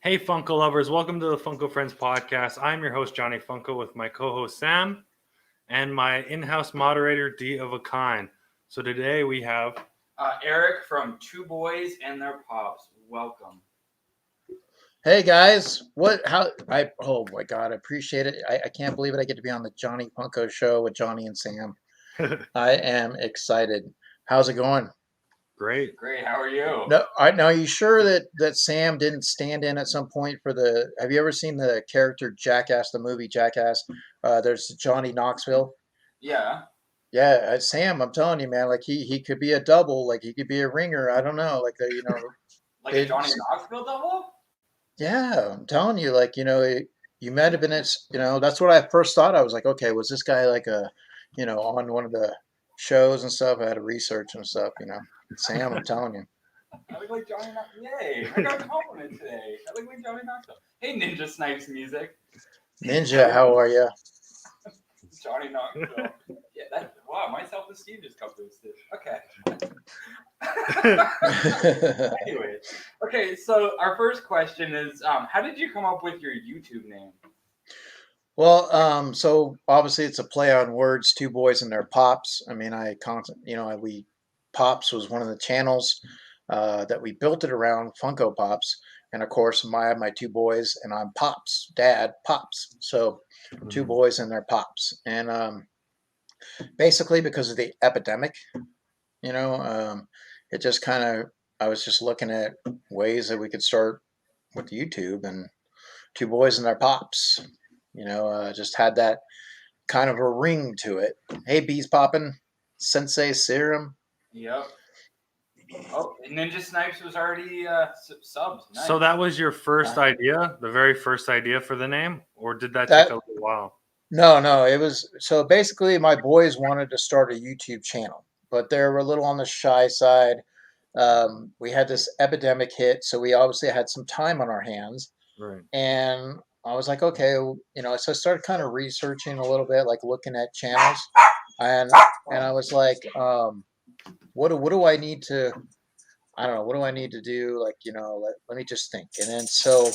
Hey, Funko lovers, welcome to the Funko Friends podcast. I'm your host, Johnny Funko, with my co host, Sam, and my in house moderator, D of a Kind. So today we have Eric from Two Boys and Their Pops. Welcome. Hey guys, oh my god, I appreciate it. I can't believe it. I get to be on the Johnny Funko show with Johnny and Sam. I am excited. How's it going? Great. Great. How are you? No, are you sure that Sam didn't stand in at some point for the? Have you ever seen the character Jackass, the movie Jackass? There's Johnny Knoxville. Yeah. Yeah, Sam, I'm telling you, man, like he could be a double, like he could be a ringer. I don't know, like like a Johnny Knoxville double. Yeah, I'm telling you, like, you might have been, that's what I first thought. I was like, okay, was this guy like on one of the shows and stuff? I had to research and stuff, Sam, I'm telling you. I look like Johnny Knoxville. Yay, I got a compliment today. I look like Johnny Knoxville. Hey, Ninja Snipes music. Ninja, how are you? Johnny Knoxville. Yeah, wow, my self-esteem just got boosted. Okay. Anyway, okay, so our first question is, how did you come up with your YouTube name? Well, so obviously it's a play on words, Two Boys and Their Pops. I mean, Pops was one of the channels that we built it around, Funko Pops. And of course, my two boys, and I'm Pops, Dad, Pops. So Two Boys and Their Pops. And basically because of the epidemic, it just kind of, I was just looking at ways that we could start with YouTube, and Two Boys and Their Pops, just had that kind of a ring to it. Hey, bees popping, Sensei Serum. Yep. Oh, Ninja Snipes was already subs. Nice. So that was your first idea, the very first idea for the name, or did that take a little while? No, it was, so basically my boys wanted to start a YouTube channel, but they were a little on the shy side. We had this epidemic hit, so we obviously had some time on our hands. Right. And I was like, okay, so I started kind of researching a little bit, like looking at channels, and I was like, what do I need to, I don't know, what do I need to do? Like, let me just think. And then so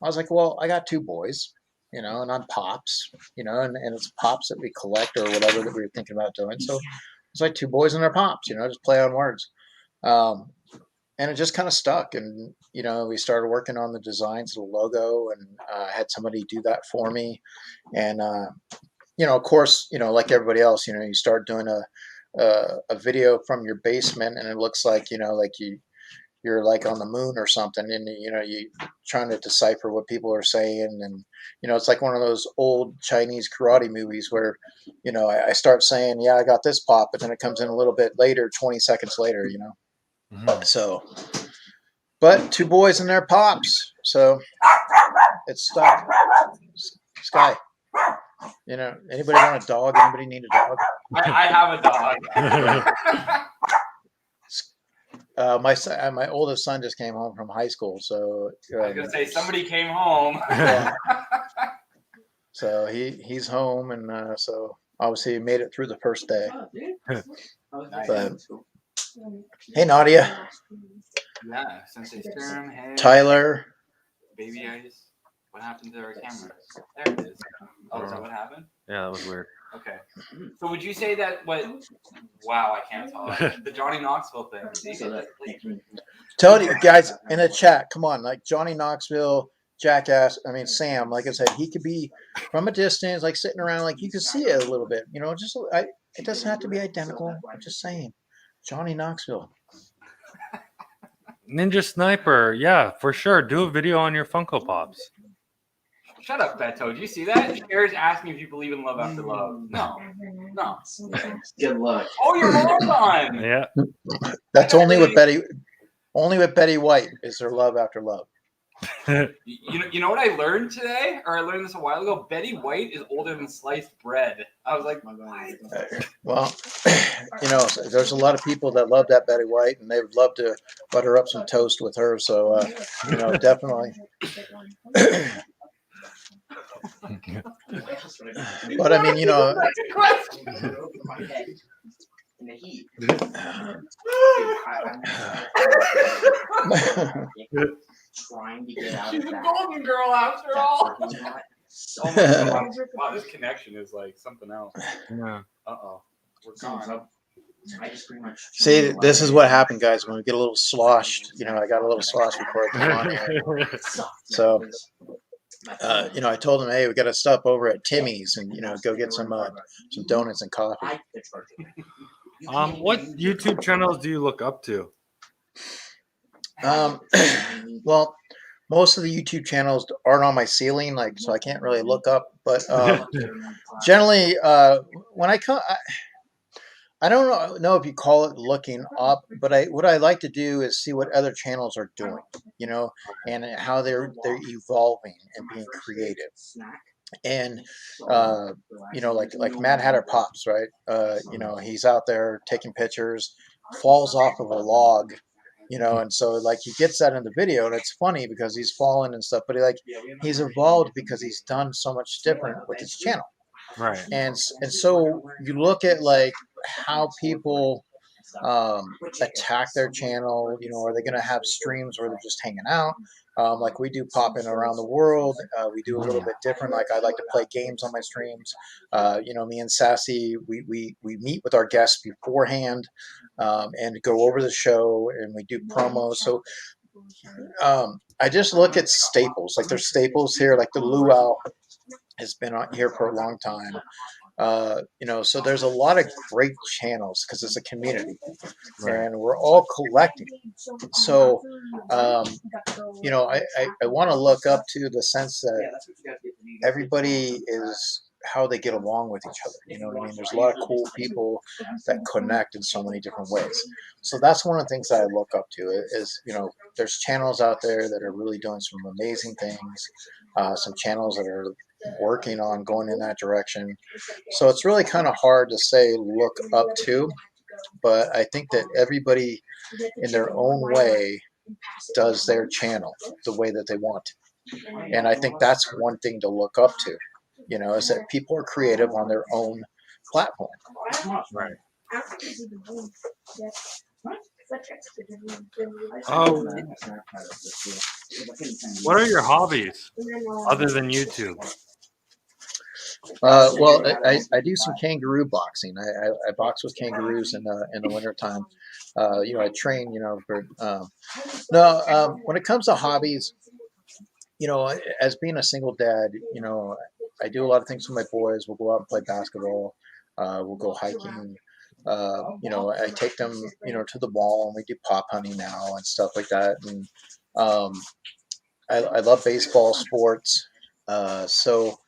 I was like, well, I got two boys, and I'm Pops, and it's Pops that we collect or whatever that we were thinking about doing. So it's like Two Boys and Their Pops, just play on words. And it just kind of stuck. And, we started working on the designs of the logo, and had somebody do that for me. And, of course, like everybody else, you start doing a video from your basement, and it looks like, like you're like on the moon or something, and you trying to decipher what people are saying, and it's like one of those old Chinese karate movies where I start saying, yeah, I got this pop, but then it comes in a little bit later, 20 seconds later, so, but Two Boys and Their Pops, so it's stuck. Sky, anybody want a dog? Anybody need a dog? I have a dog. My oldest son just came home from high school, so I was gonna say somebody came home. Yeah. So he's home, and so obviously he made it through the first day. But, hey, Nadia. Yeah, Sensei Serum. Hey, Tyler. Baby Ice. What happened to our camera? There it is. Oh, is that what happened? Yeah, that was weird. Okay. So would you say that wow, I can't talk. The Johnny Knoxville thing. Tell you guys in the chat, come on, like Johnny Knoxville, Jackass, Sam, like I said, he could be from a distance, like sitting around, like you can see it a little bit, it doesn't have to be identical. I'm just saying, Johnny Knoxville. Ninja Sniper, yeah, for sure. Do a video on your Funko Pops. Shut up, Beto. Did you see that? Cher's asking if you believe in love after love. No. Good luck. Oh, you're on. Yeah. That's only with Betty White is there love after love. You know what I learned today? Or I learned this a while ago? Betty White is older than sliced bread. I was like, what? Well, there's a lot of people that love that Betty White, and they would love to butter up some toast with her. So, definitely. But I mean, in the heat. trying to get out She's of a that. golden girl after all. So much fun. Wow, this connection is like something else. Yeah. Uh-oh. We're gone. I just pretty much See, this is what happened, guys, when we get a little sloshed. You know, I got a little sloshed before I came on here. So, you know, I told him, hey, we got to stop over at Timmy's and, you know, go get some donuts and coffee. What YouTube channels do you look up to? Well, most of the YouTube channels aren't on my ceiling, like, so I can't really look up. But generally, when I come, I don't know if you call it looking up, but what I like to do is see what other channels are doing, you know, and how they're evolving and being creative. And you know, like Mad Hatter Pops, right? You know, he's out there taking pictures, falls off of a log, you know, and so like he gets that in the video, and it's funny because he's fallen and stuff, but he's evolved because he's done so much different with his channel. Right. And so you look at like how people attack their channel. You know, are they going to have streams where they're just hanging out? Like we do popping around the world. We do a little bit different. Like I like to play games on my streams. You know, me and Sassy, we meet with our guests beforehand and go over the show, and we do promos. So I just look at staples. Like there's staples here, like the luau has been on here for a long time. You know, so there's a lot of great channels because it's a community, and we're all collecting. So, you know, I want to look up to the sense that everybody is how they get along with each other. You know what I mean? There's a lot of cool people that connect in so many different ways. So that's one of the things that I look up to is, you know, there's channels out there that are really doing some amazing things, some channels that are working on going in that direction. So it's really kind of hard to say look up to, but I think that everybody in their own way does their channel the way that they want to. And I think that's one thing to look up to, you know, is that people are creative on their own platform. Right. Oh, what are your hobbies other than YouTube? Well, I do some kangaroo boxing. I box with kangaroos in the wintertime. You know, I train, you know, for when it comes to hobbies, you know, as being a single dad, you know, I do a lot of things with my boys. We'll go out and play basketball. We'll go hiking. You know, I take them, you know, to the mall, and we do pop hunting now and stuff like that. And I love baseball, sports. So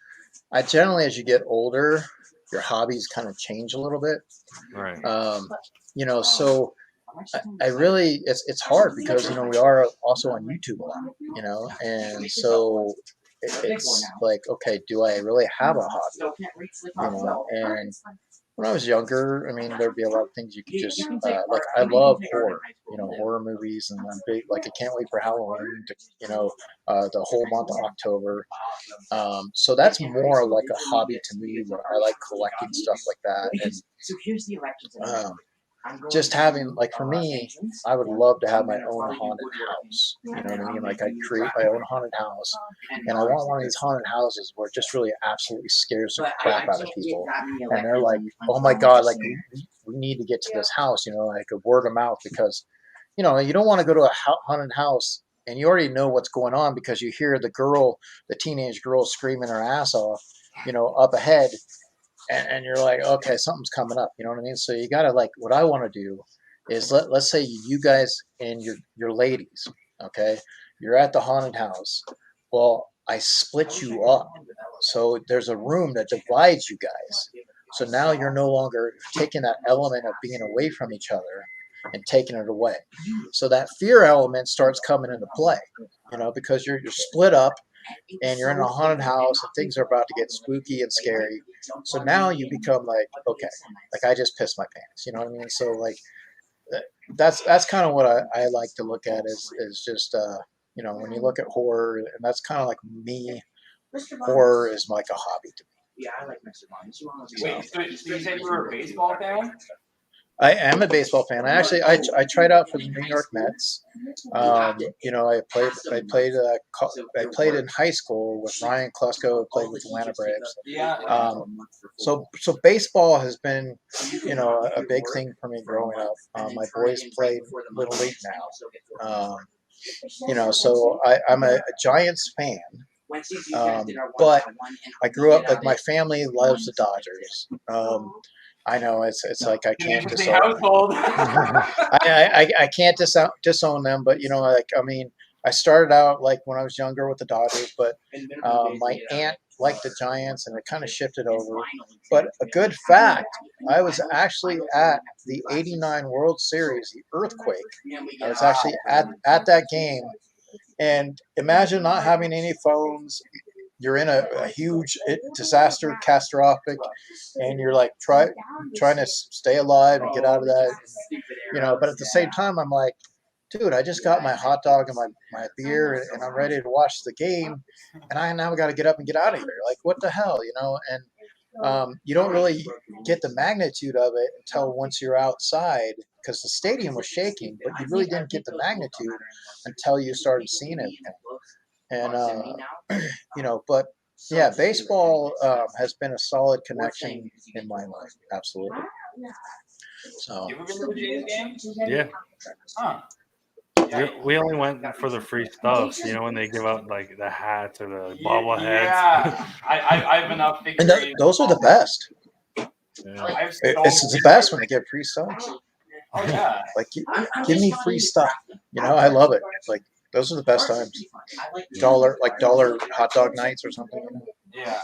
I generally, as you get older, your hobbies kind of change a little bit. Right. You know, so I really, it's hard because, you know, we are also on YouTube a lot, you know, and so it's like, okay, do I really have a hobby? You know, and when I was younger, I mean, there'd be a lot of things you could just, like, I love horror, you know, horror movies, and I'm big, like, I can't wait for Halloween, to, you know, the whole month of October. So that's more like a hobby to me, where I like collecting stuff like that. And just having, like, for me, I would love to have my own haunted house. You know what I mean? Like, I'd create my own haunted house, and I want one of these haunted houses where it just really absolutely scares the crap out of people. And they're like, oh my God, like, we need to get to this house, you know, like a word of mouth, because, you know, you don't want to go to a haunted house and you already know what's going on because you hear the teenage girl screaming her ass off, you know, up ahead. And you're like, okay, something's coming up. You know what I mean? So you got to, like, what I want to do is let's say you guys and your ladies, okay, you're at the haunted house. Well, I split you up. So there's a room that divides you guys. So now you're no longer taking that element of being away from each other and taking it away. So that fear element starts coming into play, you know, because you're split up and you're in a haunted house and things are about to get spooky and scary. So now you become like, okay, like, I just pissed my pants, you know what I mean? So, like, that's kind of what I like to look at is just, you know, when you look at horror, and that's kind of like me, horror is like a hobby to me. Wait, so you said you were a baseball fan? I am a baseball fan. I tried out for the New York Mets. You know, I played in high school with Ryan Klesko. Played with Atlanta Braves. Yeah. So baseball has been, you know, a big thing for me growing up. My boys played Little League now. You know, so I'm a Giants fan. But I grew up like my family loves the Dodgers. I know it's like I can't Interesting disown. household. I can't disown them, but you know, like I mean, I started out like when I was younger with the Dodgers, but my aunt liked the Giants, and it kind of shifted over. But a good fact, I was actually at the '89 World Series, the earthquake. I was actually at that game, and imagine not having any phones. You're in a huge disaster, catastrophic, and you're like trying to stay alive and get out of that. You know, but at the same time, I'm like, dude, I just got my hot dog and my beer, and I'm ready to watch the game, and I now got to get up and get out of here. Like, what the hell, you know? And you don't really get the magnitude of it until once you're outside, because the stadium was shaking, but you really didn't get the magnitude until you started seeing it. And you know, but yeah, baseball has been a solid connection in my life. Absolutely. So You ever been to a Jays game? Yeah. Huh. We only went for the free stuff, you know, when they give out like the hats or the bobbleheads. Yeah. I've been up and figuring. those are the best. Yeah. It's the best when they get free stuff. Oh yeah. Like, give me free stuff. You know, I love it. Like, those are the best times. Dollar hot dog nights or something. Yeah.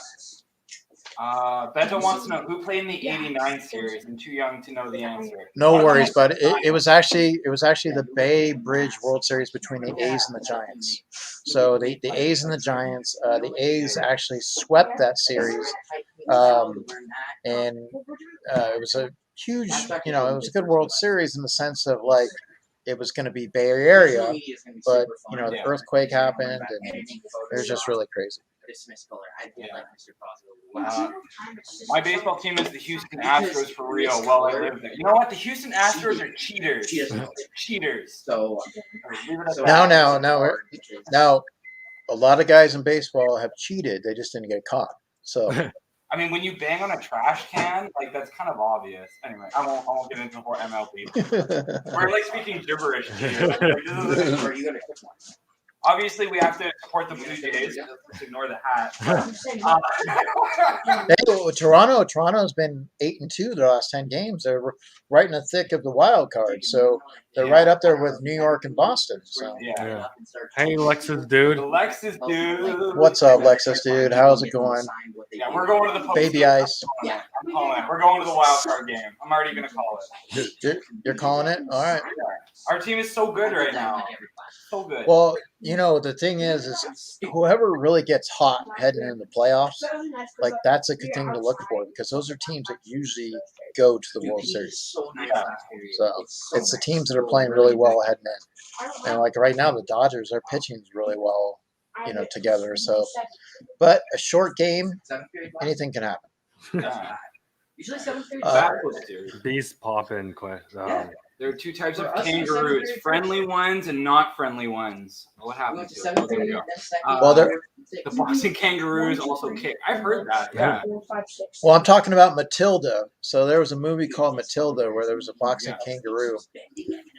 Bento wants to know who played in the '89 series. I'm too young to know the answer. No worries, but it was actually the Bay Bridge World Series between the A's and the Giants. So the A's and the Giants, the A's actually swept that series, and it was a huge, you know, it was a good World Series in the sense of like it was going to be Bay Area, but you know the earthquake happened, and it was just really crazy. My baseball team is the Houston Astros for real. While I live there, you know what? The Houston Astros are cheaters. Cheaters. So now, a lot of guys in baseball have cheated. They just didn't get caught. So. I mean, when you bang on a trash can, like that's kind of obvious. Anyway, I won't get into more MLB. We're like speaking gibberish to you. Like, obviously, we have to support the Blue Jays. Let's ignore the hat. Hey, well, Toronto's been 8-2 the last 10 games. They're right in the thick of the wild card, so they're right up there with New York and Boston. So yeah. Hey, Lexus dude. Lexus dude. What's up, Lexus dude? How's it going? Yeah, we're going to the postseason. Baby ice. I'm calling it. We're going to the wild card game. I'm already gonna call it. You're calling it? All right. Our team is so good right now. So good. Well, you know, the thing is whoever really gets hot heading into the playoffs, like that's a good thing to look for because those are teams that usually go to the World Series. So it's the teams that are playing really well heading in. And like right now, the Dodgers, their pitching is really well, you know, together. So, but a short game, anything can happen. Beast popping. There are two types of kangaroos: friendly ones and not friendly ones. What happened to it? There we go. The boxing kangaroos also kick. I've heard that. Yeah. Well, I'm talking about Matilda. So there was a movie called Matilda where there was a boxing kangaroo.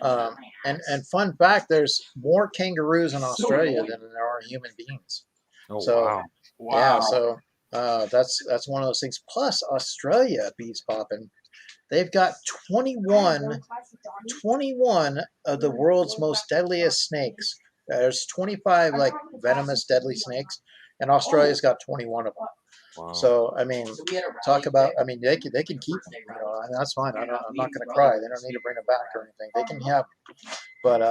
And fun fact, there's more kangaroos in Australia than there are human beings. Oh, so, wow. Yeah. So that's one of those things. Plus, Australia beats popping. They've got 21 of the world's most deadliest snakes. There's 25 like venomous deadly snakes, and Australia's got 21 of them. Wow. So I mean, talk about. I mean, they can keep them. You know, and that's fine. I'm not going to cry. They don't need to bring them back or anything. They can have them. But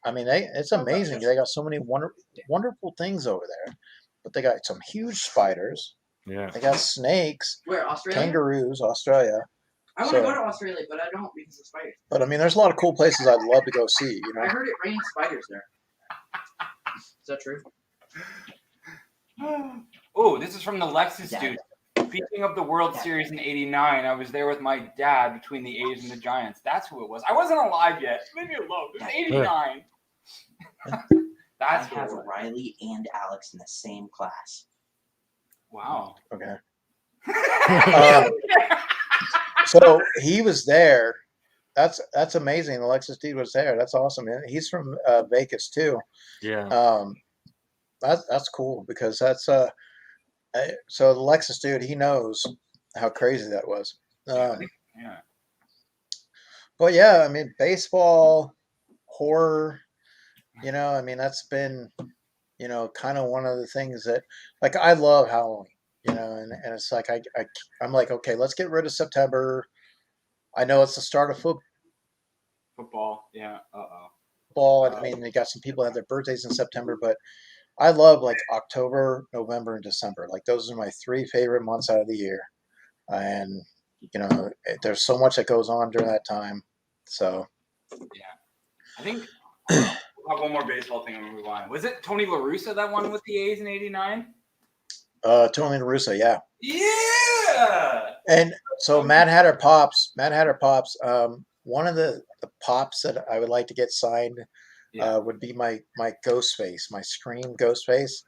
I mean, it's amazing. They got so many wonderful things over there. But they got some huge spiders. Yeah. They got snakes. Where, Australia? Kangaroos, Australia. I want to go to Australia, but I don't because of spiders. But I mean, there's a lot of cool places I'd love to go see. You know, I heard it rains spiders there. Is that true? Oh, this is from the Lexus dude. Speaking of the World Series in '89, I was there with my dad between the A's and the Giants. That's who it was. I wasn't alive yet. Leave me alone. It was '89. I That's who it have was. Riley and Alex in the same class. Wow. Okay. So he was there. That's amazing. Alexis D was there. That's awesome. And he's from Vegas too. Yeah. That's cool because that's so Alexis dude, he knows how crazy that was. Yeah. But yeah, I mean baseball, horror, I mean that's been, kind of one of the things that like I love Halloween, and it's like I'm like, okay, let's get rid of September. I know it's the start of Football. Yeah. football, and I mean they got some people that have their birthdays in September, but I love like October, November, and December. Like those are my three favorite months out of the year, and there's so much that goes on during that time. So I think we'll have one more baseball thing and we'll move on. Was it Tony La Russa that won with the A's in '89? Tony La Russa, yeah. Yeah. And so Mad Hatter Pops, one of the pops that I would like to get signed would be my ghost face, my Scream ghost face.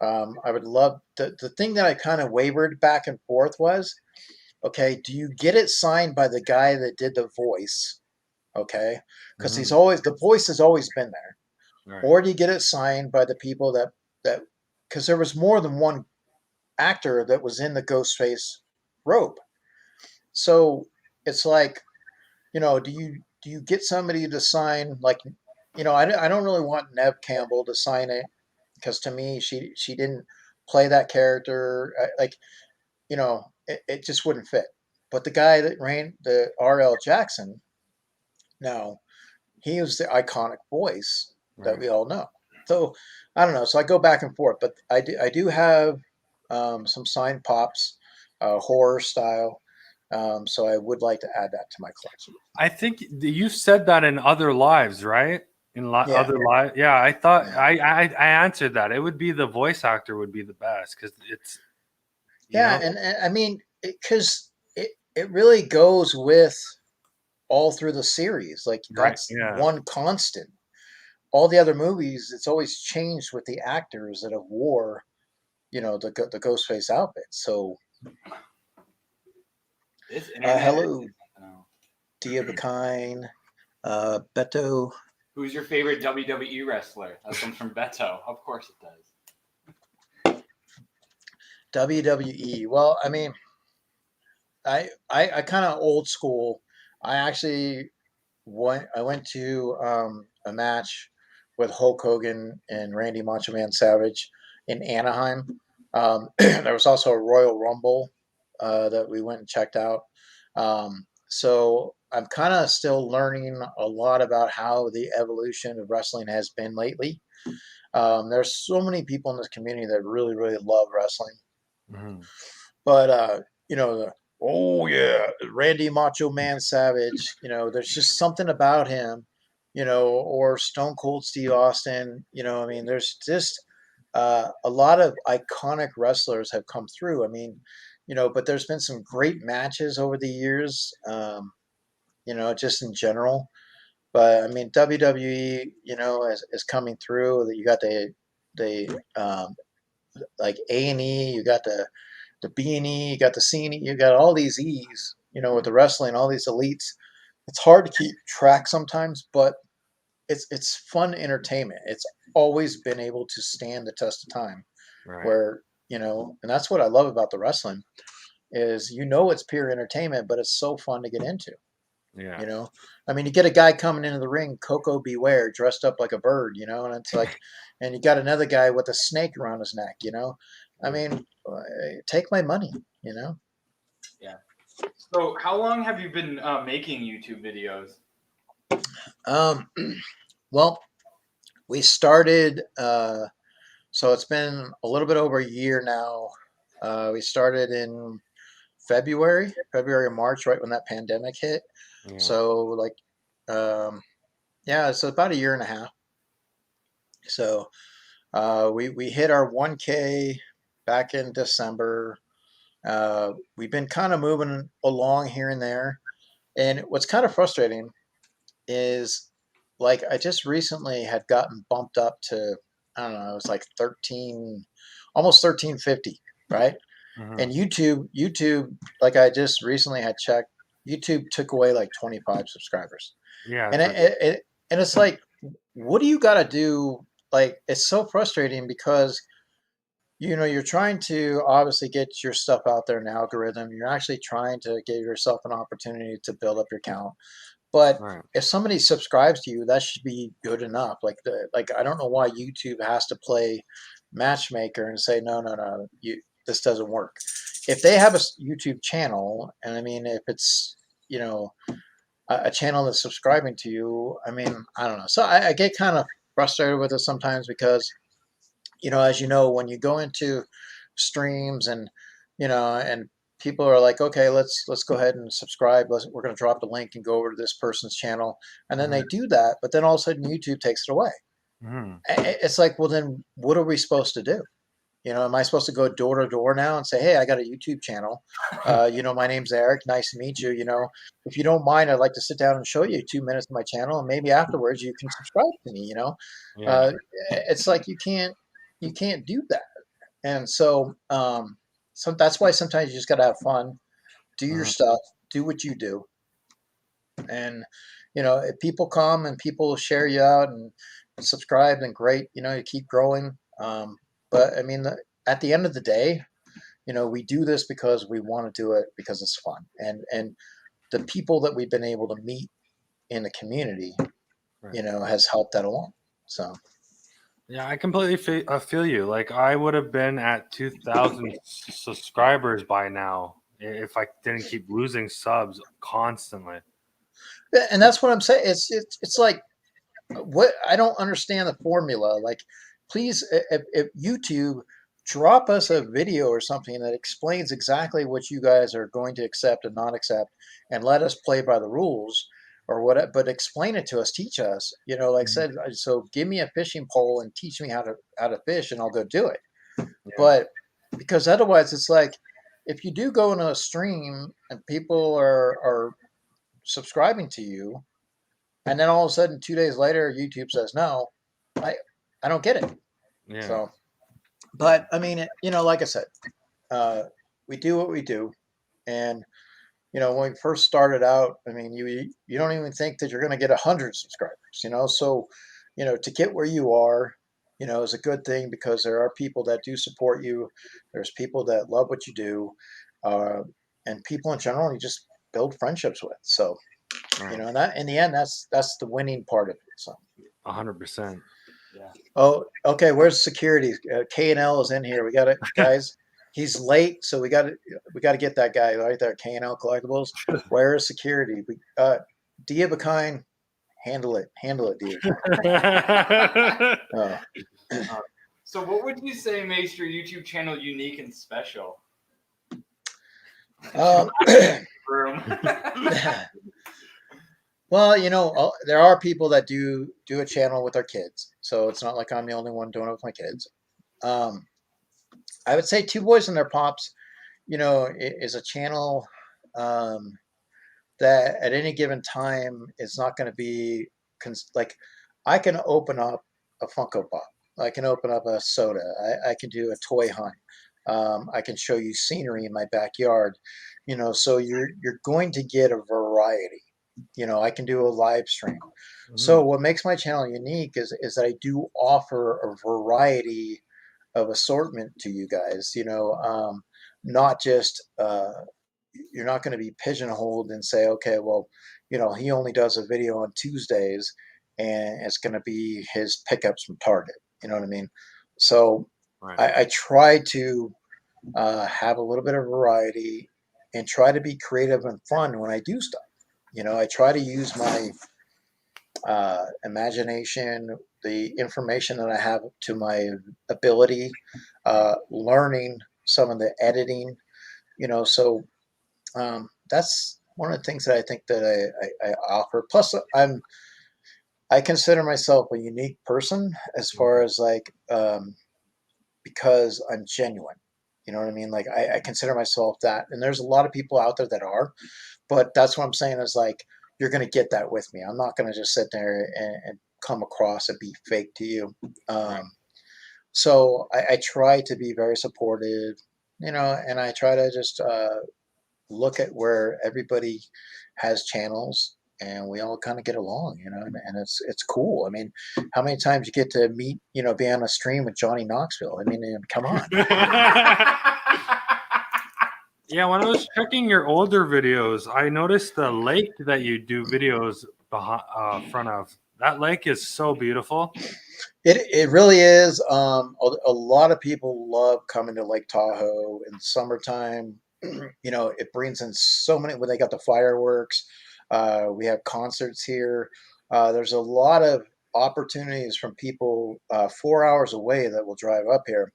I would love the thing that I kind of wavered back and forth was, okay, do you get it signed by the guy that did the voice? Okay, because he's always the voice has always been there, Right. or do you get it signed by the people that because there was more than one actor that was in the Ghostface robe. So it's like, do you get somebody to sign like, I don't really want Nev Campbell to sign it because to me she didn't play that character like, it just wouldn't fit. But the guy that ran the R.L. Jackson, now he was the iconic voice that we all know. So I don't know. So I go back and forth, but I do have some signed pops, horror style. So I would like to add that to my collection. I think you said that in other lives, right? Other lives. Yeah, I thought I answered that. It would be the voice actor would be the best because it's. And I mean, because it really goes with all through the series. Like that's one constant. All the other movies, it's always changed with the actors that have wore, the Ghostface outfit. So, hello, Dia Bakine, Beto. Who's your favorite WWE wrestler? That comes from Beto. Of course it does. WWE. Well, I mean, I kind of old school. I actually went to a match with Hulk Hogan and Randy Macho Man Savage in Anaheim. There was also a Royal Rumble that we went and checked out. So I'm kind of still learning a lot about how the evolution of wrestling has been lately. There's so many people in this community that really, really love wrestling. Mm-hmm. But, oh, yeah, Randy Macho Man Savage, there's just something about him, or Stone Cold Steve Austin, I mean, there's just a lot of iconic wrestlers have come through. I mean, but there's been some great matches over the years, just in general. But I mean, WWE, is coming through. You got the like A&E, you got the B&E, you got the C&E, you got all these E's, with the wrestling, all these elites. It's hard to keep track sometimes, but it's fun entertainment. It's always been able to stand the test of time. Right. Where, and that's what I love about the wrestling is, it's pure entertainment, but it's so fun to get into. Yeah. I mean, you get a guy coming into the ring, Coco Beware, dressed up like a bird, and it's like, and you got another guy with a snake around his neck, I mean, take my money, Yeah. So how long have you been making YouTube videos? Well, we started, so it's been a little bit over a year now. We started in February or March, right when that pandemic hit. Yeah. So like, so about a year and a half. So we hit our 1K back in December. We've been kind of moving along here and there. And what's kind of frustrating is like I just recently had gotten bumped up to, I don't know, it was like 13, almost 1350, right? Mhm. And YouTube, like I just recently had checked, YouTube took away like 25 subscribers. Yeah, And it's ridiculous. and it's like, what do you got to do? Like, it's so frustrating because you're trying to obviously get your stuff out there in the algorithm. You're actually trying to give yourself an opportunity to build up your account. But Right. if somebody subscribes to you, that should be good enough. Like I don't know why YouTube has to play matchmaker and say no, no, no, this doesn't work. If they have a YouTube channel, and I mean, if it's you know a channel that's subscribing to you, I mean, I don't know. So I get kind of frustrated with it sometimes because as you know, when you go into streams and people are like, okay, let's go ahead and subscribe. We're going to drop the link and go over to this person's channel, and then Mhm. they do that, but then all of a sudden YouTube takes it away. Mhm. It's like, well, then what are we supposed to do? Am I supposed to go door to door now and say, hey, I got a YouTube channel. My name's Eric. Nice to meet you. If you don't mind, I'd like to sit down and show you 2 minutes of my channel, and maybe afterwards you can subscribe to me. Yeah. Uh, it's like you can't do that. And so that's why sometimes you just got to have fun, do your Mhm. stuff, do what you do. And, if people come and people share you out and subscribe, then great, you keep growing. But I mean, at the end of the day, we do this because we want to do it because it's fun. And the people that we've been able to meet in the community, Right. has helped that along. So, Yeah, I completely feel you. Like I would have been at 2,000 subscribers by now if I didn't keep losing subs constantly. yeah, and that's what I'm saying. It's like, what I don't understand the formula. Like, please, if YouTube drop us a video or something that explains exactly what you guys are going to accept and not accept, and let us play by the rules or what. But explain it to us, teach us. Like I Mhm. said, so give me a fishing pole and teach me how to fish, and I'll go do it. Yeah. But because otherwise, it's like if you do go into a stream and people are subscribing to you, and then all of a sudden 2 days later YouTube says no, i I don't get it. Yeah. So, but I mean, like I said, uh we do what we do. And when we first started out, I mean, you don't even think that you're going to get 100 subscribers. So to get where you are, is a good thing, because there are people that do support you. There's people that love what you do, uh and people in general you just build friendships with. So, Right. and that in the end, that's the winning part of it. So, 100%. Yeah. oh, okay. Where's security? K&L is in here. We got it, guys. He's late, so we got to get that guy right there. K&L Collectibles. Where is security? D of a kind. Handle it, D of a kind. Uh, so what would you say makes your YouTube channel unique and special? Oh. Room. Well, there are people that do a channel with their kids, so it's not like I'm the only one doing it with my kids. Um, I would say Two Boys and Their Pops, is a channel um, that at any given time is not going to be like, I can open up a Funko Pop, I can open up a soda, I can do a toy hunt, I can show you scenery in my backyard, so you're going to get a variety. I can do a live stream. So Mhm. what makes my channel unique is that I do offer a variety of assortment to you guys. Not just you're not going to be pigeonholed and say, okay, well, he only does a video on Tuesdays, and it's going to be his pickups from Target. You know what I mean? So Right. I try to have a little bit of variety and try to be creative and fun when I do stuff. I try to use my imagination, the information that I have to my ability, learning some of the editing. So that's one of the things that I think that I offer. Plus, I consider myself a unique person as far Mhm. as like, because I'm genuine. You know what I mean? Like I consider myself that, and there's a lot of people out there that are, but that's what I'm saying is like you're gonna get that with me. I'm not gonna just sit there and come across and be fake to you. Right. So I try to be very supportive, and I try to just look at where everybody has channels and we all kind of get along, and it's cool. I mean, how many times you get to meet, be on a stream with Johnny Knoxville? I mean, come on. Yeah, when I was checking your older videos, I noticed the lake that you do videos behind, front of. That lake is so beautiful. It really is. A lot of people love coming to Lake Tahoe in summertime. It brings in so many when they got the fireworks. We have concerts here. There's a lot of opportunities from people 4 hours away that will drive up here.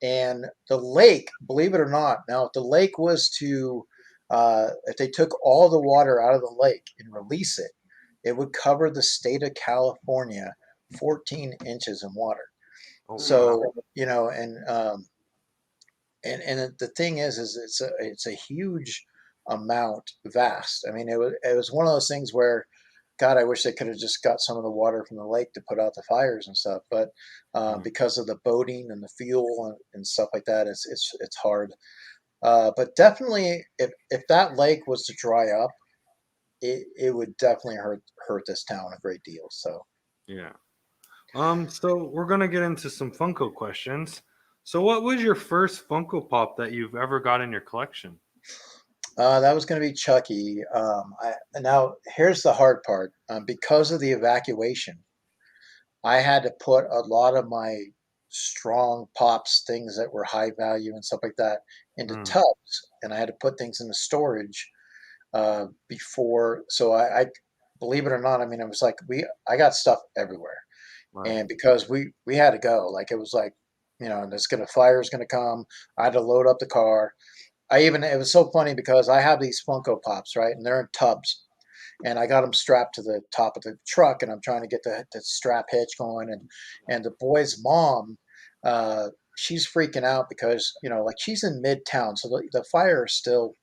And the lake, believe it or not, now if the lake was to, if they took all the water out of the lake and release it, it would cover the state of California 14 inches in water. Oh, wow. So, and the thing is it's a huge amount, vast. I mean, it was one of those things where, God, I wish they could have just got some of the water from the lake to put out the fires and stuff. But because of the boating and the fuel and stuff like that, it's hard. But definitely, if that lake was to dry up, it would definitely hurt this town a great deal. So Yeah. So we're gonna get into some Funko questions. So, what was your first Funko Pop that you've ever got in your collection? that was going to be Chucky. Now here's the hard part. Because of the evacuation, I had to put a lot of my strong pops, things that were high value and stuff like that, into Mm, tubs, and I had to put things into storage before. So I believe it or not, I mean, it was like I got stuff everywhere, right. and because we had to go, like it was like, fire's gonna come. I had to load up the car. It was so funny because I have these Funko Pops, right, and they're in tubs, and I got them strapped to the top of the truck, and I'm trying to get the strap hitch going, and the boy's mom, she's freaking out because like she's in Midtown, so the fire still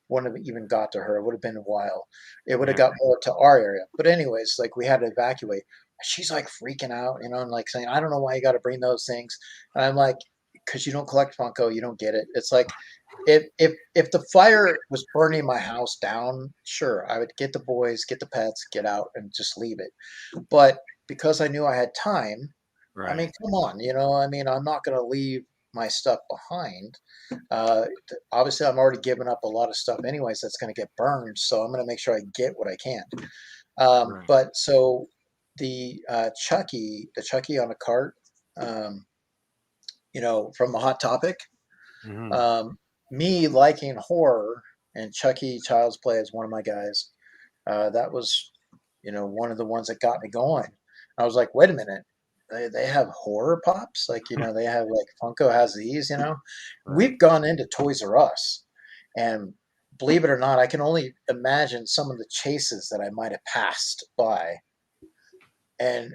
wouldn't have even got to her. It would have been a while. It would have Yeah. got more to our area, but anyways, like we had to evacuate. She's like freaking out, and like saying, "I don't know why you got to bring those things," and I'm like, "Because you don't collect Funko, you don't get it." It's like if the fire was burning my house down, sure, I would get the boys, get the pets, get out, and just leave it. But because I knew I had time, I Right. mean, come on, I mean, I'm not going to leave my stuff behind. Obviously, I'm already giving up a lot of stuff, anyways. That's going to get burned, so I'm going to make sure I get what I can. Right. But so the Chucky on a cart, um, from the Hot Topic. Mhm. Um, Me liking horror and Chucky Child's Play is one of my guys. That was, one of the ones that got me going. I was like, wait a minute, they have horror pops? Like, they have like Funko has these. Right. We've gone into Toys R Us, and believe it or not, I can only imagine some of the chases that I might have passed by, and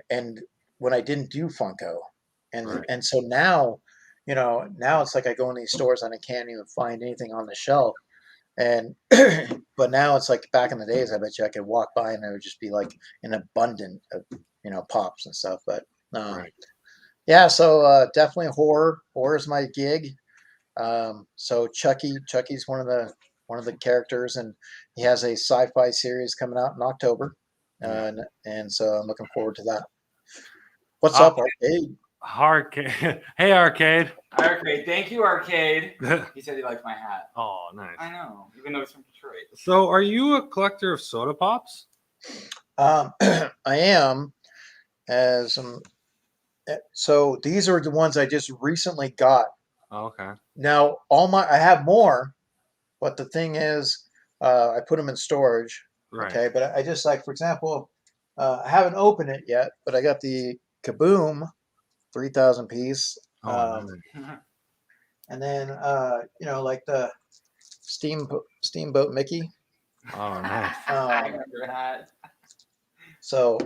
when I didn't do Funko, and Right. and so now it's like I go in these stores and I can't even find anything on the shelf, and but now it's like back in the days, I bet you I could walk by and there would just be like an abundant of pops and stuff. But Right. yeah, so definitely horror is my gig. So Chucky's one of the characters, and he has a sci-fi series coming out in October, Yeah. and so I'm looking forward to that. What's Uh, up, Arcade? Arcade. Hey, Arcade. Arcade, thank you, Arcade. Oh, He said he liked my hat. nice. I know, even though he's from Detroit. So, are you a collector of soda pops? I am, as so these are the ones I just recently got. Oh, okay. Now I have more, but the thing is, I put them in storage. Right. Okay, but I just like, for example, I haven't opened it yet, but I got the Kaboom 3,000 piece, Oh, and then like the Steamboat Mickey. nice. I remember that. So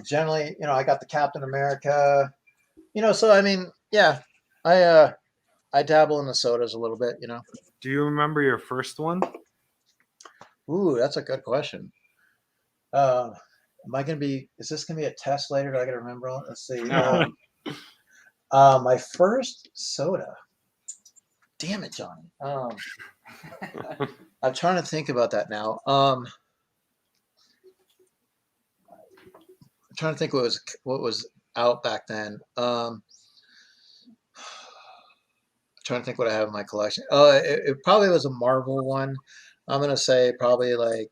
generally, I got the Captain America. So I mean, yeah, I I dabble in the sodas a little bit, Do you remember your first one? Ooh, that's a good question. Uh, is this gonna be a test later? Do I gotta remember all? Let's see. No. My first soda. Damn it, Johnny. I'm trying to think about that now. I'm trying to think what was out back then. Trying to think what I have in my collection. It probably was a Marvel one. I'm gonna say probably like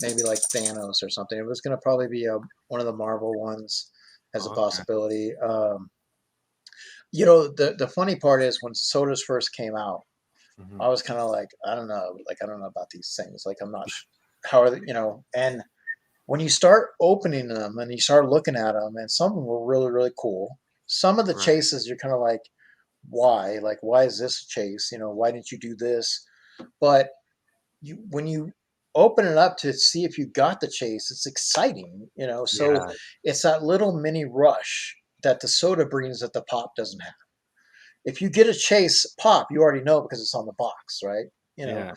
maybe like Thanos or something. It was gonna probably be one of the Marvel ones as a Okay. possibility. The funny part is when sodas first came out, Mhm. I was kind of like, I don't know, like I don't know about these things. Like I'm not, how are they, and when you start opening them and you start looking at them, and some of them were really, really cool. Some of the Right. chases, you're kind of like, why? Like, why is this a chase? Why didn't you do this? But when you open it up to see if you got the chase, it's exciting, So Yeah. it's that little mini rush that the soda brings that the pop doesn't have. If you get a chase pop, you already know because it's on the box, right? Yeah.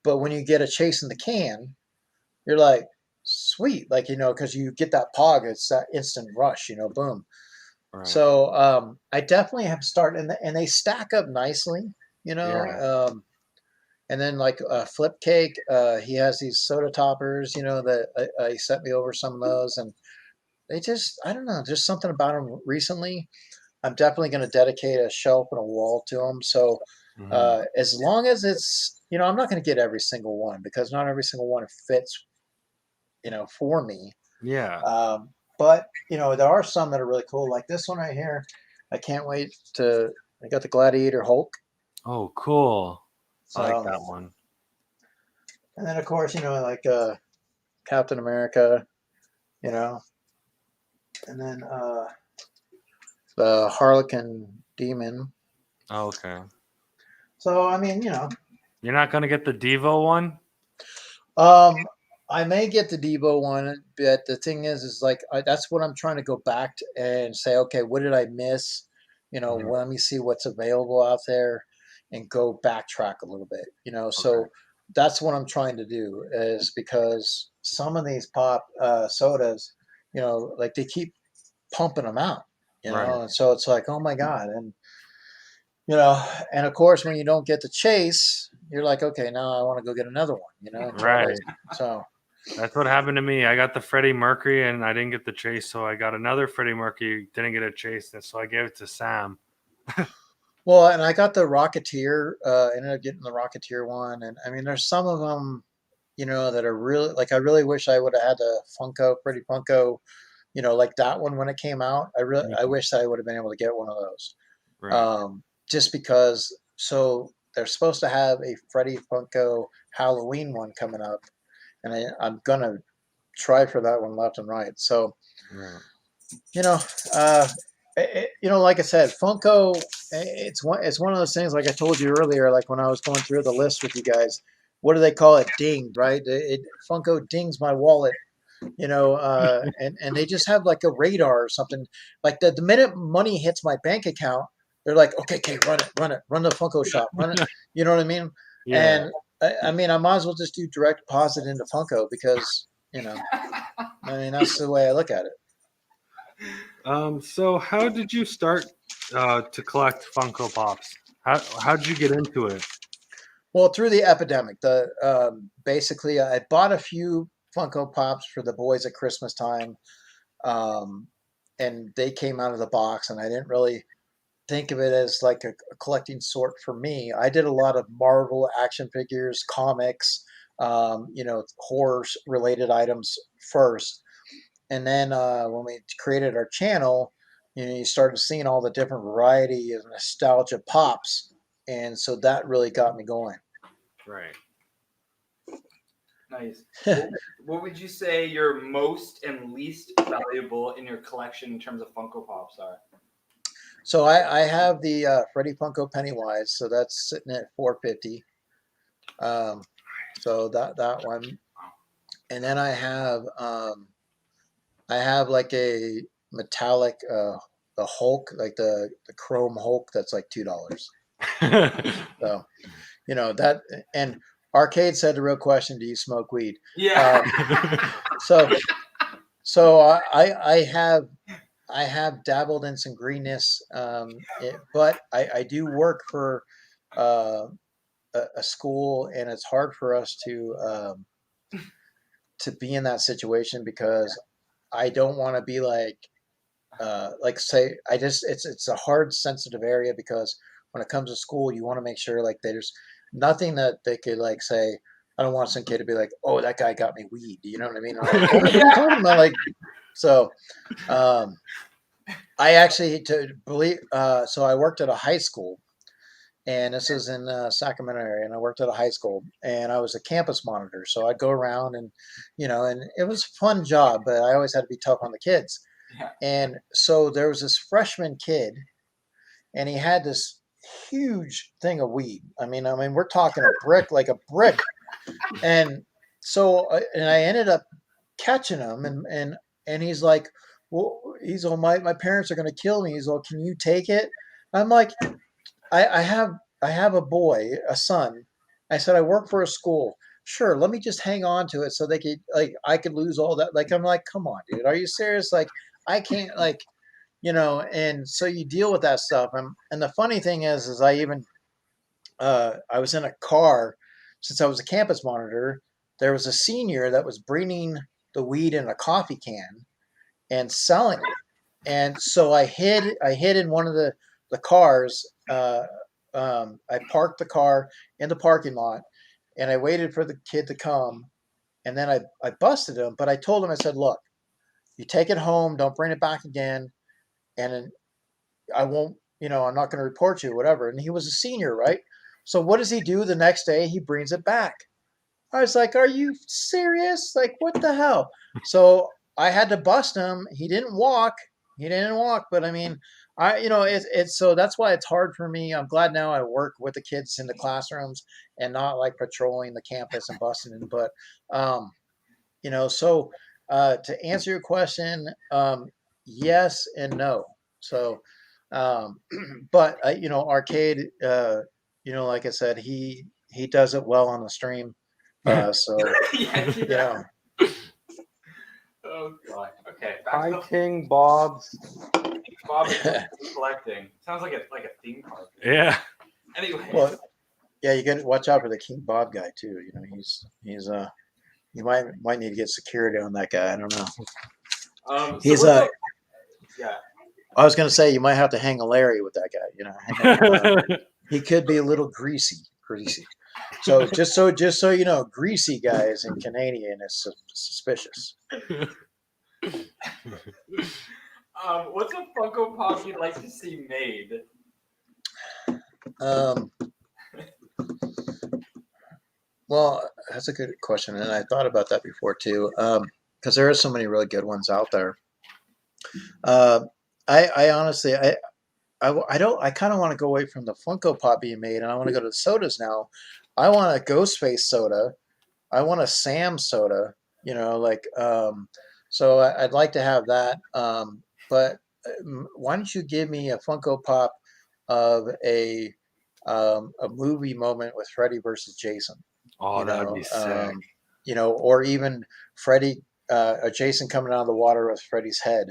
But when you get a chase in the can, you're like, sweet, like because you get that pog, it's that instant rush, boom. Right. So I definitely have started, and they stack up nicely, Yeah. and then like Flip Cake, he has these soda toppers, that he sent me over some of those, and they just, I don't know, just something about them recently. I'm definitely going to dedicate a shelf and a wall to them. So Mhm. as long as it's, I'm not going to get every single one because not every single one fits, for me. Yeah. But there are some that are really cool, like this one right here. I can't wait to. I got the Gladiator Hulk. Oh, cool. I like So, that one. and then of course, like Captain America, you know, and then the Harlequin Demon. Oh, okay. So I mean, You're not gonna get the Devo one? um, I may get the Debo one, but the thing is like that's what I'm trying to go back to and say, okay, what did I miss? Mhm. Let me see what's available out there, and go backtrack a little bit. Okay. So that's what I'm trying to do is because some of these pop sodas, like they keep pumping them out, Right. and so it's like, oh my god, and and of course when you don't get the chase, you're like, okay, now I want to go get another one, and try to. Right. So That's what happened to me. I got the Freddie Mercury and I didn't get the chase, so I got another Freddie Mercury, didn't get a chase, and so I gave it to Sam. well, and I got the Rocketeer. Ended up getting the Rocketeer one, and I mean, there's some of them, that are really like. I really wish I would have had the Funko, Pretty Funko, like that one when it came out. I Mhm. wish I would have been able to get one of those. Right. Just because. So they're supposed to have a Freddy Funko Halloween one coming up, and I'm gonna try for that one left and right. So Right. you know, uh, like I said, Funko. It's one of those things. Like I told you earlier, like when I was going through the list with you guys, what do they call it? Dinged, right? Funko dings my wallet. And they just have like a radar or something. Like the minute money hits my bank account, they're like, okay, run the Funko shop, run it. You know what I mean? Yeah. And I mean, I might as well just do direct deposit into Funko because I mean that's the way I look at it. So how did you start to collect Funko Pops? How did you get into it? Well, through the epidemic, basically I bought a few Funko Pops for the boys at Christmas time, um, and they came out of the box, and I didn't really think of it as like a collecting sort for me. I did a lot of Marvel action figures, comics, horror related items first, and then when we created our channel, you started seeing all the different variety of nostalgia pops, and so that really got me going. Right. Nice. What would you say your most and least valuable in your collection in terms of Funko Pops are? So I have the Freddy Funko Pennywise, so that's sitting at 450. So that one, and then I have like a metallic Hulk, like the chrome Hulk, that's like $2. So that, and Arcade said the real question: do you smoke weed? Yeah. So so I have dabbled in some greenness, but I do work for uh, a school, and it's hard for us to be in that situation because I don't want to be like say I just it's a hard sensitive area because when it comes to school you want to make sure like there's nothing that they could like say. I don't want some kid to be like, oh, that guy got me weed, you know what I mean? I'm like, what are you talking about? Like, so um I actually to believe so I worked at a high school, and this is in Sacramento area, and I worked at a high school, and I was a campus monitor. So I'd go around and and it was a fun job, but I always had to be tough on the kids. Yeah. And so there was this freshman kid, and he had this huge thing of weed. I mean, we're talking a brick, like a brick. And so, and I ended up catching him, and he's like, well, he's all, my parents are going to kill me. He's all, can you take it? I'm like, I have a boy, a son. I said, I work for a school. Sure, let me just hang on to it so they could like I could lose all that. Like I'm like, come on, dude, are you serious? Like I can't and so you deal with that stuff. And the funny thing is I was in a car since I was a campus monitor. There was a senior that was bringing the weed in a coffee can and selling it. And so I hid in one of the cars. I parked the car in the parking lot, and I waited for the kid to come, and then I busted him. But I told him, I said, look, you take it home, don't bring it back again, and I won't, I'm not going to report you, whatever. And he was a senior, right? So what does he do the next day? He brings it back. I was like, are you serious? Like, what the hell? So I had to bust him. He didn't walk. But I mean, it's so that's why it's hard for me. I'm glad now I work with the kids in the classrooms and not like patrolling the campus and busting them. But, so to answer your question, yes and no. So, um, but, Arcade, like I said, he does it well on the stream. So, Yeah. you know, Oh god. Okay. Back Hi, to King Bob's. Bob is collecting. Sounds like a theme park. Yeah. Anyway. well, yeah, you got to watch out for the King Bob guy too. He's you might need to get security on that guy. I don't know. So He's what's yeah. I was gonna say you might have to hang a Larry with that guy. He could be a little greasy. So just so you know, greasy guys in Canadian is suspicious. What's a Funko Pop you'd like to see made? Well, that's a good question, and I thought about that before too, because there are so many really good ones out there. I honestly, I don't, I kind of want to go away from the Funko Pop being made, and I want to go to the sodas now. I want a Ghostface soda. I want a Sam soda. So I'd like to have that. But why don't you give me a Funko Pop of a movie moment with Freddy versus Jason? Oh, that'd be sick. Or even Freddy or Jason coming out of the water with Freddy's head.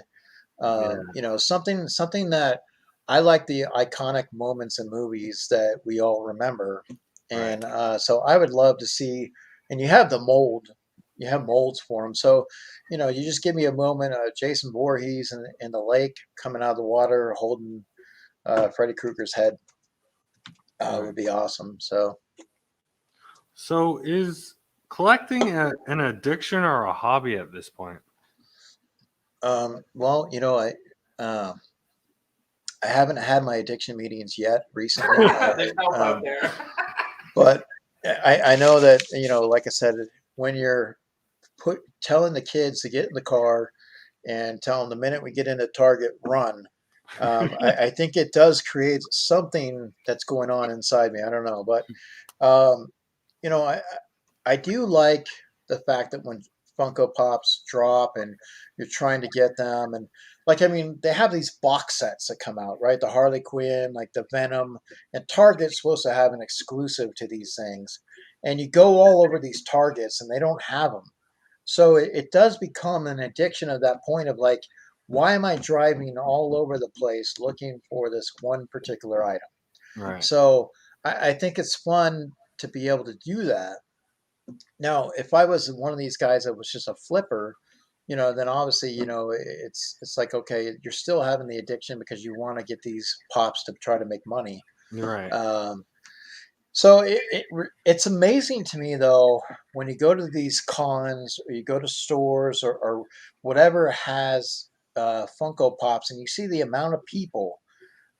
Something that I like, the iconic moments in movies that we all remember. And so I would love to see, and you have molds for them. So, you just give me a moment of Jason Voorhees in the lake coming out of the water holding Freddy Krueger's head. Would be awesome. So is collecting an addiction or a hobby at this point? Well, I haven't had my addiction meetings yet recently. There's help out there. But I know that, like I said, when you're telling the kids to get in the car and tell them the minute we get into Target, run. I think it does create something that's going on inside me. I don't know, but I do like the fact that when Funko Pops drop and you're trying to get them. And like, I mean, they have these box sets that come out, right? The Harley Quinn, like the Venom, and Target's supposed to have an exclusive to these things. And you go all over these Targets and they don't have them. So it does become an addiction at that point of like, why am I driving all over the place looking for this one particular item? Right. So I think it's fun to be able to do that. Now, if I was one of these guys that was just a flipper, then obviously, it's like, okay, you're still having the addiction because you want to get these pops to try to make money. You're right. So it's amazing to me though when you go to these cons or you go to stores or whatever has Funko Pops and you see the amount of people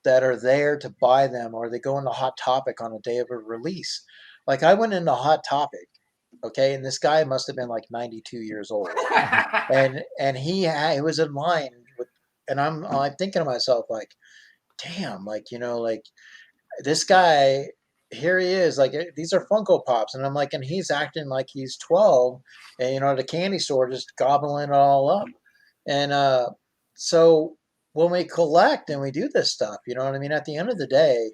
that are there to buy them or they go into Hot Topic on a day of a release. Like I went into Hot Topic, okay, and this guy must have been like 92 years old, and he was in line with, and I'm thinking to myself like, damn, like like this guy, here he is, like these are Funko Pops, and I'm like, and he's acting like he's 12, and at the candy store just gobbling it all up, and so when we collect and we do this stuff, you know what I mean. At the end of the day,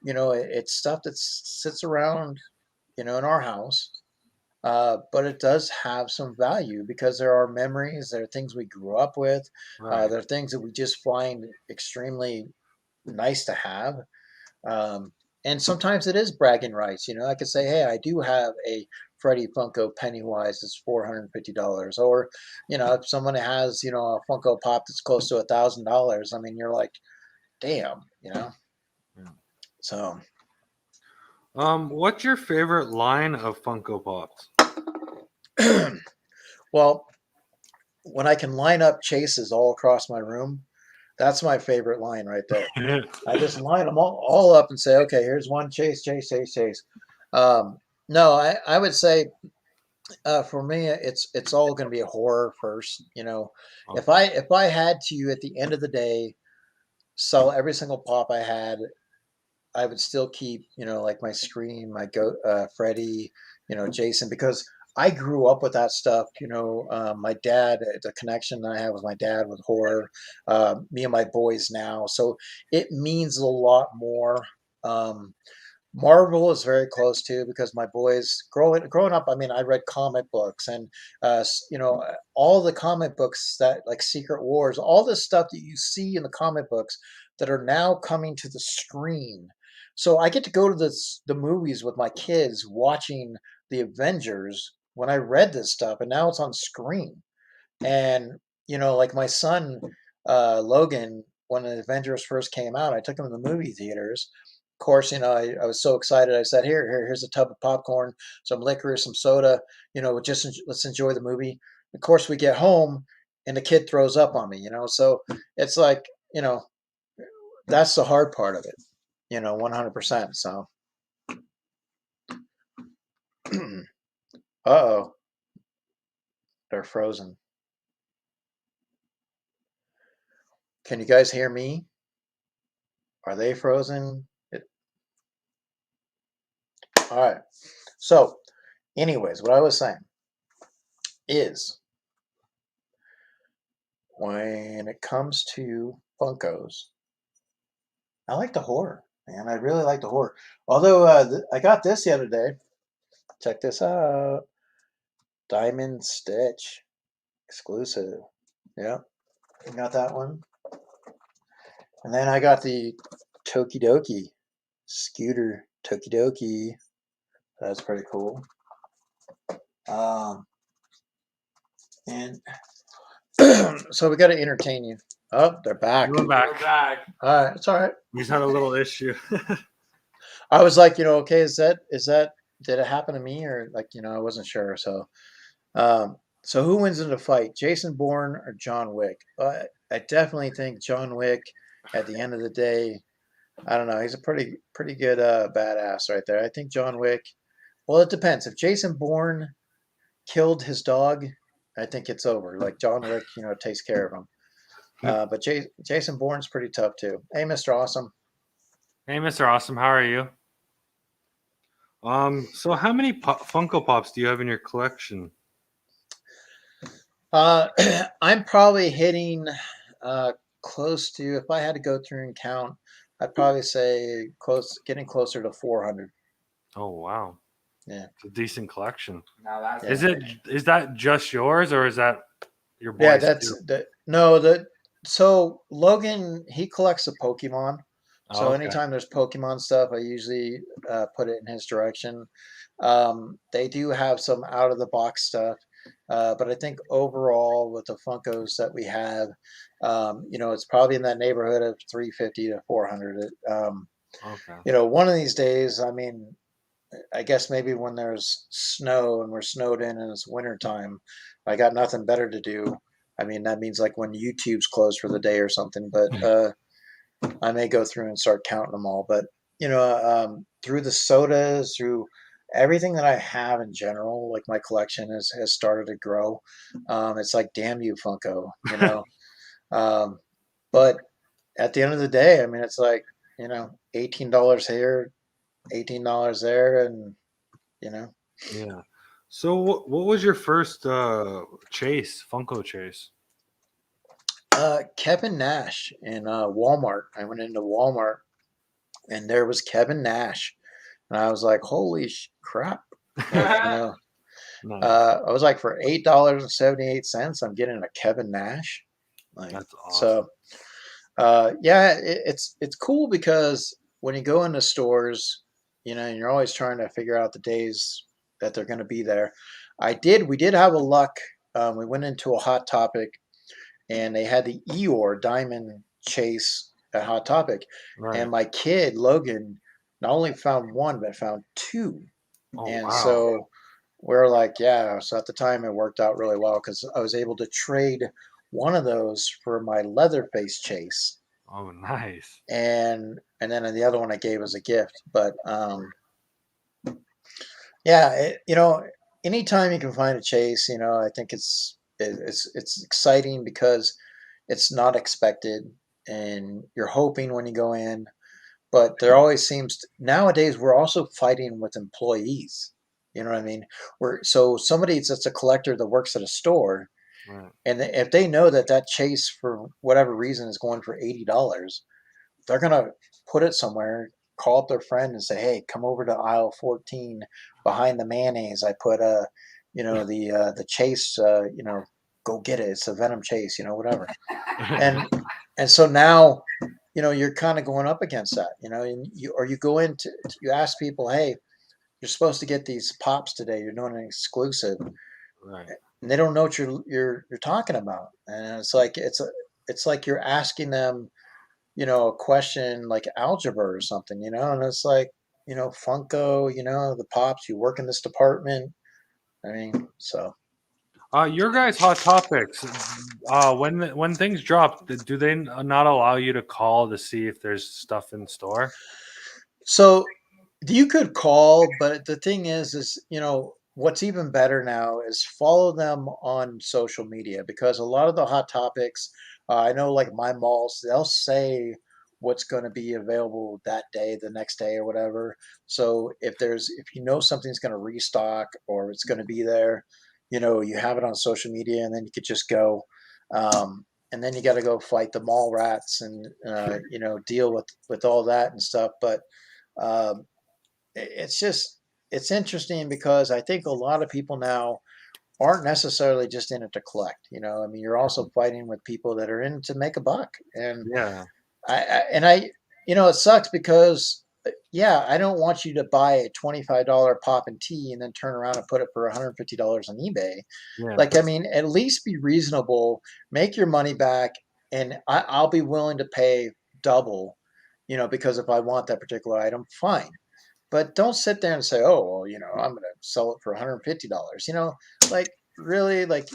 it's stuff that sits around, in our house. But it does have some value because there are memories, there are things we grew up with, Right. there are things that we just find extremely nice to have. And sometimes it is bragging rights. I could say, hey, I do have a Freddy Funko Pennywise that's $450. Or, if someone has, a Funko Pop that's close to $1,000, I mean, you're like, damn. Yeah. So, What's your favorite line of Funko Pops? well, when I can line up chases all across my room, that's my favorite line right there. I just line them all up and say, okay, here's one chase, chase, chase, chase. No, I would say for me, it's all going to be a horror first. If I had to at the end of the day sell every single pop I had, I would still keep like my Scream, my Freddy, Jason, because I grew up with that stuff. My dad, the connection I have with my dad with horror, me and my boys now, so it means a lot more. Um, Marvel is very close to because my boys growing up. I mean, I read comic books and all the comic books that like Secret Wars, all the stuff that you see in the comic books that are now coming to the screen. So I get to go to the movies with my kids watching the Avengers when I read this stuff, and now it's on screen. And like my son Logan, when the Avengers first came out, I took him to the movie theaters. Of course, I was so excited. I said, here's a tub of popcorn, some liquor, some soda. Let's enjoy the movie. Of course, we get home and the kid throws up on me. So it's like that's the hard part of it. 100%. So, uh-oh, they're frozen. Can you guys hear me? Are they frozen? All right. So, anyways, what I was saying is when it comes to Funkos, I like the horror, man. I really like the horror. Although I got this the other day. Check this out. Diamond Stitch exclusive. Yeah, I got that one. And then I got the Tokidoki Scooter Tokidoki. That's pretty cool. And so we got to entertain you. Oh, they're back. We're back. All right, it's all right. We just had a little issue. I was like, okay, is that did it happen to me or like I wasn't sure. So, so who wins in the fight, Jason Bourne or John Wick? I definitely think John Wick. At the end of the day, I don't know. He's a pretty good badass right there. I think John Wick. Well, it depends. If Jason Bourne killed his dog, I think it's over. Like John Wick, takes care of him. But Jason Bourne's pretty tough too. Hey, Mr. Awesome. Hey, Mr. Awesome, how are you? So how many Funko Pops do you have in your collection? Uh, I'm probably hitting close to. If I had to go through and count, I'd probably say getting closer to 400. Oh wow, Yeah, it's a decent collection. Now that's yeah, Is that just yours or is that your yeah. boys That's too? the no the. So Logan, he collects the Pokemon. Oh, So okay. anytime there's Pokemon stuff, I usually put it in his direction. They do have some out of the box stuff, but I think overall with the Funkos that we have, it's probably in that neighborhood of 350 to 400. Okay. One of these days, I mean, I guess maybe when there's snow and we're snowed in and it's winter time, I got nothing better to do. I mean, that means like when YouTube's closed for the day or something, but I may go through and start counting them all. But through the sodas, through everything that I have in general, like my collection has started to grow. It's like damn you, Funko. Um, but at the end of the day, I mean, it's like $18 here, $18 there, and you know, Yeah. So what was your first chase, Funko chase? Kevin Nash in Walmart. I went into Walmart and there was Kevin Nash, and I was like, holy crap! Like Nice. I was like, for $8.78, I'm getting a Kevin Nash. Like That's awesome. so, yeah, it's cool because when you go into stores, you're always trying to figure out the days that they're going to be there. We did have a luck. We went into a Hot Topic, and they had the Eeyore Diamond Chase at Hot Topic, and Right. my kid Logan not only found one but found two, Oh and wow. so we're like, yeah. So at the time, it worked out really well because I was able to trade one of those for my Leatherface chase, Oh nice. and then the other one I gave as a gift. But yeah, anytime you can find a chase, I think it's exciting because it's not expected, and you're hoping when you go in. But there always seems nowadays we're also fighting with employees. You know what I mean? So somebody that's a collector that works at a store, Right. and if they know that that chase for whatever reason is going for $80, they're gonna put it somewhere, call up their friend and say, "Hey, come over to aisle 14 behind the mayonnaise. I put the chase. Go get it. It's a Venom chase. Whatever." And and so now, you're kind of going up against that. And you go into you ask people, "Hey, you're supposed to get these pops today. You're doing an exclusive," Right. and they don't know what you're talking about. And it's like you're asking them a question like algebra or something, and it's like, Funko, the Pops, you work in this department. I mean, so. Your guys' hot topics. When things drop, do they not allow you to call to see if there's stuff in store? So you could call, but the thing is, what's even better now is follow them on social media because a lot of the hot topics, I know like my malls, they'll say what's going to be available that day, the next day, or whatever. So if something's going to restock or it's going to be there, you have it on social media, and then you could just go. And then you got to go fight the mall rats and deal with all that and stuff. But um, it's just it's interesting because I think a lot of people now aren't necessarily just in it to collect. I mean, you're also fighting with people that are in to make a buck, and Yeah. it sucks because yeah, I don't want you to buy a $25 pop and tea and then turn around and put it for $150 on eBay. Yeah. Like, I mean, at least be reasonable, make your money back, and I'll be willing to pay double. Because if I want that particular item, fine. But don't sit there and say, "Oh, well, I'm going to sell it for $150." Like really, like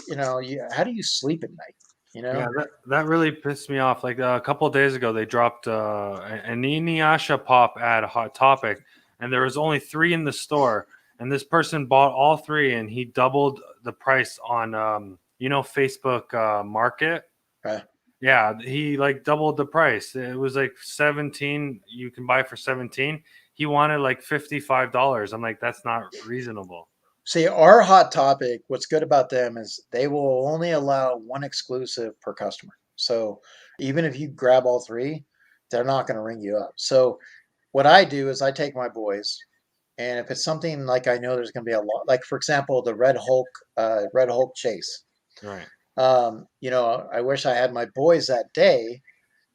how do you sleep at night? You Yeah, know? that really pissed me off. Like a couple of days ago, they dropped an Inuyasha pop at Hot Topic, and there was only three in the store. And this person bought all three, and he doubled the price on Facebook Market. Right. Yeah, he like doubled the price. It was like 17. You can buy for 17. He wanted like $55. I'm like, that's not reasonable. See, our Hot Topic, what's good about them is they will only allow one exclusive per customer. So even if you grab all three, they're not going to ring you up. So what I do is I take my boys, and if it's something like I know there's going to be a lot, like for example, the Red Hulk chase. Right. I wish I had my boys that day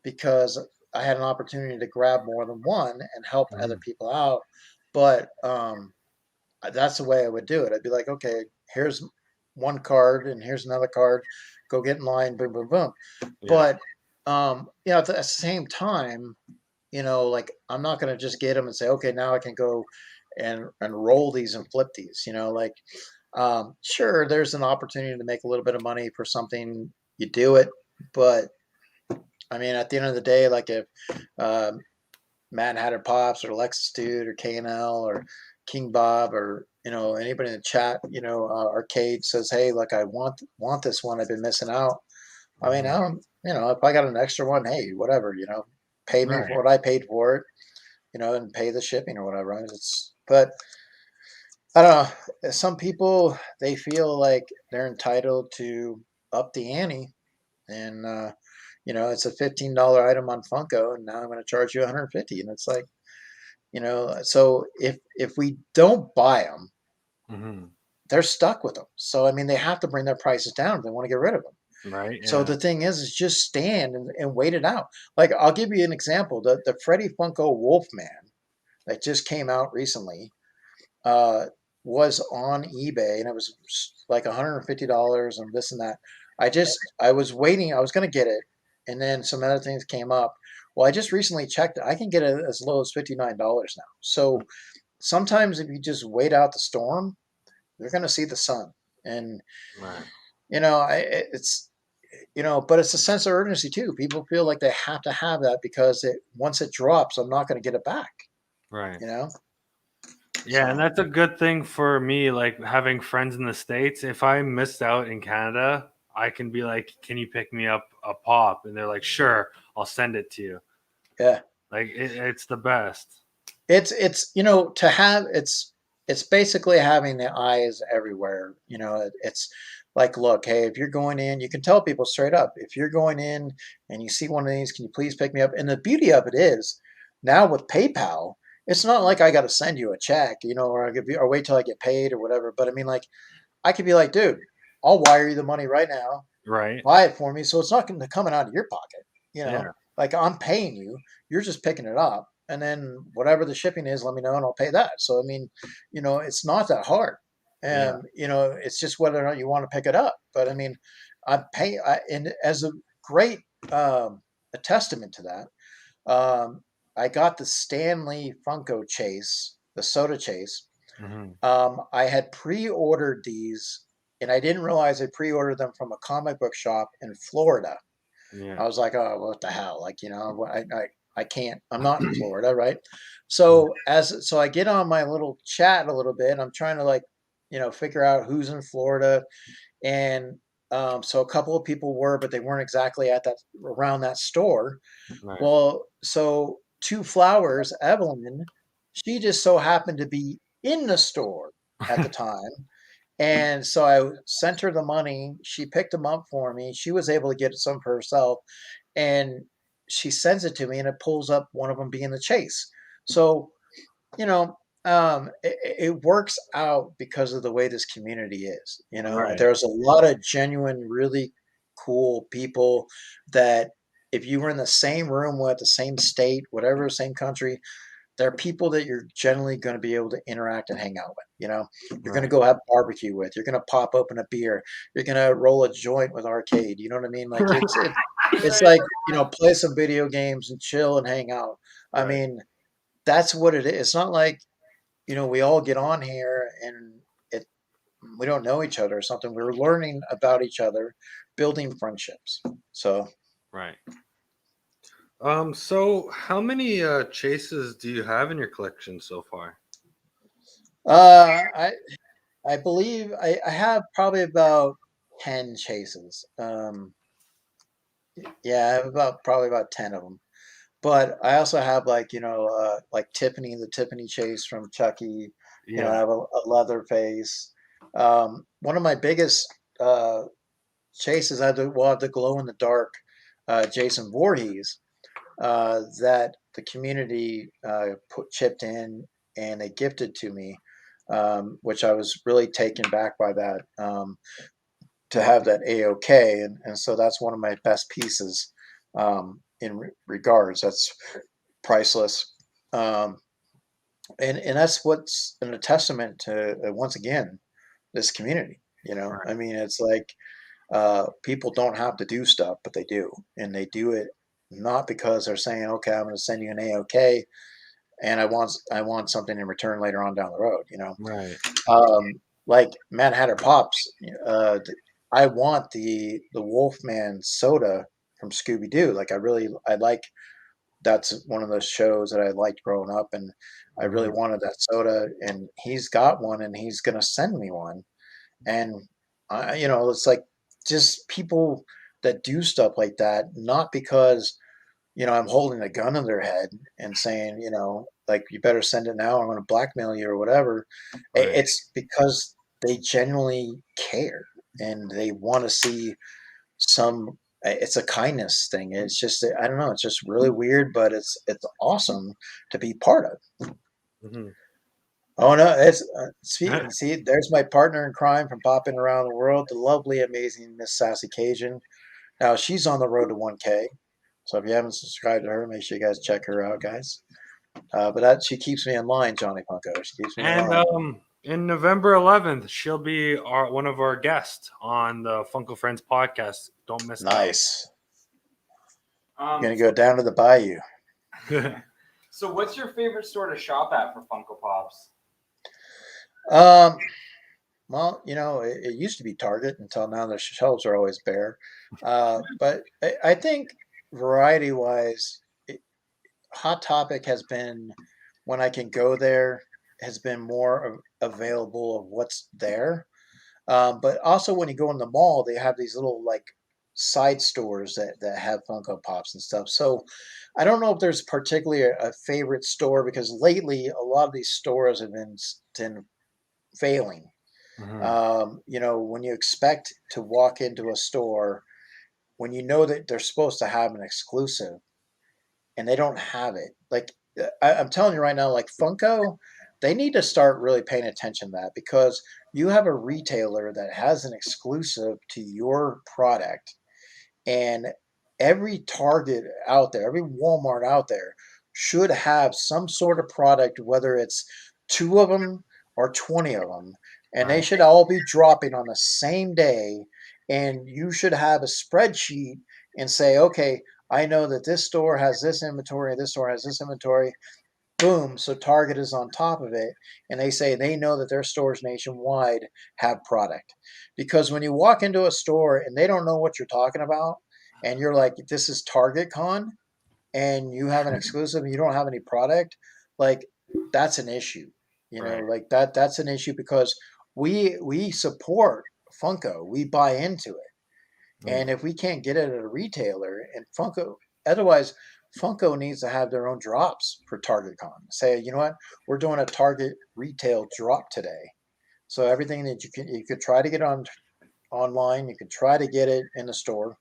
because I had an opportunity to grab more than one and help other Mhm. people out. But that's the way I would do it. I'd be like, okay, here's one card and here's another card. Go get in line, boom, boom, boom. Yeah. But at the same time, like I'm not going to just get them and say, okay, now I can go and roll these and flip these. Like sure, there's an opportunity to make a little bit of money for something. You do it, but I mean, at the end of the day, like if um, Mad Hatter Pops or Lexus Dude or KNL or King Bob or anybody in the chat, Arcade says, "Hey, look, I want this one. I've been missing out." I mean, I Mhm. don't, if I got an extra one, hey, whatever, pay me Right. for what I paid for it, and pay the shipping or whatever. But I don't know. Some people they feel like they're entitled to up the ante, and it's a $15 item on Funko, and now I'm going to charge you 150, and it's like. So if we don't buy them, Mhm. they're stuck with them. So I mean, they have to bring their prices down if they want to get rid of them. Right. So Yeah. the thing is just stand and wait it out. Like I'll give you an example: the Freddy Funko Wolfman that just came out recently uh, was on eBay, and it was like $150 and this and that. I was waiting. I was going to get it, and then some other things came up. Well, I just recently checked it. I can get it as low as $59 now. So sometimes if you just wait out the storm, you're going to see the sun. And Right. it's but it's a sense of urgency too. People feel like they have to have that because once it drops, I'm not going to get it back. Right. You know, Yeah, and so that's a good thing for me, like having friends in the States. If I missed out in Canada, I can be like, "Can you pick me up a pop?" And they're like, "Sure, I'll send it to you." yeah, Like it's the best. it's to have it's basically having the eyes everywhere. It's like, look, hey, if you're going in, you can tell people straight up. If you're going in and you see one of these, can you please pick me up? And the beauty of it is now with PayPal, it's not like I got to send you a check, or or wait till I get paid or whatever. But I mean, like, I could be like, dude, I'll wire you the money right now, Right. buy it for me, so it's not going to coming out of your pocket. Yeah. Like I'm paying you, you're just picking it up, and then whatever the shipping is, let me know, and I'll pay that. So I mean, it's not that hard, Yeah. and it's just whether or not you want to pick it up. But I mean, and as a great a testament to that, I got the Stanley Funko Chase, the soda chase. Hmm. I had pre-ordered these, and I didn't realize I pre-ordered them from a comic book shop in Florida. I Yeah. was like, oh, what the hell? Like, I can't, I'm not in Florida, right? So I get on my little chat a little bit. I'm trying to like, figure out who's in Florida. And so a couple of people were, but they weren't exactly at that around that store. Right. Well, so Two Flowers, Evelyn, she just so happened to be in the store at the time. And so I sent her the money. She picked them up for me. She was able to get some for herself. And she sends it to me, and it pulls up one of them being the chase. So, you know, it works out because of the way this community is. Right. There's a lot of genuine, really cool people that if you were in the same room with the same state, whatever, same country, there are people that you're generally going to be able to interact and hang out with. You're going to Right. go have barbecue with. You're going to pop open a beer. You're going to roll a joint with Arcade. You know what I mean? Like it's Right. like play some video games and chill and hang out. I Right. mean, that's what it is. It's not like we all get on here and it we don't know each other or something. We're learning about each other, building friendships. So Right. So how many chases do you have in your collection so far? uh, I I believe I have probably about 10 chases. Yeah, I have probably about 10 of them. But I also have like, like Tiffany, the Tiffany Chase from Chucky. I Yeah. have a Leatherface. One of my biggest chases, will have the glow in the dark Jason Voorhees that the community chipped in and they gifted to me, which I was really taken back by that, to have that A-OK. And so that's one of my best pieces in regards. That's priceless. And that's what's a testament to, once again, this community. Right. I mean, it's like people don't have to do stuff, but they do, and they do it not because they're saying, "Okay, I'm going to send you an A-OK, and I want something in return later on down the road." Right. Like Mad Hatter Pops. I want the Wolfman soda from Scooby Doo. Like I like that's one of those shows that I liked growing up, and I really Mhm. wanted that soda, and he's got one, and he's gonna send me one, and it's like just people that do stuff like that, not because I'm holding a gun in their head and saying, like you better send it now, I'm going to blackmail you or whatever. Right. It's because they genuinely care and they want to see some. It's a kindness thing. It's just I don't know. It's just really weird, but it's awesome to be part of. Mhm. Oh no, it's see, there's my partner in crime from popping around the world, the lovely, amazing Miss Sassy Cajun. Now she's on the road to 1K. So if you haven't subscribed to her, make sure you guys check her out, guys. But she keeps me in line, Johnny Punko. She keeps me in And line. in November 11th, she'll be one of our guests on the Funko Friends podcast. Don't miss Nice. You're Um, gonna go down to the bayou. that. so what's your favorite store to shop at for Funko Pops? Um, well, it used to be Target until now the shelves are always bare. But I think variety wise, Hot Topic has been when I can go there has been more available of what's there. But also when you go in the mall, they have these little like side stores that have Funko Pops and stuff. So I don't know if there's particularly a favorite store because lately a lot of these stores have been failing. Mhm. When you expect to walk into a store, when you know that they're supposed to have an exclusive and they don't have it, like I'm telling you right now, like Funko, they need to start really paying attention to that because you have a retailer that has an exclusive to your product, and every Target out there, every Walmart out there should have some sort of product, whether it's two of them or 20 of them, and they Right. should all be dropping on the same day. And you should have a spreadsheet and say, okay, I know that this store has this inventory, this store has this inventory. Boom. So Target is on top of it. And they say they know that their stores nationwide have product. Because when you walk into a store and they don't know what you're talking about, and you're like, this is Target Con, and you have an exclusive and you don't have any product, like that's an issue. Right. Like that's an issue because we support Funko. We buy into it. Mm. And if we can't get it at a retailer and Funko, otherwise, Funko needs to have their own drops for Target Con. Say, you know what, we're doing a Target retail drop today. So everything that you could try to get on online, you could try to get it in the store,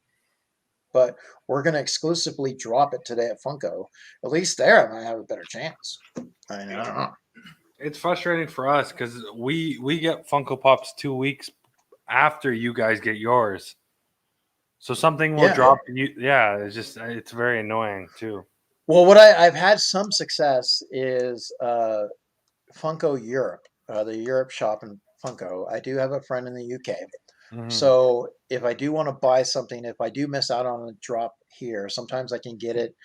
but we're going to exclusively drop it today at Funko. At least there, I might have a better chance. I mean, I don't know. It's frustrating for us because we get Funko Pops 2 weeks after you guys get yours. So something will Yeah. drop. Yeah, it's very annoying too. Well, I've had some success is Funko Europe, the Europe shop in Funko. I do have a friend in the UK. Mhm. So if I do want to buy something, if I do miss out on a drop here, sometimes I can get it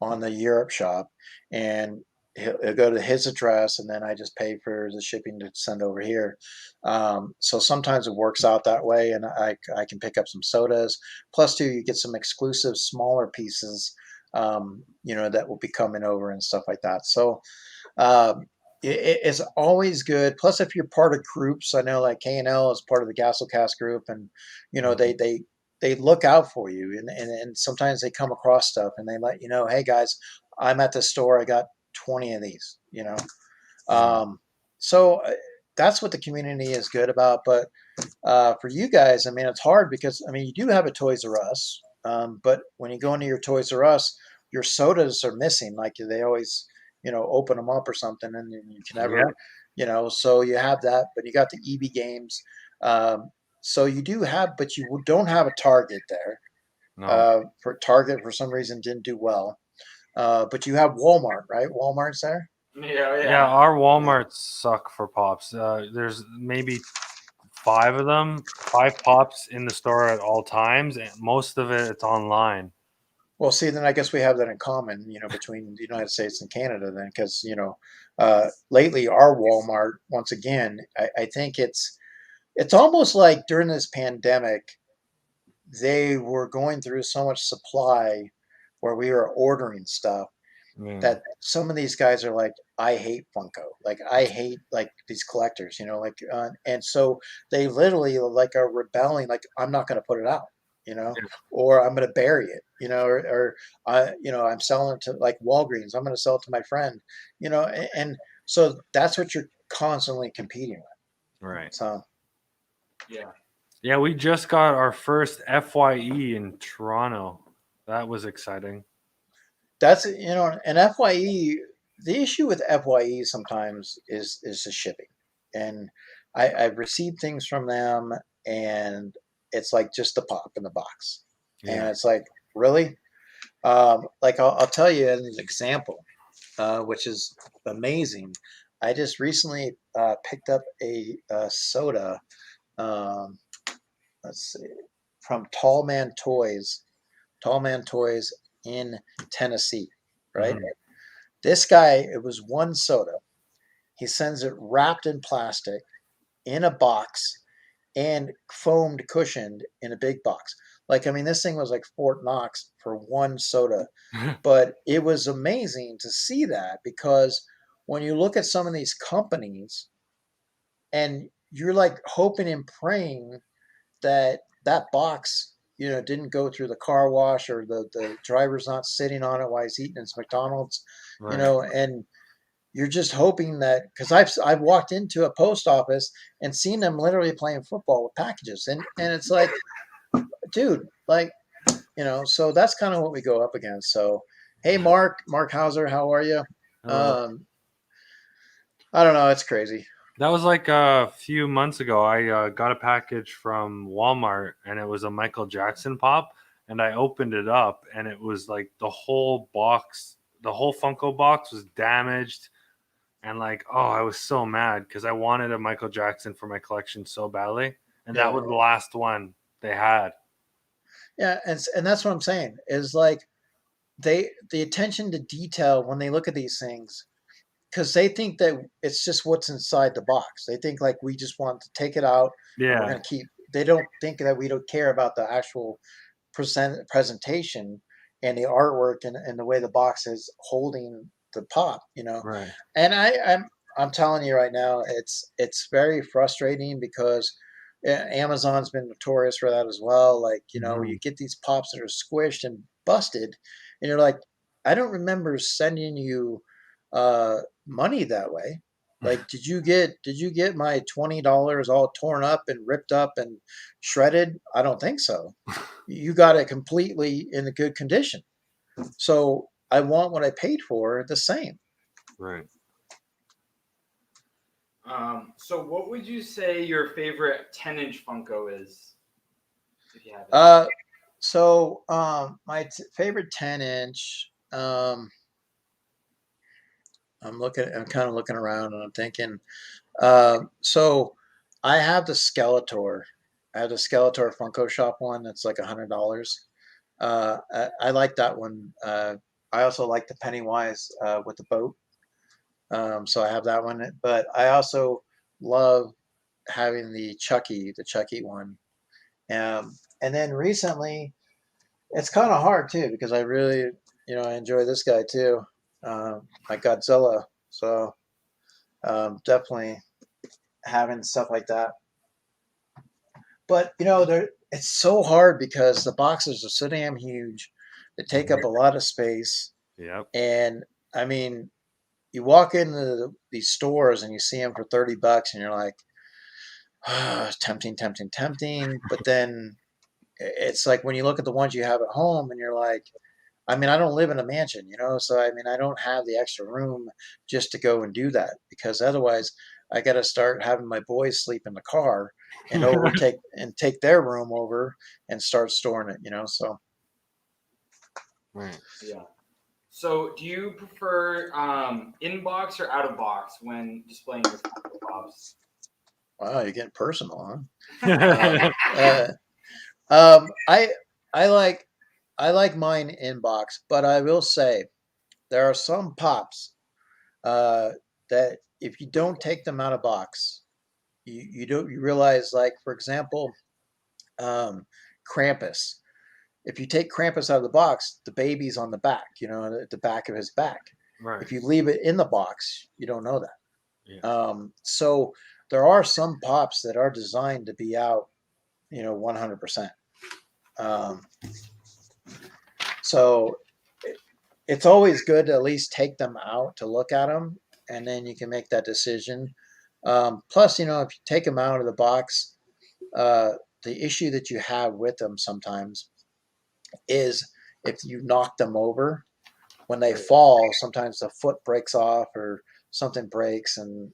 on the Europe shop and he'll go to his address and then I just pay for the shipping to send over here. So sometimes it works out that way and I can pick up some sodas. Plus, too, you get some exclusive smaller pieces, that will be coming over and stuff like that. So, it's always good. Plus, if you're part of groups, I know like K&L is part of the Gasolcast group, and Mhm. they look out for you, and sometimes they come across stuff and they let you know, hey guys, I'm at the store, I got 20 of these. Mhm. Um, so that's what the community is good about. But for you guys, I mean, it's hard because I mean, you do have a Toys R Us, but when you go into your Toys R Us, your sodas are missing. Like they always, open them up or something, and you can Yeah. never, So you have that, but you got the EB games. So you do have, but you don't have a Target there. No. For Target, for some reason, didn't do well. But you have Walmart, right? Walmart's there. Yeah, Yeah, our Walmarts suck for pops. There's maybe 5 pops in the store at all times, and most of it's online. Well, see, then I guess we have that in common, between the United States and Canada, then, because lately our Walmart, once again, I think it's almost like during this pandemic, they were going through so much supply where we were ordering stuff Mm, that some of these guys are like, I hate Funko, like I hate like these collectors, like, and so they literally like are rebelling, like I'm not going to put it out, yeah, or I'm going to bury it, or I'm selling it to like Walgreens, I'm going to sell it to my friend, and so that's what you're constantly competing with. right. So yeah. Yeah, we just got our first FYE in Toronto. That was exciting. that's and FYE. The issue with FYE sometimes is the shipping, and I've received things from them, and it's like just a pop in the box, and Yeah. it's like really, like I'll tell you an example, which is amazing. I just recently picked up a soda. Um, let's see, from Tall Man Toys in Tennessee, right? Mhm. This guy, it was one soda. He sends it wrapped in plastic in a box and foamed cushioned in a big box. Like, I mean, this thing was like Fort Knox for one soda, but it was amazing to see that because when you look at some of these companies and you're like hoping and praying that that box didn't go through the car wash or the driver's not sitting on it while he's eating his McDonald's, Right. and you're just hoping that because I've walked into a post office and seen them literally playing football with packages, and it's like, dude, like, so that's kind of what we go up against. So hey, Mark Hauser, how are you? Hello. um I don't know, it's crazy. That was like a few months ago. I got a package from Walmart and it was a Michael Jackson pop. And I opened it up and it was like the whole box, the whole Funko box was damaged. And like, oh, I was so mad because I wanted a Michael Jackson for my collection so badly. And that Yeah, was the last one they had. yeah, and that's what I'm saying is like the attention to detail when they look at these things, because they think that it's just what's inside the box. They think like we just want to take it out and we're Yeah. going to keep. They don't think that we don't care about the actual presentation and the artwork and the way the box is holding the pop. Right. And I'm telling you right now, it's very frustrating because Amazon's been notorious for that as well. Like you Mhm. get these pops that are squished and busted, and you're like, I don't remember sending you money that way. Like, did you get my $20 all torn up and ripped up and shredded? I don't think so. You got it completely in a good condition. So I want what I paid for the same. Right. So what would you say your favorite 10-inch Funko is, if you have any? My favorite 10-inch. I'm kind of looking around and I'm thinking. So I have the Skeletor. I have the Skeletor Funko Shop one. That's like $100. I like that one. I also like the Pennywise with the boat. So I have that one. But I also love having the Chucky one. And then recently, it's kind of hard too because I really, I enjoy this guy too, my Godzilla. So definitely having stuff like that. But it's so hard because the boxes are so damn huge. They take up a lot of space, Yep. and I mean, you walk into these stores and you see them for $30 and you're like, tempting, tempting, tempting. But then it's like when you look at the ones you have at home and you're like, I mean, I don't live in a mansion, so I mean, I don't have the extra room just to go and do that because otherwise I got to start having my boys sleep in the car and take their room over and start storing it. So Right. Yeah. So, do you prefer in box or out of box when displaying your Funko Pops? wow, you're getting personal, huh? I I like mine in box, but I will say there are some pops uh, that if you don't take them out of box, you realize, like, for example, um, Krampus. If you take Krampus out of the box, the baby's on the back, at the back of his back. Right. If you leave it in the box, you don't know that. Yeah. So there are some pops that are designed to be out, 100%. Um, so it's always good to at least take them out to look at them, and then you can make that decision. Plus, if you take them out of the box, uh, the issue that you have with them sometimes is if you knock them over when they fall, sometimes the foot breaks off or something breaks, and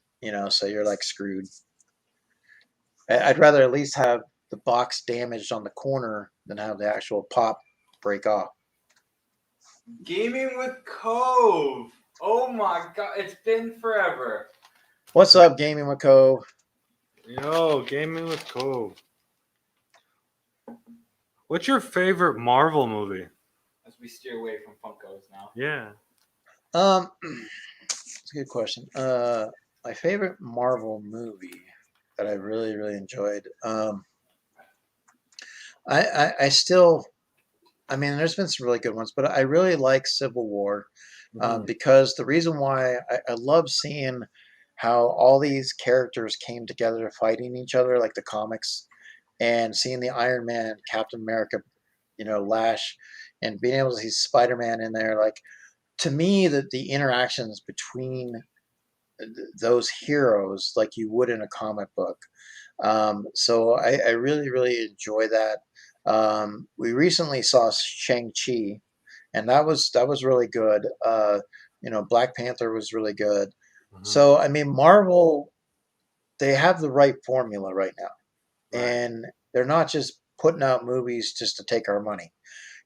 so you're like screwed. I'd rather at least have the box damaged on the corner than have the actual pop break off. Gaming with Cove. Oh my god, it's been forever. What's up, Gaming with Co? Yo, gaming with Cove. What's your favorite Marvel movie? As we steer away from Funkos now. Yeah. It's a good question. My favorite Marvel movie that I really, really enjoyed. I still, I mean, there's been some really good ones, but I really like Civil War Mhm. because the reason why I love seeing how all these characters came together fighting each other, like the comics, and seeing the Iron Man, Captain America, Lash, and being able to see Spider Man in there. Like, to me, the interactions between those heroes like you would in a comic book. So I really, really enjoy that. We recently saw Shang-Chi, and that was really good. Black Panther was really good. Mhm. So I mean, Marvel, they have the right formula right now, Right. and they're not just putting out movies just to take our money.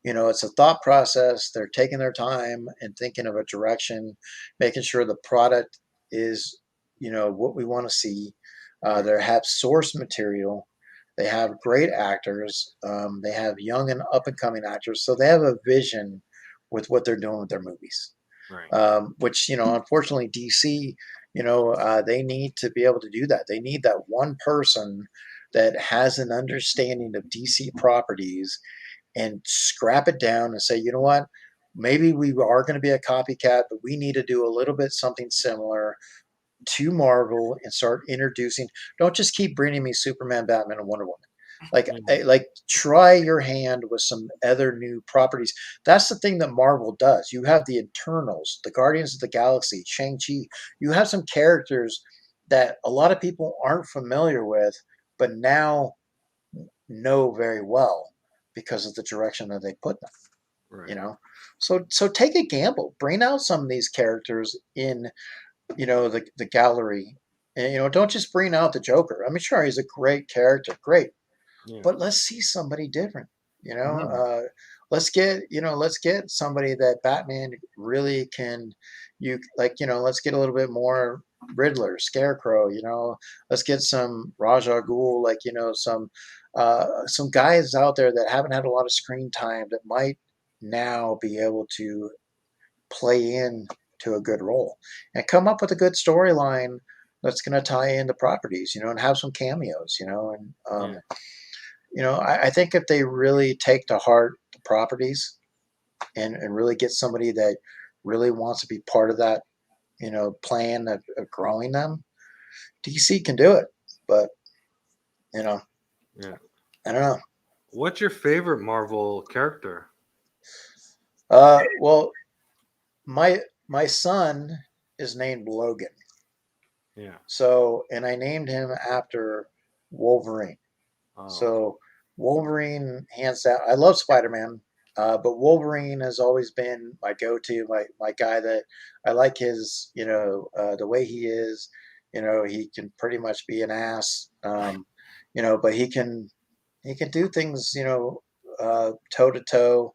It's a thought process. They're taking their time and thinking of a direction, making sure the product is, what we want to see. They have source material. They have great actors. They have young and up and coming actors. So they have a vision with what they're doing with their movies. Right. Which, unfortunately, DC, they need to be able to do that. They need that one person that has an understanding of DC properties and scrap it down and say, you know what, maybe we are going to be a copycat, but we need to do a little bit something similar to Marvel and start introducing. Don't just keep bringing me Superman, Batman, and Wonder Woman. Like try your hand with some other new properties. That's the thing that Marvel does. You have the Eternals, the Guardians of the Galaxy, Shang-Chi. You have some characters that a lot of people aren't familiar with, but now know very well because of the direction that they put them. Right. So take a gamble, bring out some of these characters in the gallery, and don't just bring out the Joker. I mean, sure, he's a great character, great, Yeah. but let's see somebody different. Mhm. Let's get somebody that Batman really can. Let's get a little bit more Riddler, Scarecrow. Let's get some Ra's al Ghul, like some guys out there that haven't had a lot of screen time that might now be able to play in to a good role and come up with a good storyline that's going to tie in the properties, and have some cameos, and Yeah. I think if they really take to heart the properties and really get somebody that really wants to be part of that, plan of growing them, DC can do it. But, you know, Yeah. I don't know. What's your favorite Marvel character? Well, my son is named Logan. Yeah. So, and I named him after Wolverine. Oh. So, Wolverine, hands down. I love Spider-Man, but Wolverine has always been my go-to, my guy that I like his, the way he is. He can pretty much be an ass, but he can do things, toe to toe.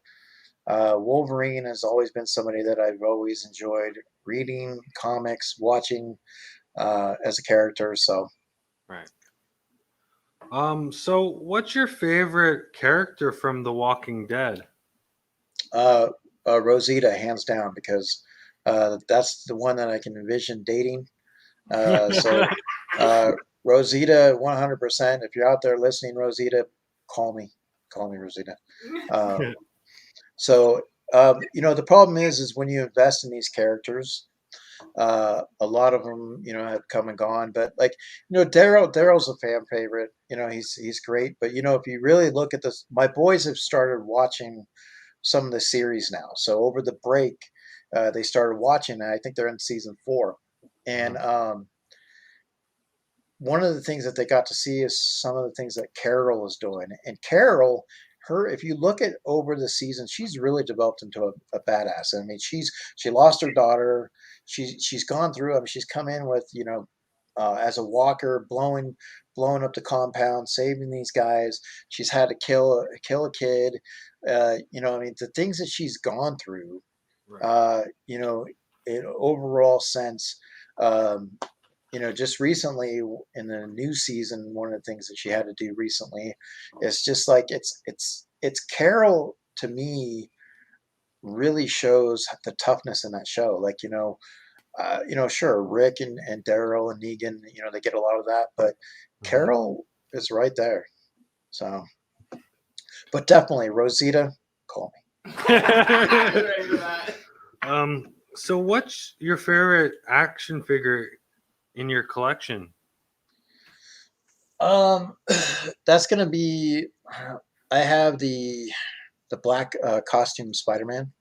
Wolverine has always been somebody that I've always enjoyed reading comics, watching as a character. So, Right. So what's your favorite character from The Walking Dead? Rosita, hands down, because that's the one that I can envision dating. So, Rosita, 100%. If you're out there listening, Rosita, call me. Call me, Rosita. Uh, so, the problem is when you invest in these characters, a lot of them, have come and gone. But like, Daryl's a fan favorite. He's great. But if you really look at this, my boys have started watching some of the series now. So over the break, they started watching, and I think they're in season 4. And one of the things that they got to see is some of the things that Carol is doing. And Carol, if you look at over the season, she's really developed into a badass. I mean, she lost her daughter. She's gone through. I mean, she's come in with as a walker, blowing up the compound, saving these guys. She's had to kill a kid. I mean, the things that she's gone through. Right. In overall sense. Just recently in the new season, one of the things that she had to do recently is just like it's Carol to me really shows the toughness in that show. Like, sure, Rick and Daryl and Negan, they get a lot of that, but Carol is right there. So, but definitely Rosita, call me. So what's your favorite action figure in your collection? That's gonna be. I have the black costume Spider-Man.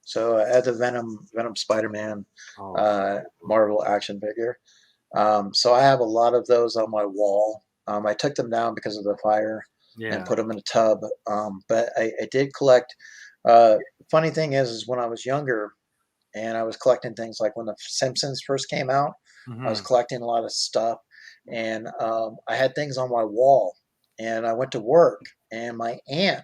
So I have the Venom Spider-Man Oh, Marvel action figure. So I have a lot of those on my wall. I took them down because of the fire and yeah. put them in a tub. But I did collect. Funny thing is when I was younger and I was collecting things like when the Simpsons first came out, I was Hmm. collecting a lot of stuff, and I had things on my wall. And I went to work, and my aunt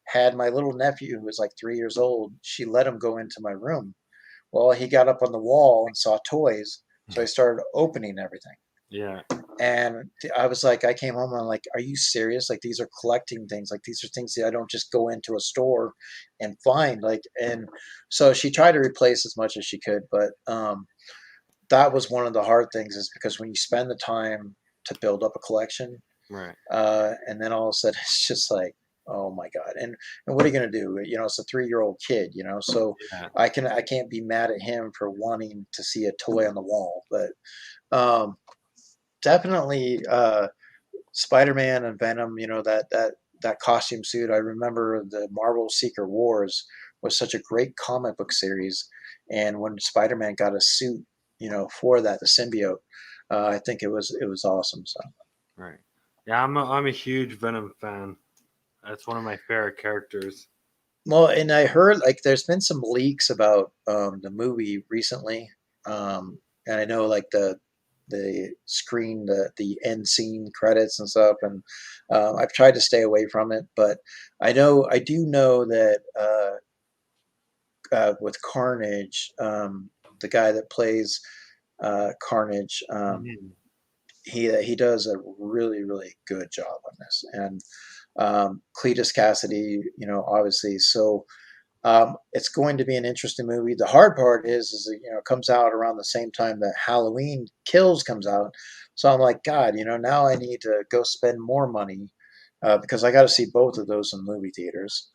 had my little nephew who was like 3 years old. She let him go into my room. Well, he got up on the wall and saw toys, so I started opening everything. Yeah. And I was like, I came home and I'm like, are you serious? Like, these are collecting things. Like, these are things that I don't just go into a store and find. Like, and so she tried to replace as much as she could, but that was one of the hard things, is because when you spend the time to build up a collection, Right. and then all of a sudden it's just like, oh my god. And what are you going to do? It's a 3-year-old kid, so Yeah. I can't be mad at him for wanting to see a toy on the wall. But um definitely Spider-Man and Venom, that costume suit. I remember the Marvel Secret Wars was such a great comic book series, and when Spider-Man got a suit, for that, the symbiote, I think it was awesome. So. Right. Yeah, I'm a huge Venom fan. That's one of my favorite characters. Well, and I heard like there's been some leaks about the movie recently, and I know like the screen, the end scene credits and stuff, and I've tried to stay away from it, but I do know that with Carnage, the guy that plays Carnage, Mhm. he does a really really good job on this, and Cletus Cassidy, obviously. So it's going to be an interesting movie. The hard part is it comes out around the same time that Halloween Kills comes out. So I'm like, God, now I need to go spend more money because I got to see both of those in movie theaters.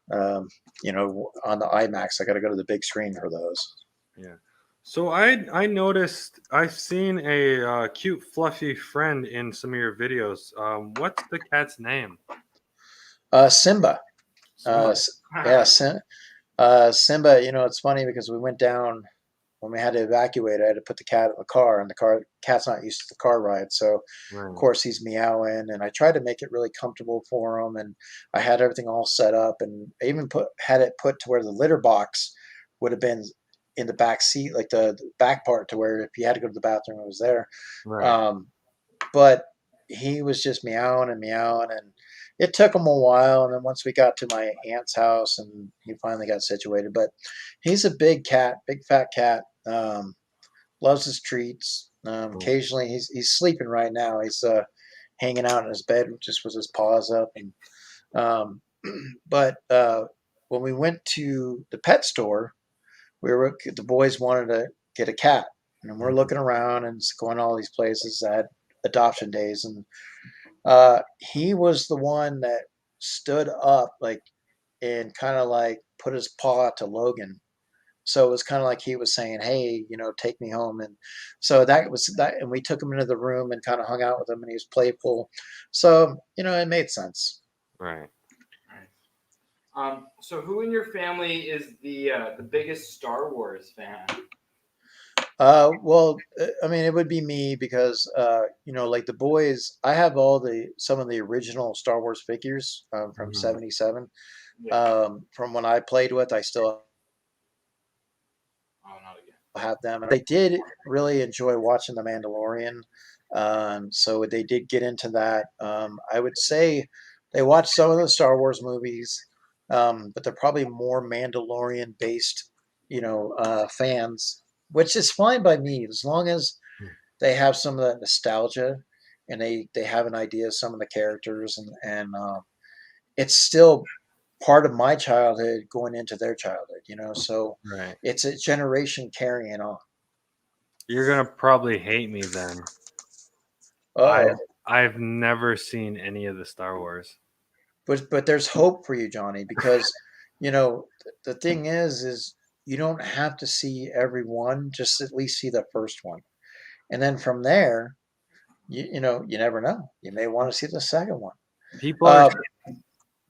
On the IMAX, I got to go to the big screen for those. Yeah. So I noticed I've seen a cute fluffy friend in some of your videos. What's the cat's name? Simba. Simba. Yeah, Simba. It's funny because we went down when we had to evacuate, I had to put the cat in the car, and the cat's not used to the car ride. So, of Right. course, he's meowing, and I tried to make it really comfortable for him, and I had everything all set up, and I even had it put to where the litter box would have been in the back seat, like the back part, to where if you had to go to the bathroom, it was there. Right. But he was just meowing and meowing, and it took him a while. And then once we got to my aunt's house, and he finally got situated. But he's a big cat, big fat cat. Loves his treats. Cool. Occasionally, he's sleeping right now. He's hanging out in his bed, just with his paws up. And but when we went to the pet store, the boys wanted to get a cat, and we're looking around and going to all these places that had adoption days, and he was the one that stood up, like, and kind of like put his paw to Logan. So it was kind of like he was saying, "Hey, take me home." And so that was that, and we took him into the room and kind of hung out with him, and he was playful. So it made sense. Right. So who in your family is the biggest Star Wars fan? Well, I mean, it would be me because, like the boys, I have some of the original Star Wars figures from Mhm. '77. Yeah. From when I played with, I still Oh, not again. have them. They did really enjoy watching The Mandalorian. So they did get into that. I would say they watched some of the Star Wars movies, but they're probably more Mandalorian based, fans, which is fine by me as long as they have some of that nostalgia, and they have an idea of some of the characters, and it's still part of my childhood going into their childhood. So Right. it's a generation carrying on. You're gonna probably hate me then. Oh, I've never seen any of the Star Wars. but there's hope for you, Johnny, because the thing is you don't have to see every one, just at least see the first one, and then from there, you never know. You may want to see the second one. People are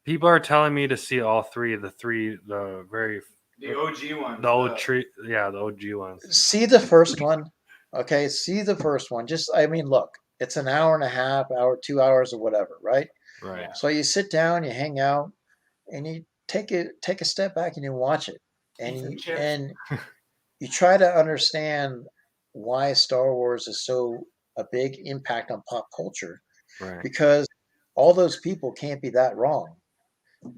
people are telling me to see all three. The very The OG ones. the old tree. Yeah, the OG ones. See the first one. Okay, see the first one. Just, I mean, look, it's an hour and a half, 2 hours or whatever, right? Right. Yeah. So you sit down, you hang out, and you take a step back and you watch it, and Eat some you chips. and you try to understand why Star Wars is so a big impact on pop culture, Right. because all those people can't be that wrong,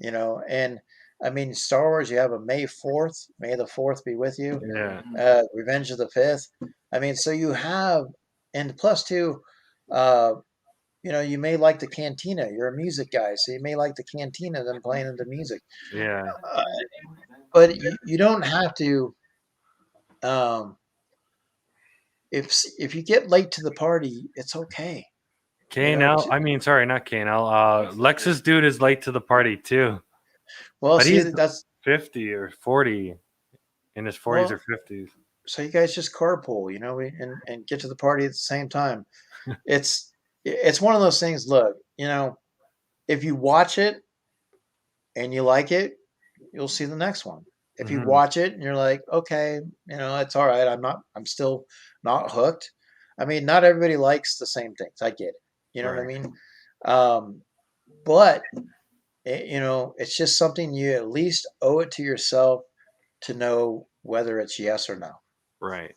and I mean, Star Wars, you have a May 4th, May the 4th be with you, Yeah. Revenge of the 5th. I mean, so you have, and plus two, uh, you may like the cantina. You're a music guy, so you may like the cantina, them playing the music. Yeah. Uh, but you don't have to. Um, if you get late to the party, it's okay. KNL. I mean, sorry, not KNL. Lexus dude is late to the party too, Well, but see, he's that's 50 or 40, in his 40s well. or 50s. So you guys just carpool, and get to the party at the same time. It's one of those things. Look, if you watch it and you like it, you'll see the next one. If you Mhm. watch it and you're like, okay, it's all right. I'm still not hooked. I mean, not everybody likes the same things. I get it. You know what I Right. mean? But it's just something you at least owe it to yourself to know whether it's yes or no. Right.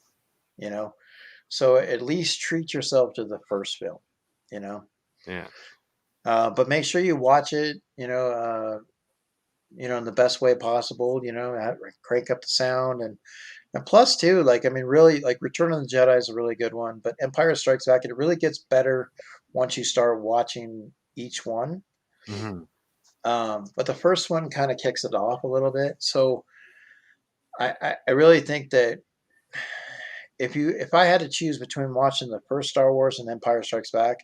You know, so at least treat yourself to the first film. You know, Yeah. but make sure you watch it. In the best way possible. Crank up the sound, and plus too, like, I mean, really, like, Return of the Jedi is a really good one, but Empire Strikes Back, it really gets better once you start watching each one. Hmm. But the first one kind of kicks it off a little bit. So I really think that if I had to choose between watching the first Star Wars and Empire Strikes Back,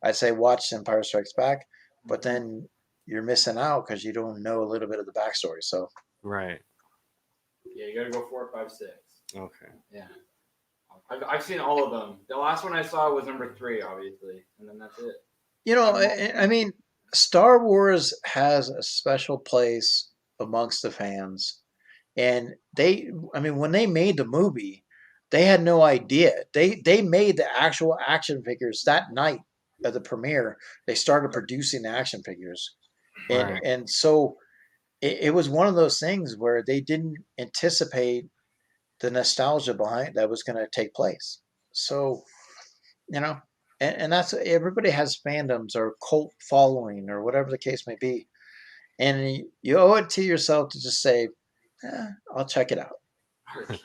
I'd say watch Empire Strikes Back. But then you're missing out because you don't know a little bit of the backstory. So Right. Yeah, you gotta go 4, 5, 6. Okay. Yeah. I've seen all of them. The last one I saw was number 3, obviously, and then that's it. I mean, Star Wars has a special place amongst the fans, and I mean, when they made the movie, they had no idea. They made the actual action figures that night of the premiere. They started producing the action figures, and Right. and so it was one of those things where they didn't anticipate the nostalgia behind that was going to take place. So you know, and that's everybody has fandoms or cult following or whatever the case may be, and you owe it to yourself to just say, I'll check it out. Arcade.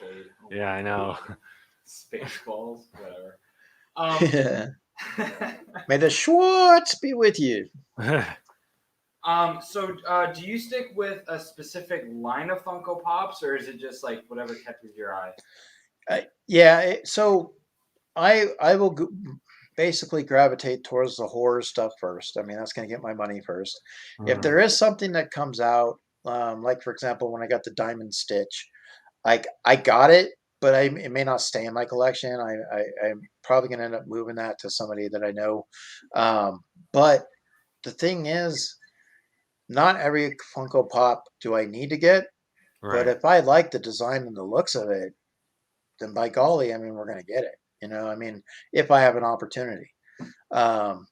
Oh Yeah, my I know. God. Spaceballs, whatever. Um, May the Schwartz be with you. so do you stick with a specific line of Funko Pops, or is it just like whatever catches your eye? Yeah, so I will basically gravitate towards the horror stuff first. I mean, that's going to get my money first. If Mhm. there is something that comes out, like for example, when I got the Diamond Stitch, like I got it, but it may not stay in my collection. I'm probably going to end up moving that to somebody that I know. But the thing is, not every Funko Pop do I need to get. But Right. if I like the design and the looks of it, then by golly, I mean, we're going to get it. I mean, if I have an opportunity. Um,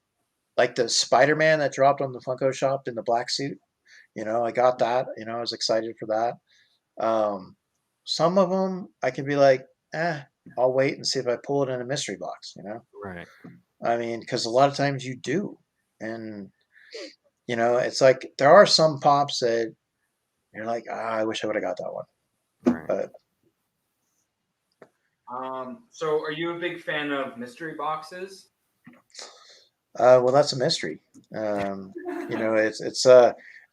like the Spider-Man that dropped on the Funko Shop in the black suit, I got that. I was excited for that. Um, some of them I can be like, I'll wait and see if I pull it in a mystery box. Right. I mean, because a lot of times you do. And, it's like there are some pops that you're like, I wish I would have got that one. Right. But So are you a big fan of mystery boxes? well, that's a mystery. It's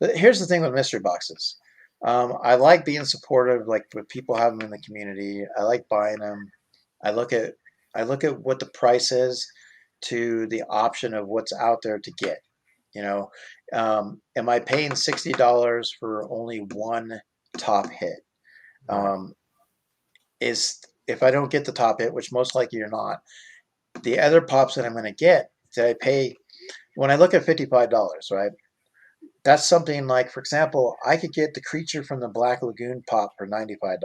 here's the thing with mystery boxes. I like being supportive, like when people have them in the community. I like buying them. I look at I look at what the price is to the option of what's out there to get. You know, am I paying $60 for only one top hit? Right. Um, is if I don't get the top hit, which most likely you're not, the other pops that I'm going to get, that I pay when I look at $55, right? That's something like, for example, I could get the creature from the Black Lagoon pop for $95.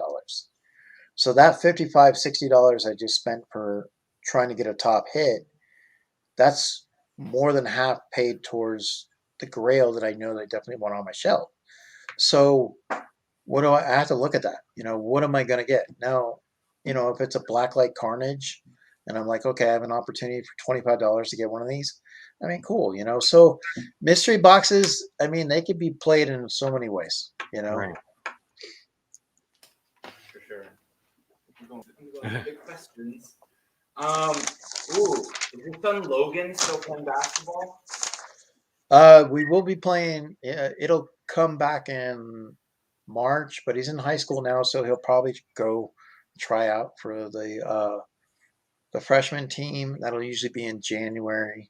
So that $55, $60 I just spent for trying to get a top hit, that's more than half paid towards the grail that I know that I definitely want on my shelf. So what do I have to look at that? What am I going to get? Now, if it's a Blacklight Carnage and I'm like, okay, I have an opportunity for $25 to get one of these. I mean, cool. So mystery boxes, I mean, they could be played in so many ways. Right. For sure. I'm going to big questions. Ooh, is your son Logan still playing basketball? We will be playing, it'll come back in March, but he's in high school now, so he'll probably go try out for the freshman team. That'll usually be in January.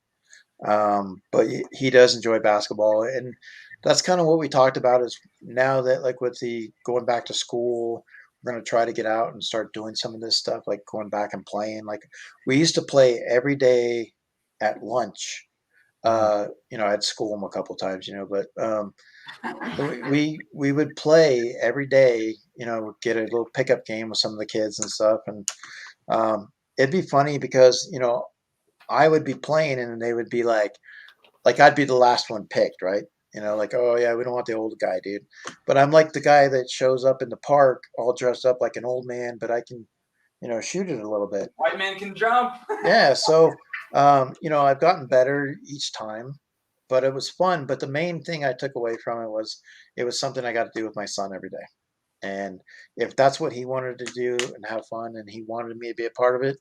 But he does enjoy basketball, and that's kind of what we talked about. Is now that like with the going back to school, we're gonna try to get out and start doing some of this stuff, like going back and playing. Like we used to play every day at lunch. Mm. I'd school him a couple times, but we would play every day. Get a little pickup game with some of the kids and stuff, and it'd be funny because I would be playing and they would be like I'd be the last one picked, right? Like, oh yeah, we don't want the old guy, dude. But I'm like the guy that shows up in the park all dressed up like an old man, but I can, shoot it a little bit. White man can jump. Yeah, so I've gotten better each time, but it was fun. But the main thing I took away from it was something I got to do with my son every day. And if that's what he wanted to do and have fun and he wanted me to be a part of it,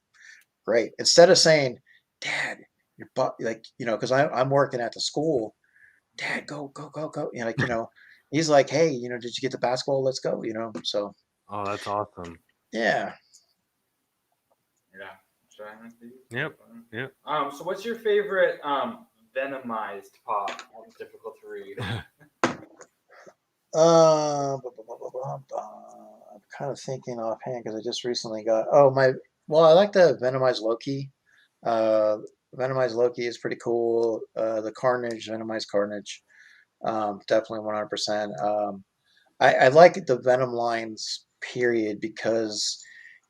great. Instead of saying, Dad, your butt, like, because I'm working at the school, Dad, go, go, go, go. He's like, hey, did you get the basketball? Let's go. So, Oh, that's awesome. yeah. Yeah. Should I answer you? Yep. Yep. So what's your favorite venomized pop? That was difficult to read. I'm kind of thinking offhand because I just recently got, well, I like the Venomized Loki. Uh, Venomized Loki is pretty cool. The Carnage, Venomized Carnage, definitely 100%. I like the Venom lines, period, because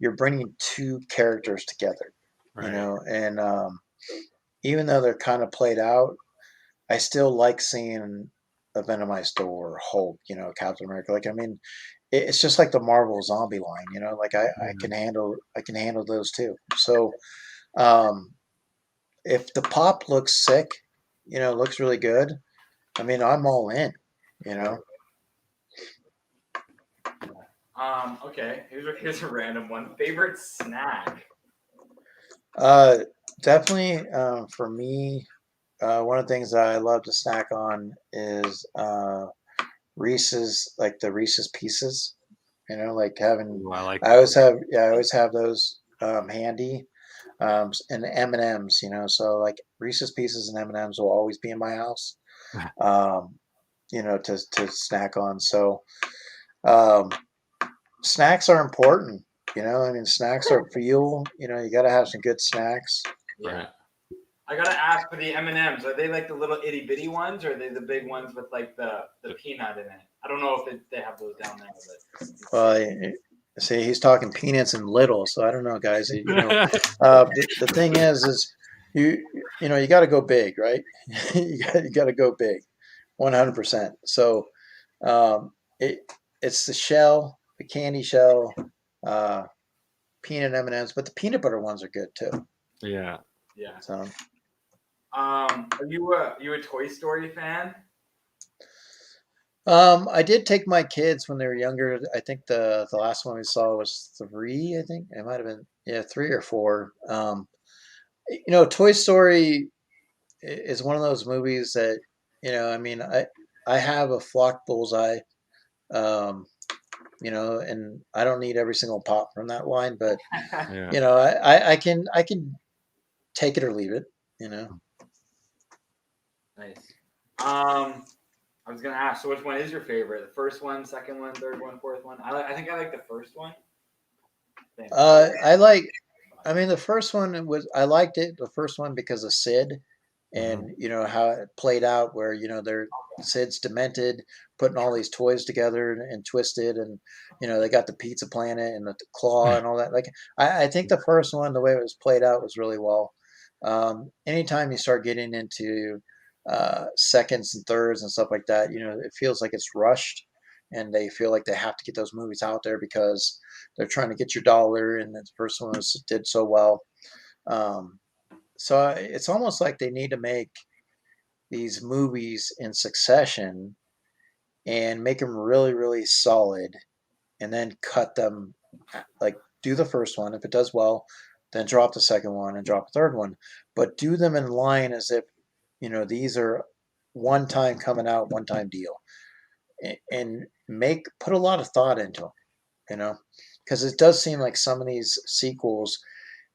you're bringing two characters together, you Right. know, and even though they're kind of played out, I still like seeing a Venomized Thor, Hulk, you know, Captain America. Like, I mean, it's just like the Marvel zombie line, you know. Like, I can handle those too. So, um, if the pop looks sick, you know, looks really good. I mean, I'm all in, you know. Okay. Here's a random one. Favorite snack? Uh, Definitely, for me, one of the things that I love to snack on is Reese's, like the Reese's Pieces. You know, like having. Ooh, I like I always those. have, yeah, I always have those handy. And M and M's. You know, so like Reese's Pieces and M and M's will always be in my house. Um, you know, to snack on. So, um, snacks are important. You know, I mean, snacks are fuel. You know, you got to have some good snacks. Yeah. Right. I gotta ask for the M&Ms. Are they like the little itty bitty ones, or are they the big ones with like the peanut in it? I don't know if they have those down there, but See, he's talking peanuts and little, so I don't know, guys. You know, the thing is you you know you got to go big, right? You got to go big, 100%. So it it's the shell, the candy shell, uh, peanut M and M's, but the peanut butter ones are good too. Yeah. yeah. So Are you a Toy Story fan? I did take my kids when they were younger. I think the last one we saw was three. I think it might have been, yeah, 3 or 4. You know, Toy Story is one of those movies that, you know, I mean, I have a flock bullseye, um, you know, and I don't need every single pop from that line, but Yeah. you know, I can take it or leave it, you know. Nice. I was gonna ask. So, which one is your favorite? The first one, second one, third one, fourth one? I think I like the first one. I like. I mean, the first one was I liked it. The first one because of Sid, Hmm. and you know how it played out, where you know they're Sid's demented, putting all these toys together and twisted, and you know they got the Pizza Planet and the claw and all that. Like I think the first one, the way it was played out, was really well. Anytime you start getting into seconds and thirds and stuff like that, you know, it feels like it's rushed, and they feel like they have to get those movies out there because they're trying to get your dollar, and the first one did so well. Um, so it's almost like they need to make these movies in succession and make them really, really solid, and then cut them. Like do the first one if it does well, then drop the second one and drop the third one, but do them in line as if you know these are one time coming out, one time deal, and make put a lot of thought into them. You know, because it does seem like some of these sequels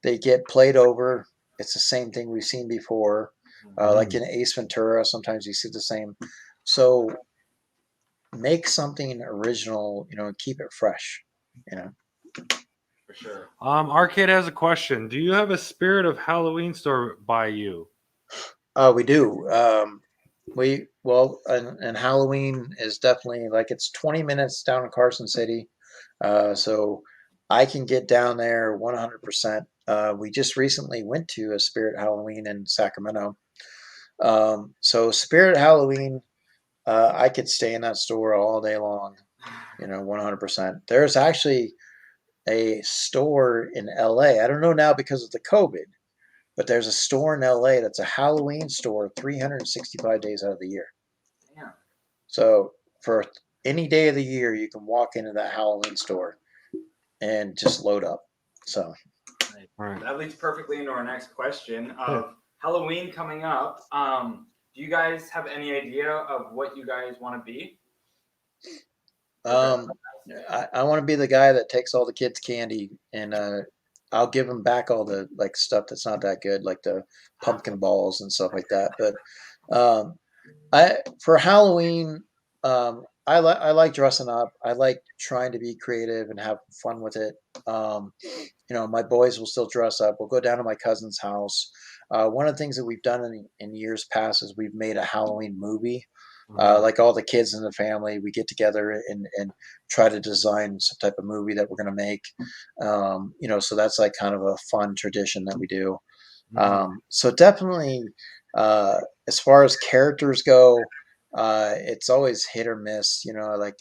they get played over. It's the same thing we've seen before. Like in Ace Ventura, sometimes you see the same. So make something original, you know, and keep it fresh. You know. For sure. Arcade has a question. Do you have a Spirit of Halloween store by you? We do. And Halloween is definitely like it's 20 minutes down in Carson City, so I can get down there 100%. We just recently went to a Spirit Halloween in Sacramento. So Spirit Halloween, I could stay in that store all day long, you know, 100%. There's actually a store in LA. I don't know now because of the COVID, but there's a store in LA that's a Halloween store 365 days out of the year. Damn. So for any day of the year, you can walk into that Halloween store and just load up. So Nice. Right. That leads perfectly into our next question of Halloween coming up. Do you guys have any idea of what you guys want to be? I want to be the guy that takes all the kids' candy and I'll give them back all the like stuff that's not that good, like the pumpkin balls and stuff like that. But I for Halloween, I like dressing up. I like trying to be creative and have fun with it. You know, my boys will still dress up. We'll go down to my cousin's house. One of the things that we've done in years past is we've made a Halloween movie. Mhm. Like all the kids in the family, we get together and try to design some type of movie that we're going to make. So that's like kind of a fun tradition that we do. Mhm. So definitely, uh, as far as characters go, it's always hit or miss. Like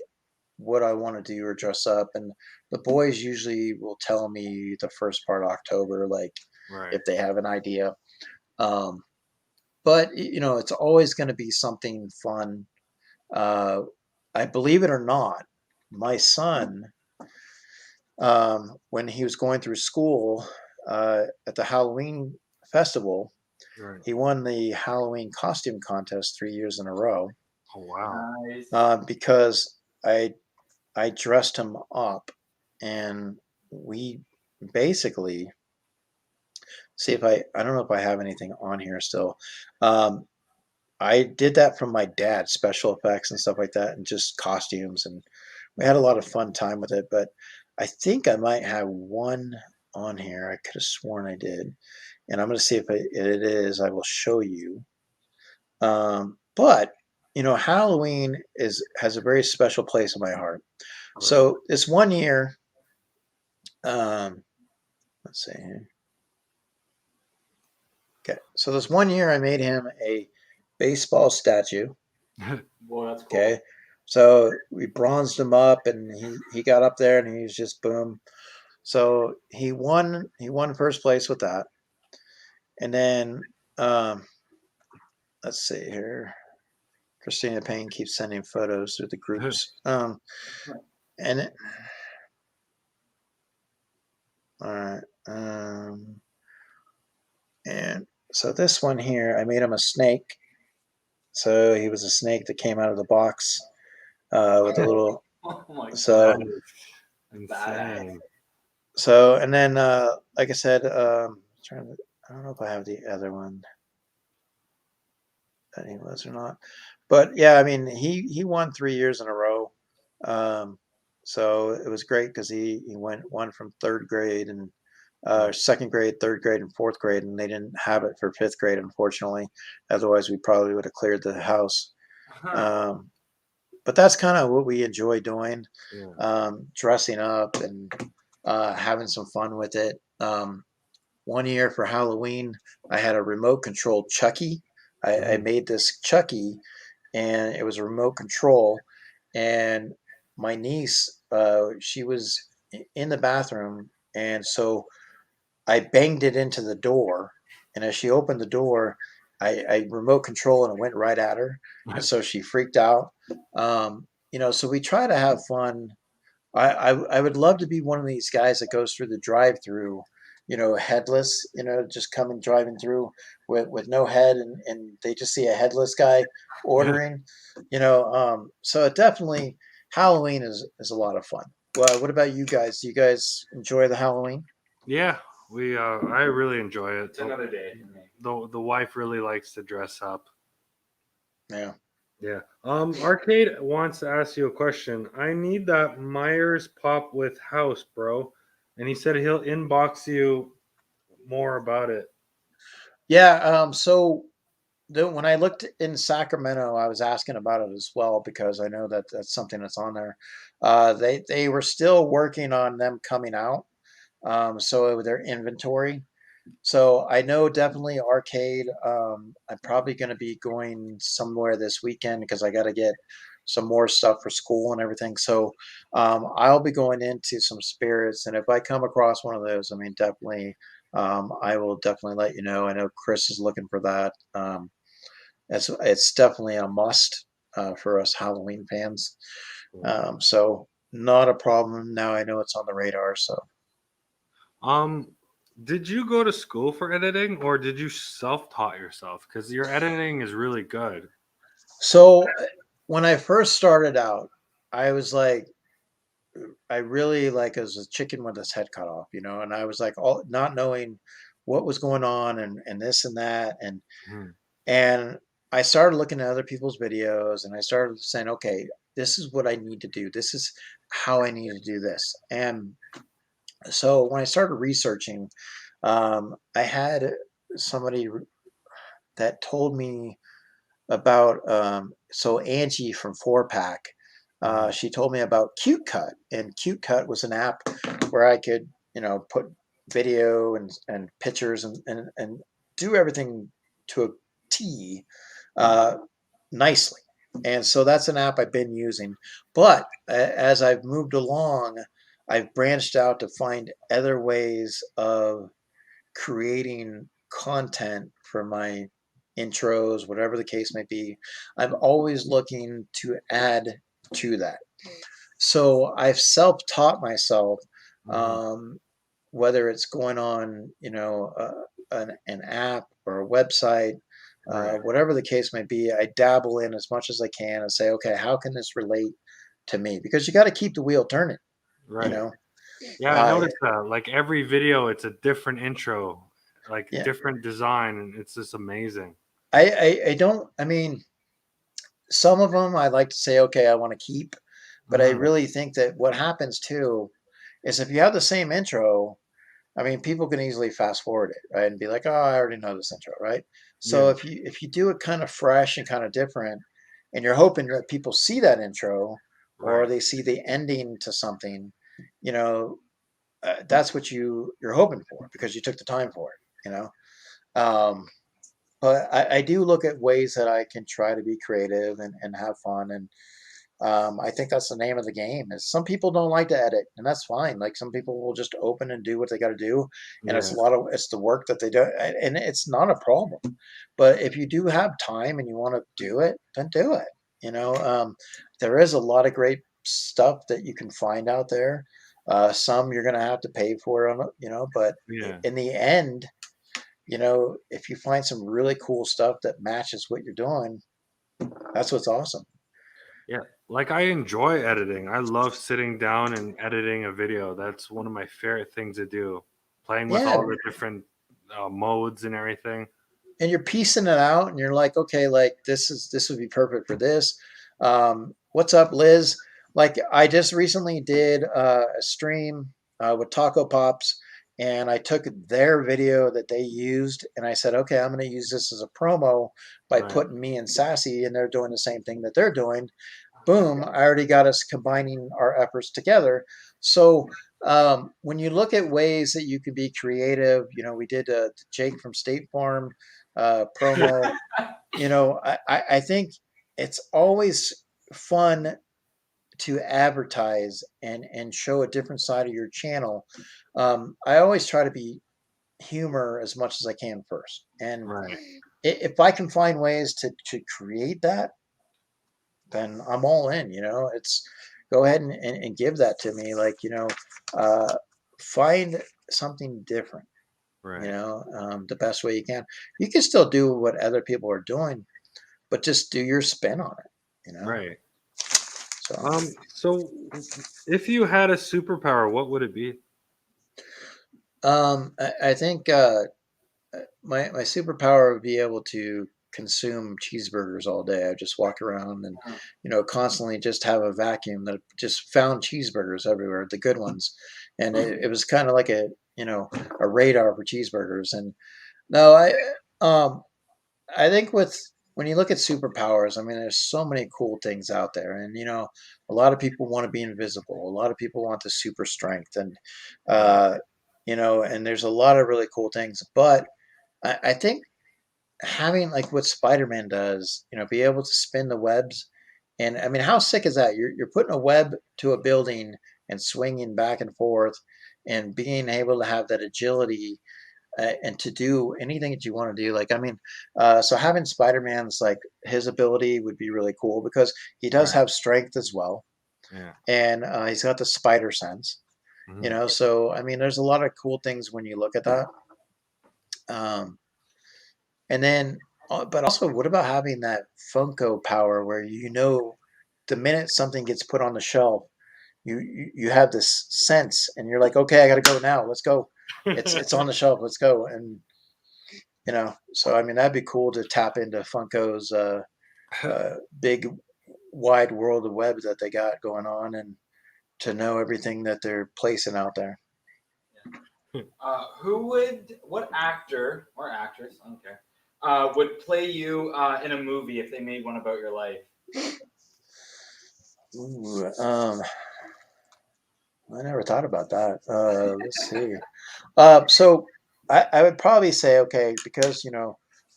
what I want to do or dress up, and the boys usually will tell me the first part of October, like Right. if they have an idea. Um, but it's always going to be something fun. Uh, I believe it or not, my son, when he was going through school at the Halloween festival, Right. he won the Halloween costume contest 3 years in a row Oh wow. Nice. because I dressed him up, and we basically see if I don't know if I have anything on here still. Um, I did that from my dad, special effects and stuff like that, and just costumes, and we had a lot of fun time with it. But I think I might have one on here. I could have sworn I did, and I'm going to see if it is. I will show you. But Halloween has a very special place in my heart. Right. So this one year, um, let's see here. Okay, so this one year I made him a baseball statue. Boy, that's cool. Okay, so we bronzed him up, and he got up there, and he was just boom. So he won. He won first place with that, and then um, let's see here. Christina Payne keeps sending photos through the groups. And it, all right. And so this one here, I made him a snake. So he was a snake that came out of the box with a little. Oh my So That is insane. and then like I said, I don't know if I have the other one that he was or not, but yeah, I mean he won 3 years in a row. Um, so it was great because he won from third grade and second grade, third grade, and fourth grade, and they didn't have it for fifth grade, unfortunately. Otherwise, we probably would have cleared the house. god. Um, but that's kind of what we enjoy doing, Yeah. dressing up and having some fun with it. One year for Halloween, I had a remote control Chucky. I Mhm. made this Chucky, and it was a remote control. And my niece, she was in the bathroom, and so I banged it into the door, and as she opened the door, I remote control and it went right at her, and so she freaked out. So we try to have fun. I would love to be one of these guys that goes through the drive-through, headless, just coming driving through with no head, and they just see a headless guy ordering, so it definitely Halloween is a lot of fun. Well, what about you guys? Do you guys enjoy the Halloween? Yeah, we I really enjoy it. It's another day for me. The wife really likes to dress up. Yeah. Yeah. Arcade wants to ask you a question. I need that Myers pop with house, bro. And he said he'll inbox you more about it. Yeah, so when I looked in Sacramento, I was asking about it as well because I know that that's something that's on there. They were still working on them coming out, so their inventory. So I know definitely arcade. I'm probably going to be going somewhere this weekend because I got to get some more stuff for school and everything. So I'll be going into some spirits, and if I come across one of those, I mean, definitely, I will definitely let you know. I know Chris is looking for that. It's definitely a must for us Halloween fans. So not a problem. Now I know it's on the radar. So. Um, did you go to school for editing or did you self-taught yourself? Because your editing is really good. So when I first started out, I was like, I really like as a chicken with its head cut off, and I was like all not knowing what was going on and this and that Mhm. and I started looking at other people's videos and I started saying, okay, this is what I need to do. This is how I need to do this. And so when I started researching, I had somebody that told me about so Angie from 4 Pack. Mhm. She told me about Cute Cut, and Cute Cut was an app where I could, put video and pictures and do everything to a T uh, nicely. And so that's an app I've been using. But as I've moved along, I've branched out to find other ways of creating content for my intros, whatever the case may be. I'm always looking to add to that. So I've self-taught myself, Mhm. um, whether it's going on, an app or a website, Right. whatever the case may be. I dabble in as much as I can and say, okay, how can this relate to me? Because you got to keep the wheel turning, you Right. know. Yeah, I Uh, noticed that. Like every video, it's a different intro, like yeah, different design, and it's just amazing. I don't. I mean, some of them I like to say, okay, I want to keep, but I Mhm. really think that what happens too is if you have the same intro, I mean, people can easily fast forward it, right, and be like, "Oh, I already know this intro," right? So Yeah. if you do it kind of fresh and kind of different, and you're hoping that people see that intro or Right. they see the ending to something, you know, that's what you're hoping for because you took the time for it, you know. Um, but I do look at ways that I can try to be creative and have fun, and I think that's the name of the game. Is some people don't like to edit, and that's fine. Like some people will just open and do what they got to do, and Yeah. it's the work that they do, and it's not a problem. But if you do have time and you want to do it, then do it. There is a lot of great stuff that you can find out there. Some you're going to have to pay for, but Yeah. in the end, if you find some really cool stuff that matches what you're doing, that's what's awesome. Yeah. Like I enjoy editing. I love sitting down and editing a video. That's one of my favorite things to do. Playing with Yeah, all the different modes and everything. and you're piecing it out and you're like, okay, like this would be perfect for this. What's up, Liz? Like I just recently did a stream with Taco Pops, and I took their video that they used and I said, okay, I'm going to use this as a promo by Right. putting me and Sassy, and they're doing the same thing that they're doing. Boom, I already got us combining our efforts together. So when you look at ways that you can be creative, we did Jake from State Farm promo. I think it's always fun to advertise and show a different side of your channel. I always try to be humor as much as I can first, and Right. if I can find ways to create that, then I'm all in. It's go ahead and give that to me. Like, uh, find something different, Right. the best way you can. You can still do what other people are doing, but just do your spin on it. Right. So, So if you had a superpower, what would it be? I think my superpower would be able to consume cheeseburgers all day. I just walk around and constantly just have a vacuum that just found cheeseburgers everywhere, the good ones, and it was kind of like a radar for cheeseburgers. And no, um I think with when you look at superpowers, I mean, there's so many cool things out there, and a lot of people want to be invisible. A lot of people want the super strength, and Right. uh, and there's a lot of really cool things. But I think having like what Spider-Man does, be able to spin the webs, and I mean, how sick is that? You're putting a web to a building and swinging back and forth, and being able to have that agility and to do anything that you want to do. Like, I mean, so having Spider-Man's like his ability would be really cool because he does Right. have strength as well, Yeah. and he's got the spider sense. Mhm. So I mean, there's a lot of cool things when you look at that. Um, and then, but also, what about having that Funko power where the minute something gets put on the shelf, you have this sense, and you're like, okay, I got to go now. Let's go. It's on the shelf. Let's go. And so I mean that'd be cool to tap into Funko's big wide world of web that they got going on, and to know everything that they're placing out there. What actor or actress, I don't care, would play you in a movie if they made one about your life? Ooh, I never thought about that. Let's see. So I would probably say, okay, because,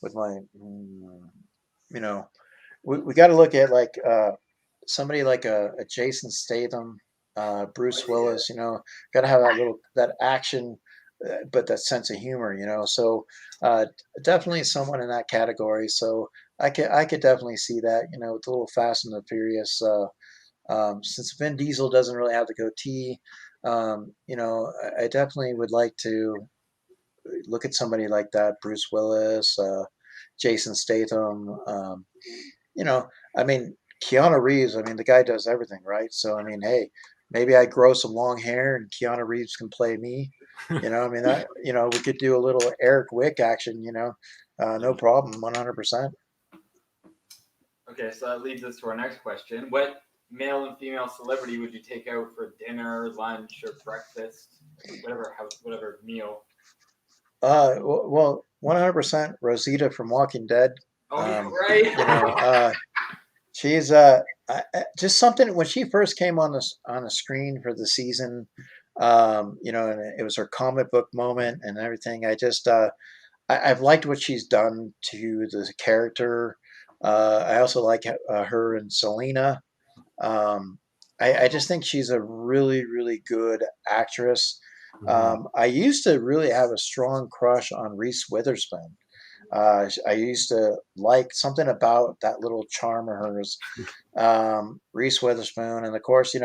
with my, you know, we got to look at like somebody like a Jason Statham, Bruce Willis, got to have that action, but that sense of humor, So uh, definitely someone in that category. So I could definitely see that, with a little Fast and the Furious. Since Vin Diesel doesn't really have the goatee, I definitely would like to look at somebody like that, Bruce Willis, Jason Statham. You know, I mean, Keanu Reeves. I mean, the guy does everything, right? So I mean, hey, maybe I grow some long hair and Keanu Reeves can play me. I mean that. We could do a little Eric Wick action. No problem, 100%. Okay, so that leads us to our next question. What male and female celebrity would you take out for dinner, lunch, or breakfast, whatever meal? Well, 100% Rosita from Walking Dead. Oh, yeah, You know, right. she's just something when she first came on the screen for the season. And it was her comic book moment and everything. I've liked what she's done to the character. I also like her and Selena. I just think she's a really, really good actress. Mhm. I used to really have a strong crush on Reese Witherspoon. I used to like something about that little charm of hers, Reese Witherspoon, and of course,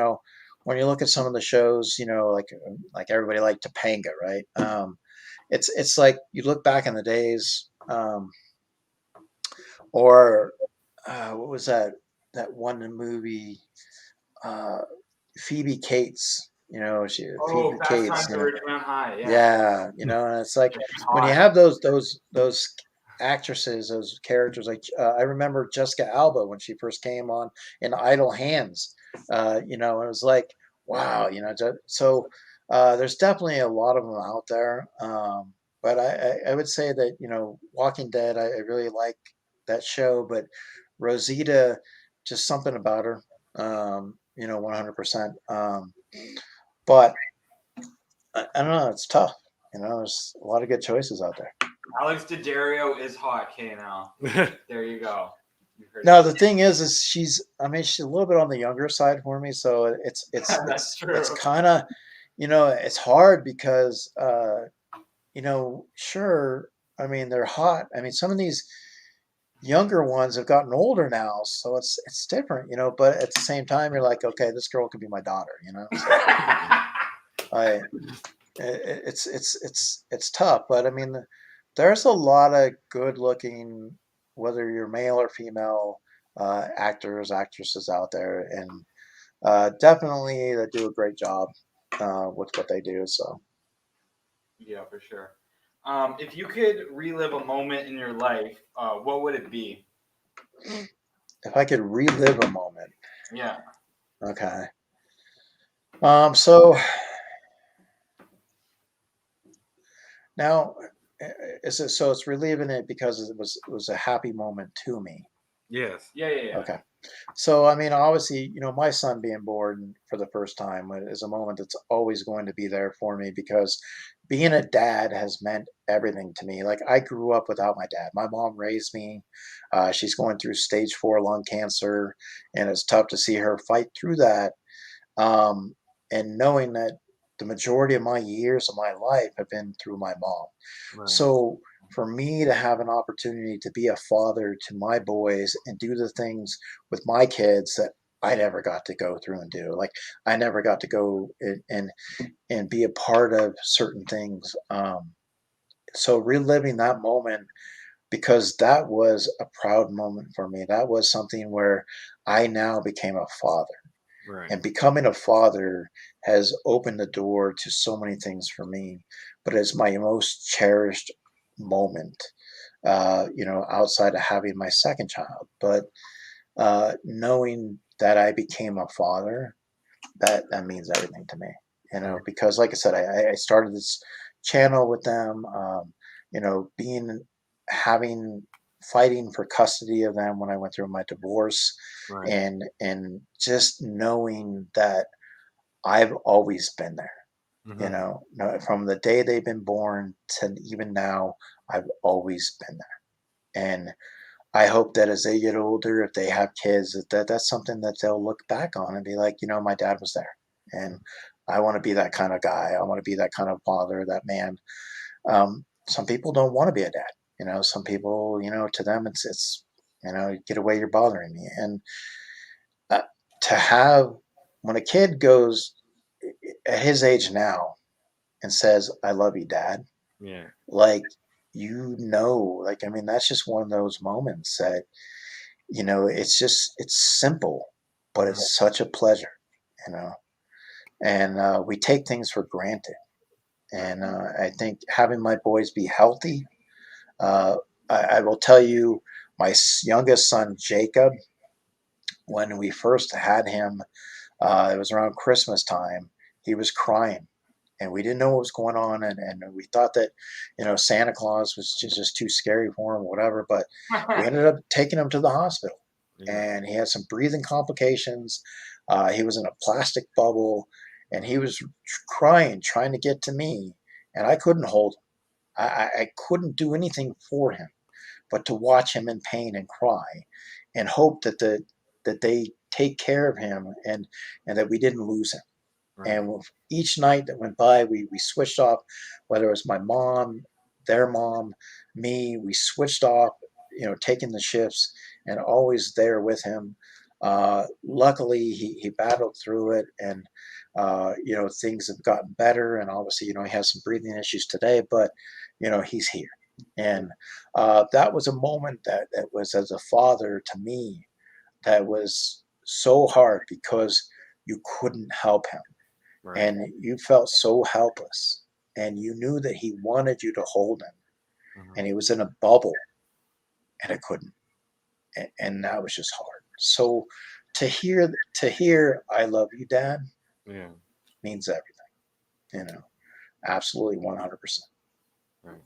when you look at some of the shows, like everybody liked Topanga, right? It's like you look back in the days, or what was that one movie? uh, Phoebe Cates. Phoebe Oh, Fast Cates. Times at Ridgemont High. Yeah, Yeah. And it's like she's when you hot. have those actresses, those characters. Like I remember Jessica Alba when she first came on in Idle Hands. It was like wow. So there's definitely a lot of them out there. But I would say that Walking Dead. I really like that show, but Rosita, just something about her. 100%. But I don't know. It's tough. There's a lot of good choices out there. Alex Daddario is hot. Okay, now there you go. You heard Now it. the thing is she's. I mean, she's a little bit on the younger side for me, so it's it's That's it's true. it's kind of, it's hard because sure. I mean, they're hot. I mean, some of these younger ones have gotten older now, so it's different, But at the same time, you're like, okay, this girl could be my daughter. So I it's tough, but I mean, there's a lot of good looking, whether you're male or female, actors, actresses out there, and definitely that do a great job with what they do. So Yeah, for sure. If you could relive a moment in your life, what would it be? if I could relive a moment, Yeah. okay. So now, so it's reliving it because it was a happy moment to me. Yes. Yeah. Okay. So, I mean, obviously, my son being born for the first time is a moment that's always going to be there for me because being a dad has meant everything to me. Like, I grew up without my dad. My mom raised me. She's going through stage 4 lung cancer, and it's tough to see her fight through that. Um, and knowing that the majority of my years of my life have been through my mom. Right. So, for me to have an opportunity to be a father to my boys and do the things with my kids that I never got to go through and do. Like I never got to go and be a part of certain things. So reliving that moment because that was a proud moment for me. That was something where I now became a father. Right. And becoming a father has opened the door to so many things for me, but it's my most cherished moment, outside of having my second child. But knowing that I became a father, that means everything to me, because like I said, I started this channel with them, being fighting for custody of them when I went through my divorce, Right. and just knowing that I've always been there. You Mhm. know, no, from the day they've been born to even now, I've always been there. And I hope that as they get older, if they have kids, that's something that they'll look back on and be like, you know, my dad was there, and I want to be that kind of guy. I want to be that kind of father, that man. Some people don't want to be a dad. You know, some people, you know, to them it's you know, get away, you're bothering me. And uh, to have when a kid goes at his age now and says, "I love you, Dad," Yeah. like you know, like I mean, that's just one of those moments that you know, it's simple, but Mhm. it's such a pleasure, you know. And we take things for granted. Right. And I think having my boys be healthy, uh, I will tell you, my youngest son Jacob, when we first had him, it was around Christmas time. He was crying, and we didn't know what was going on, and we thought that, you know, Santa Claus was just too scary for him, or whatever. But we ended up taking him to the hospital, Yeah. and he had some breathing complications. He was in a plastic bubble, and he was crying, trying to get to me, and I couldn't hold him. I couldn't do anything for him, but to watch him in pain and cry, and hope that that they take care of him, and that we didn't lose him. Right. And each night that went by, we switched off, whether it was my mom, their mom, me, we switched off, you know, taking the shifts and always there with him. Luckily, he battled through it, and, you know, things have gotten better. And obviously, you know, he has some breathing issues today, but, you know, he's here. And that was a moment that was, as a father to me, that was so hard because you couldn't help him, Right. and you felt so helpless, and you knew that he wanted you to hold him, Mhm. and he was in a bubble, and it couldn't, and that was just hard. So to hear "I love you, Dad" Yeah. means everything, you know, absolutely 100%. Right.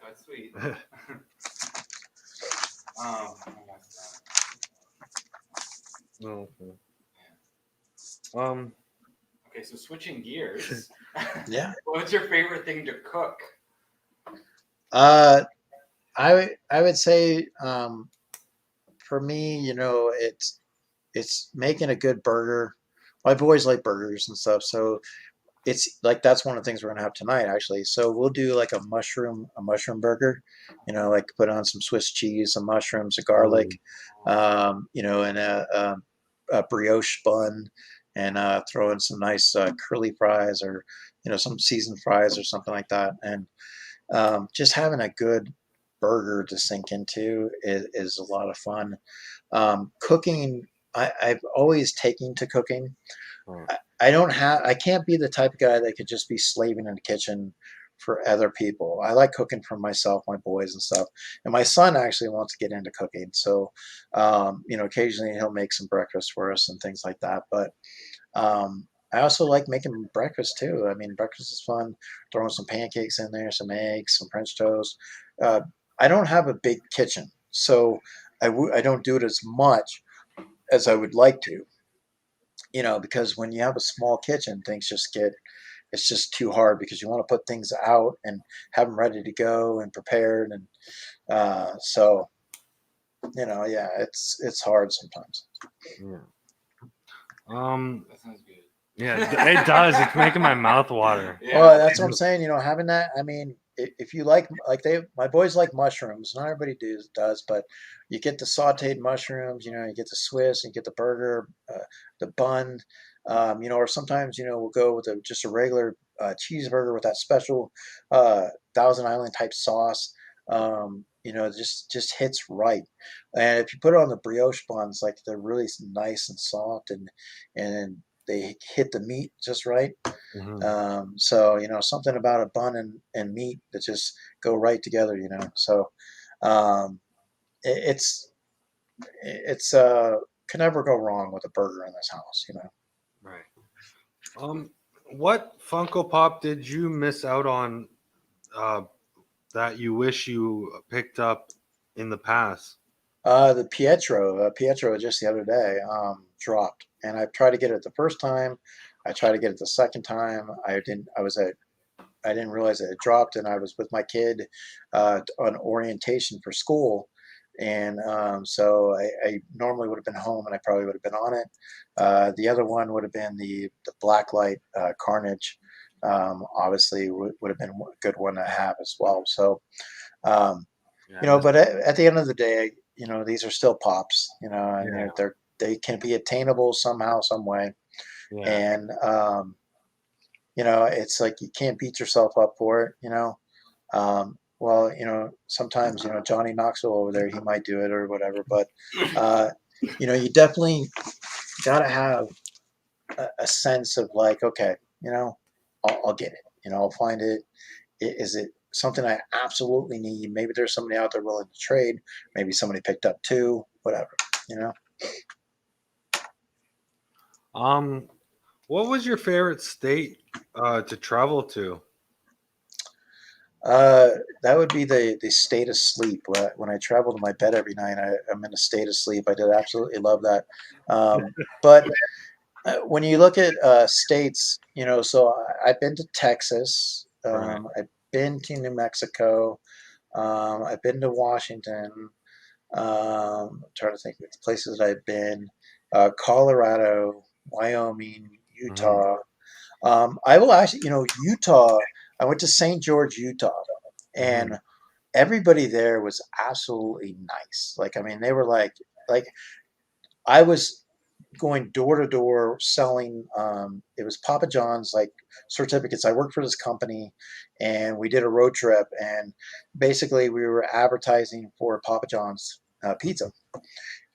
That's sweet. Oh, okay. Um. Okay, so switching gears. Yeah. What's your favorite thing to cook? uh I would say, for me, you know, it's making a good burger. My boys like burgers and stuff, so it's like that's one of the things we're gonna have tonight, actually. So we'll do like a mushroom burger, you know, like put on some Swiss cheese, some mushrooms, a Oh. garlic, you know, and a brioche bun, and throw in some nice curly fries, or you know, some seasoned fries or something like that. And just having a good burger to sink into is a lot of fun. Cooking, I've always taken to cooking. Right. I can't be the type of guy that could just be slaving in the kitchen for other people. I like cooking for myself, my boys and stuff. And my son actually wants to get into cooking. So, you know, occasionally he'll make some breakfast for us and things like that. But I also like making breakfast too. I mean, breakfast is fun. Throwing some pancakes in there, some eggs, some French toast. Uh, I don't have a big kitchen, so I don't do it as much as I would like to, you know, because when you have a small kitchen, things just get, it's just too hard because you want to put things out and have them ready to go and prepared. And so, you know, yeah, it's hard sometimes. Yeah. That sounds good. Yeah. It does. It's making my mouth water. Well, Yeah. that's what I'm saying. You know, having that. I mean, if you like my boys like mushrooms. Not everybody does, but you get the sautéed mushrooms. You know, you get the Swiss, and you get the burger, the bun. You know, or sometimes, you know, we'll go with just a regular cheeseburger with that special Thousand Island type sauce. You know, just hits right. And if you put it on the brioche buns, like they're really nice and soft, and they hit the meat just right. Mhm. So, you know, something about a bun and meat that just go right together, you know. So um, it's can never go wrong with a burger in this house, you know. Right. What Funko Pop did you miss out on that you wish you picked up in the past? The Pietro just the other day dropped, and I tried to get it the first time. I tried to get it the second time. I didn't realize it had dropped, and I was with my kid on orientation for school, and so I normally would have been home, and I probably would have been on it. The other one would have been the Blacklight Carnage. Obviously, would have been a good one to have as well. So, um, Yeah, but at the end of the day, these are still pops. And yeah, they can be attainable somehow, some way, yeah. and it's like you can't beat yourself up for it. Well, sometimes, Johnny Knoxville over there, he might do it or whatever, but, you definitely got to have a sense of like, okay, I'll get it, I'll find it. Is it something I absolutely need? Maybe there's somebody out there willing to trade. Maybe somebody picked up two, whatever, you know? What was your favorite state to travel to? That would be the state of sleep. When I travel to my bed every night, I'm in a state of sleep. I did absolutely love that. But when you look at states, so I've been to Texas, Right. I've been to New Mexico, I've been to Washington. I'm trying to think of the places that I've been: Colorado, Wyoming, Hmm. Utah. I will actually, Utah. I went to St. George, Utah, Hmm. and everybody there was absolutely nice. Like, I mean, they were like I was going door to door selling. It was Papa John's like certificates. I worked for this company, and we did a road trip, and basically we were advertising for Papa John's pizza,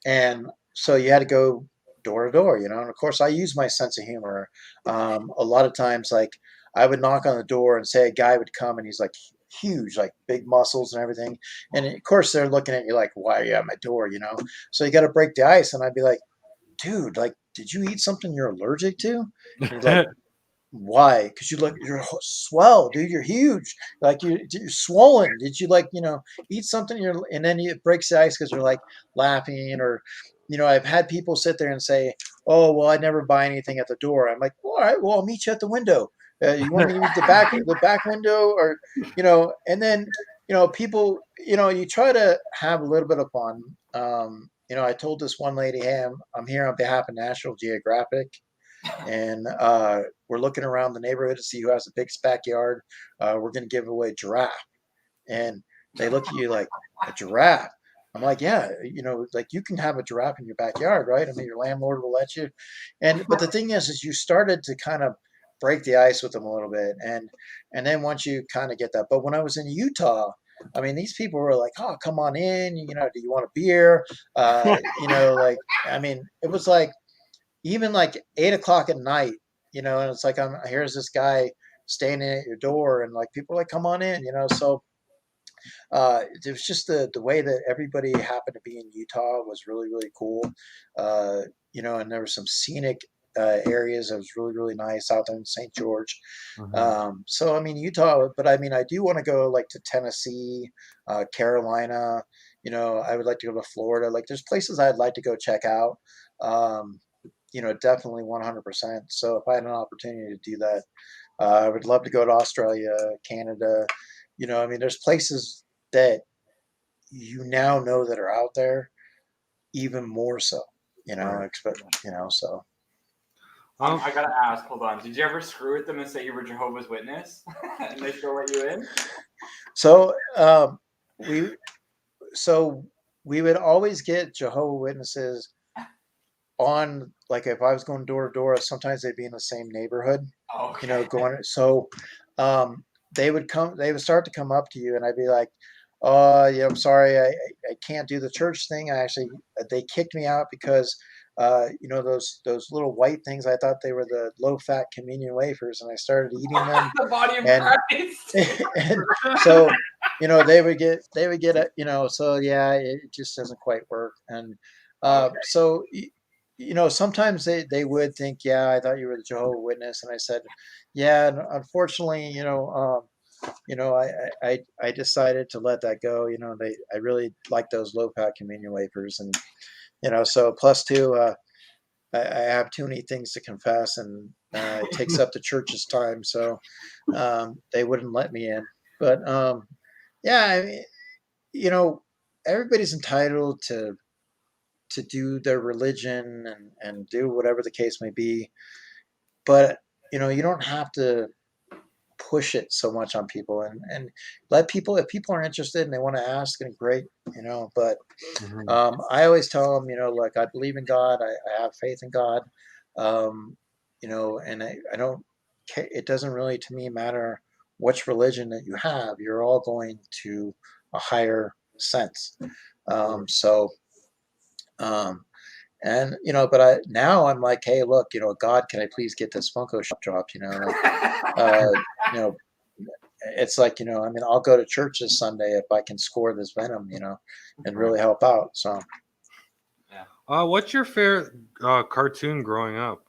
and so you had to go door to door, and of course I use my sense of humor. A lot of times, like, I would knock on the door and say a guy would come, and he's like huge, like big muscles and everything, and of course they're looking at you like, why are you at my door? So you got to break the ice, and I'd be like, dude, like, did you eat something you're allergic to? And he's like, why? Because you're swell, dude. You're huge. Like, you're swollen. Did you, like, eat something? And then it breaks the ice because you're like laughing, or I've had people sit there and say, "Oh, well, I never buy anything at the door." I'm like, well, all right, well, I'll meet you at the window. You want me to meet the back window, or and then people, you try to have a little bit of fun. I told this one lady, "Hey, I'm here on behalf of National Geographic, and we're looking around the neighborhood to see who has the biggest backyard. We're going to give away a giraffe." And they look at you like, "A giraffe?" I'm like, "Yeah, like, you can have a giraffe in your backyard, right? I mean, your landlord will let you." But the thing is you started to kind of break the ice with them a little bit, and then once you kind of get that. But when I was in Utah, I mean, these people were like, "Oh, come on in. Do you want a beer?" Like, I mean, it was like even like 8 o'clock at night, and it's like, here's this guy standing at your door, and like people are like, come on in. So it was just the way that everybody happened to be in Utah was really, really cool. And there were some scenic areas that was really, really nice out there in St. George. Hmm. So I mean, Utah, but I mean, I do want to go like to Tennessee, Carolina. I would like to go to Florida. Like, there's places I'd like to go check out. Um, definitely 100%. So if I had an opportunity to do that, I would love to go to Australia, Canada. I mean, there's places that you now know that are out there, even more so. Right. Expect, so. Um, I gotta ask. Hold on. Did you ever screw with them and say you were Jehovah's Witness, and they still let you in? So we so we would always get Jehovah Witnesses on, like, if I was going door to door. Sometimes they'd be in the same neighborhood, Okay. going. So they would start to come up to you, and I'd be like, "Oh, yeah, I'm sorry, I can't do the church thing. I actually They kicked me out because those little white things, I thought they were the low fat communion wafers, and I started eating them, The body of and Christ. and so they would get it, so yeah, it just doesn't quite work. And Okay. so sometimes they would think, yeah, I thought you were the Jehovah Witness, and I said, yeah, and unfortunately, you know, I decided to let that go. You know, I really like those low fat communion wafers, and you know, so plus two, I have too many things to confess, and it takes up the church's time, so they wouldn't let me in. But yeah, I mean, you know, everybody's entitled to do their religion and do whatever the case may be, but you know, you don't have to push it so much on people, and let people, if people are interested and they want to ask, and great, you know. But Mhm. I always tell them, you know, like, I believe in God, I have faith in God, um, you know, and I don't it doesn't really to me matter which religion that you have, you're all going to a higher sense. So um, and you know, but I'm like, hey, look, you know, God, can I please get this Funko Shop dropped? You know, like, you know, it's like, you know, I mean, I'll go to church this Sunday if I can score this Venom, you know, and Right. really help out. So, What's your favorite cartoon growing up?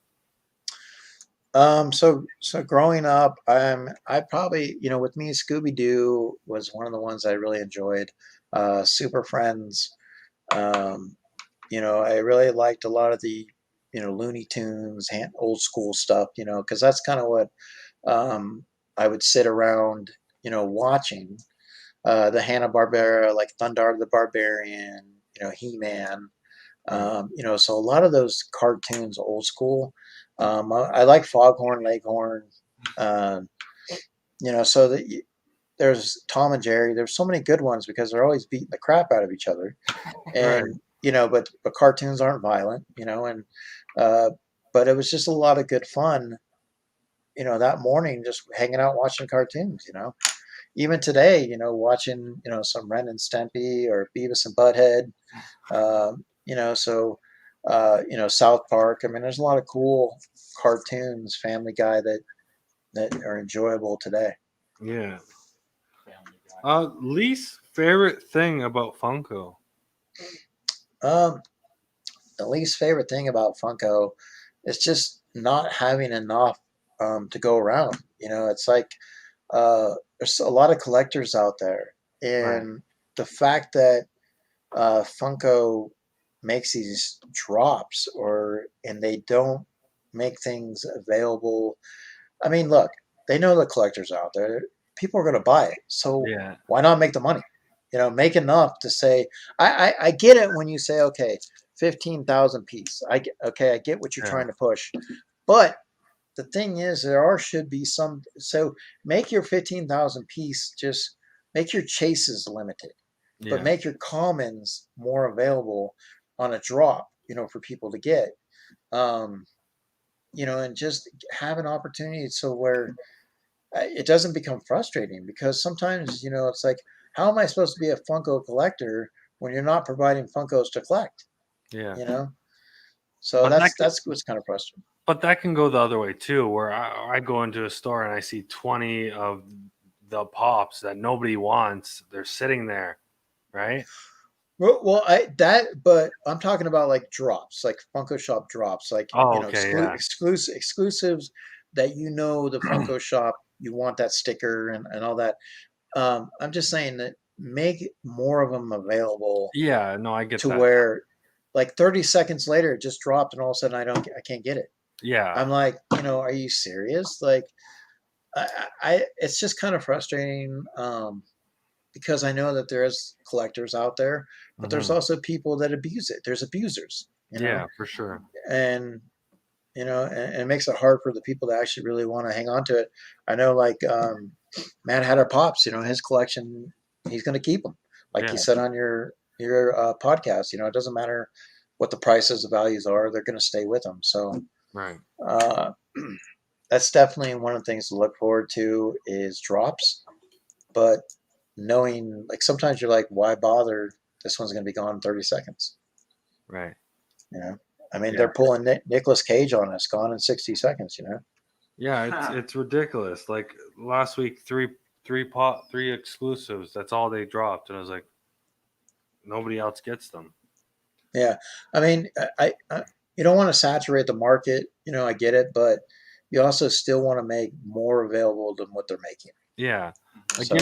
so growing up, I probably, you know, with me, Scooby Doo was one of the ones I really enjoyed. Super Friends, um, you know, I really liked a lot of the, you know, Looney Tunes, old school stuff, you know, because that's kind of what I would sit around, you know, watching the Hanna-Barbera, like Thundar the Barbarian, you know, He-Man, Right. you know, so a lot of those cartoons, old school. I like Foghorn Leghorn, um, you know, so there's Tom and Jerry. There's so many good ones because they're always beating the crap out of each other, Right. and you know, but cartoons aren't violent, you know, and uh, but it was just a lot of good fun, you know, that morning just hanging out watching cartoons, you know. Even today, you know, watching, you know, some Ren and Stimpy or Beavis and Butthead, you know, so, you know, South Park. I mean, there's a lot of cool cartoons, Family Guy, that are enjoyable today. Yeah. Family Guy. Least favorite thing about Funko? Um, the least favorite thing about Funko is just not having enough to go around. You know, it's like there's a lot of collectors out there, Right. and the fact that Funko makes these drops, or and they don't make things available. I mean, look, they know the collectors out there. People are going to buy it, so Yeah. why not make the money? You know, make enough to say. I get it when you say, okay, 15,000 piece. Okay, I get what you're Yeah. trying to push, but the thing is, there are should be some. So make your 15,000 piece. Just make your chases limited, but Yeah. make your commons more available on a drop, you know, for people to get. Um, you know, and just have an opportunity so where it doesn't become frustrating, because sometimes, you know, it's like, how am I supposed to be a Funko collector when you're not providing Funkos to collect? Yeah. You know, so But that's what's kind of frustrating. that can go the other way too, where I go into a store and I see 20 of the pops that nobody wants. They're sitting there, right? Well, but I'm talking about like drops, like Funko Shop drops, like, you Oh, know, okay, yeah, exclusives that, you know, the Funko Shop, you want that sticker and all that. I'm just saying that make more of them available yeah. No, I get to that. where, like, 30 seconds later it just dropped, and all of a sudden I can't get it. Yeah, I'm like, you know, are you serious? Like, it's just kind of frustrating. Because I know that there's collectors out there, but there's hmm, also people that abuse it. There's abusers, you know, yeah, for sure. and you know, and it makes it hard for the people that actually really want to hang on to it. I know, like, Mad Hatter Pops, you know, his collection, he's going to keep them, like Yeah, you said on your podcast. You know, it doesn't matter what the prices, the values are; they're going to stay with them. So right. uh, that's definitely one of the things to look forward to is drops, but knowing, like, sometimes you're like, why bother? This one's going to be gone in 30 seconds. Right. You know, I mean, Yeah. they're pulling Nicolas Cage on us, gone in 60 seconds. You know, Yeah, it's ridiculous. Like last week, three exclusives. That's all they dropped, and I was like, nobody else gets them. yeah. I mean, you don't want to saturate the market. You know, I get it, but you also still want to make more available than what they're making. Yeah, So,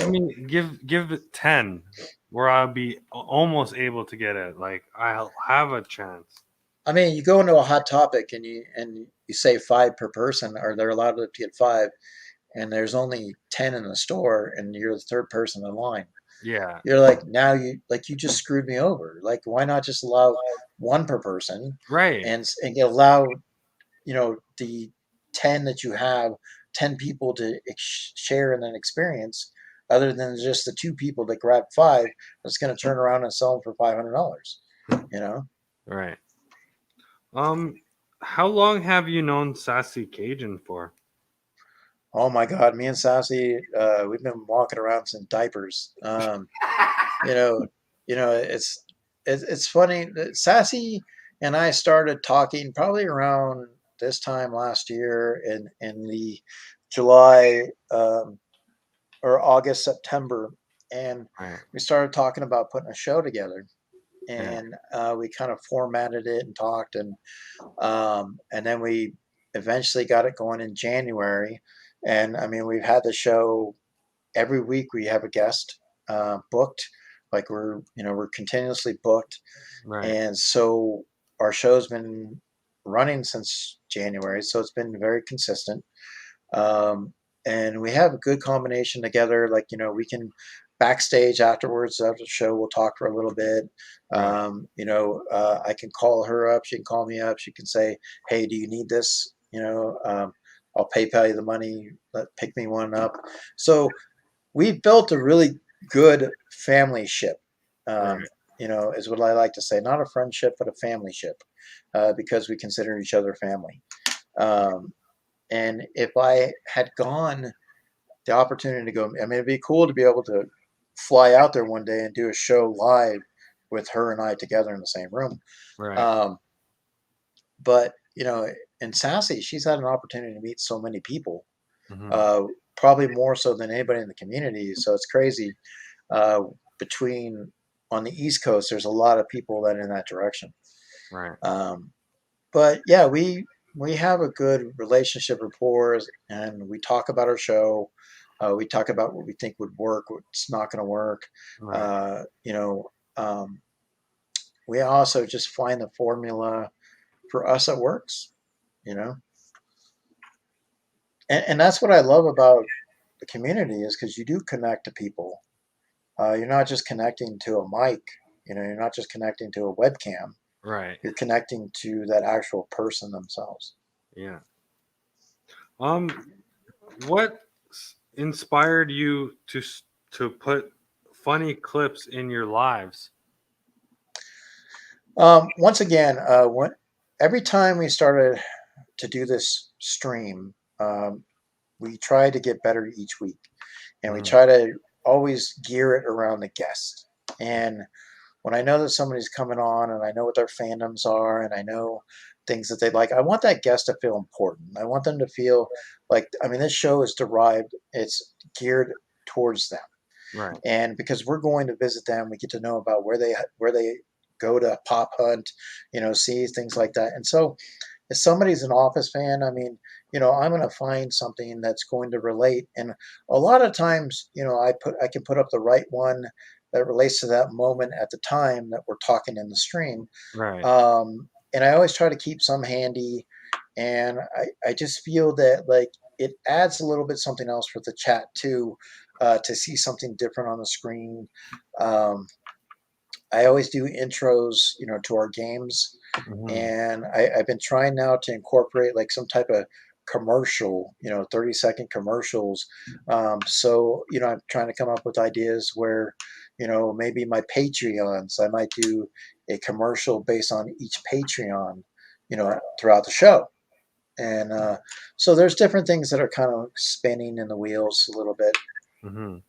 give it 10, where I'll be almost able to get it. Like I'll have a chance. I mean, you go into a hot topic and you say 5 per person, or they're allowed to get 5, and there's only 10 in the store, and you're the third person in line. Yeah, You're like, now you just screwed me over. Like, why not just allow 1 per person right. and allow the 10 that you have, 10 people to share in an experience, other than just the 2 people that grab 5 that's going to turn around and sell them for $500. You know. Right. How long have you known Sassy Cajun for? Oh my God, me and Sassy, we've been walking around in diapers. You know, it's funny. Sassy and I started talking probably around this time last year in the July or August, September, and Right. we started talking about putting a show together. Yeah. And we kind of formatted it and talked, and then we eventually got it going in January. And I mean, we've had the show every week. We have a guest booked, like we're continuously booked, Right. and so our show's been running since January, so it's been very consistent. Um, and we have a good combination together. Like, we can backstage afterwards after the show, we'll talk for a little bit. Right. I can call her up. She can call me up. She can say, "Hey, do you need this?" I'll PayPal you the money. Pick me one up. So we've built a really good family ship. Right. Is what I like to say. Not a friendship, but a family ship, because we consider each other family. Um, and if I had gone the opportunity to go, I mean, it'd be cool to be able to fly out there one day and do a show live with her and I together in the same room. Right. Um, but in Sassy, she's had an opportunity to meet so many people, Mhm. probably more so than anybody in the community. So it's crazy. Uh, between on the East Coast, there's a lot of people that are in that direction. Right. But yeah, we have a good relationship, rapport, and we talk about our show. We talk about what we think would work, what's not going to work. Right. Uh, you know, um, we also just find the formula for us that works. You know, and that's what I love about the community is because you do connect to people. You're not just connecting to a mic. You're not just connecting to a webcam. Right. You're connecting to that actual person themselves. Yeah. What inspired you to put funny clips in your lives? Once again, every time we started to do this stream, we try to get better each week, and we Mhm. try to always gear it around the guest. And when I know that somebody's coming on, and I know what their fandoms are, and I know things that they like, I want that guest to feel important. I want them to feel like, I mean, this show is derived, it's geared towards them. Right. And because we're going to visit them, we get to know about where they go to pop hunt, see things like that. And so if somebody's an Office fan, I mean, I'm going to find something that's going to relate. And a lot of times, I can put up the right one that relates to that moment at the time that we're talking in the stream. Right. And I always try to keep some handy. And I just feel that, like, it adds a little bit something else for the chat too, to see something different on the screen. Um, I always do intros, to our games, Mhm. and I've been trying now to incorporate like some type of commercial, 30-second commercials. So I'm trying to come up with ideas where, maybe my Patreons, I might do a commercial based on each Patreon, throughout the show. And so there's different things that are kind of spinning in the wheels a little bit. Mhm.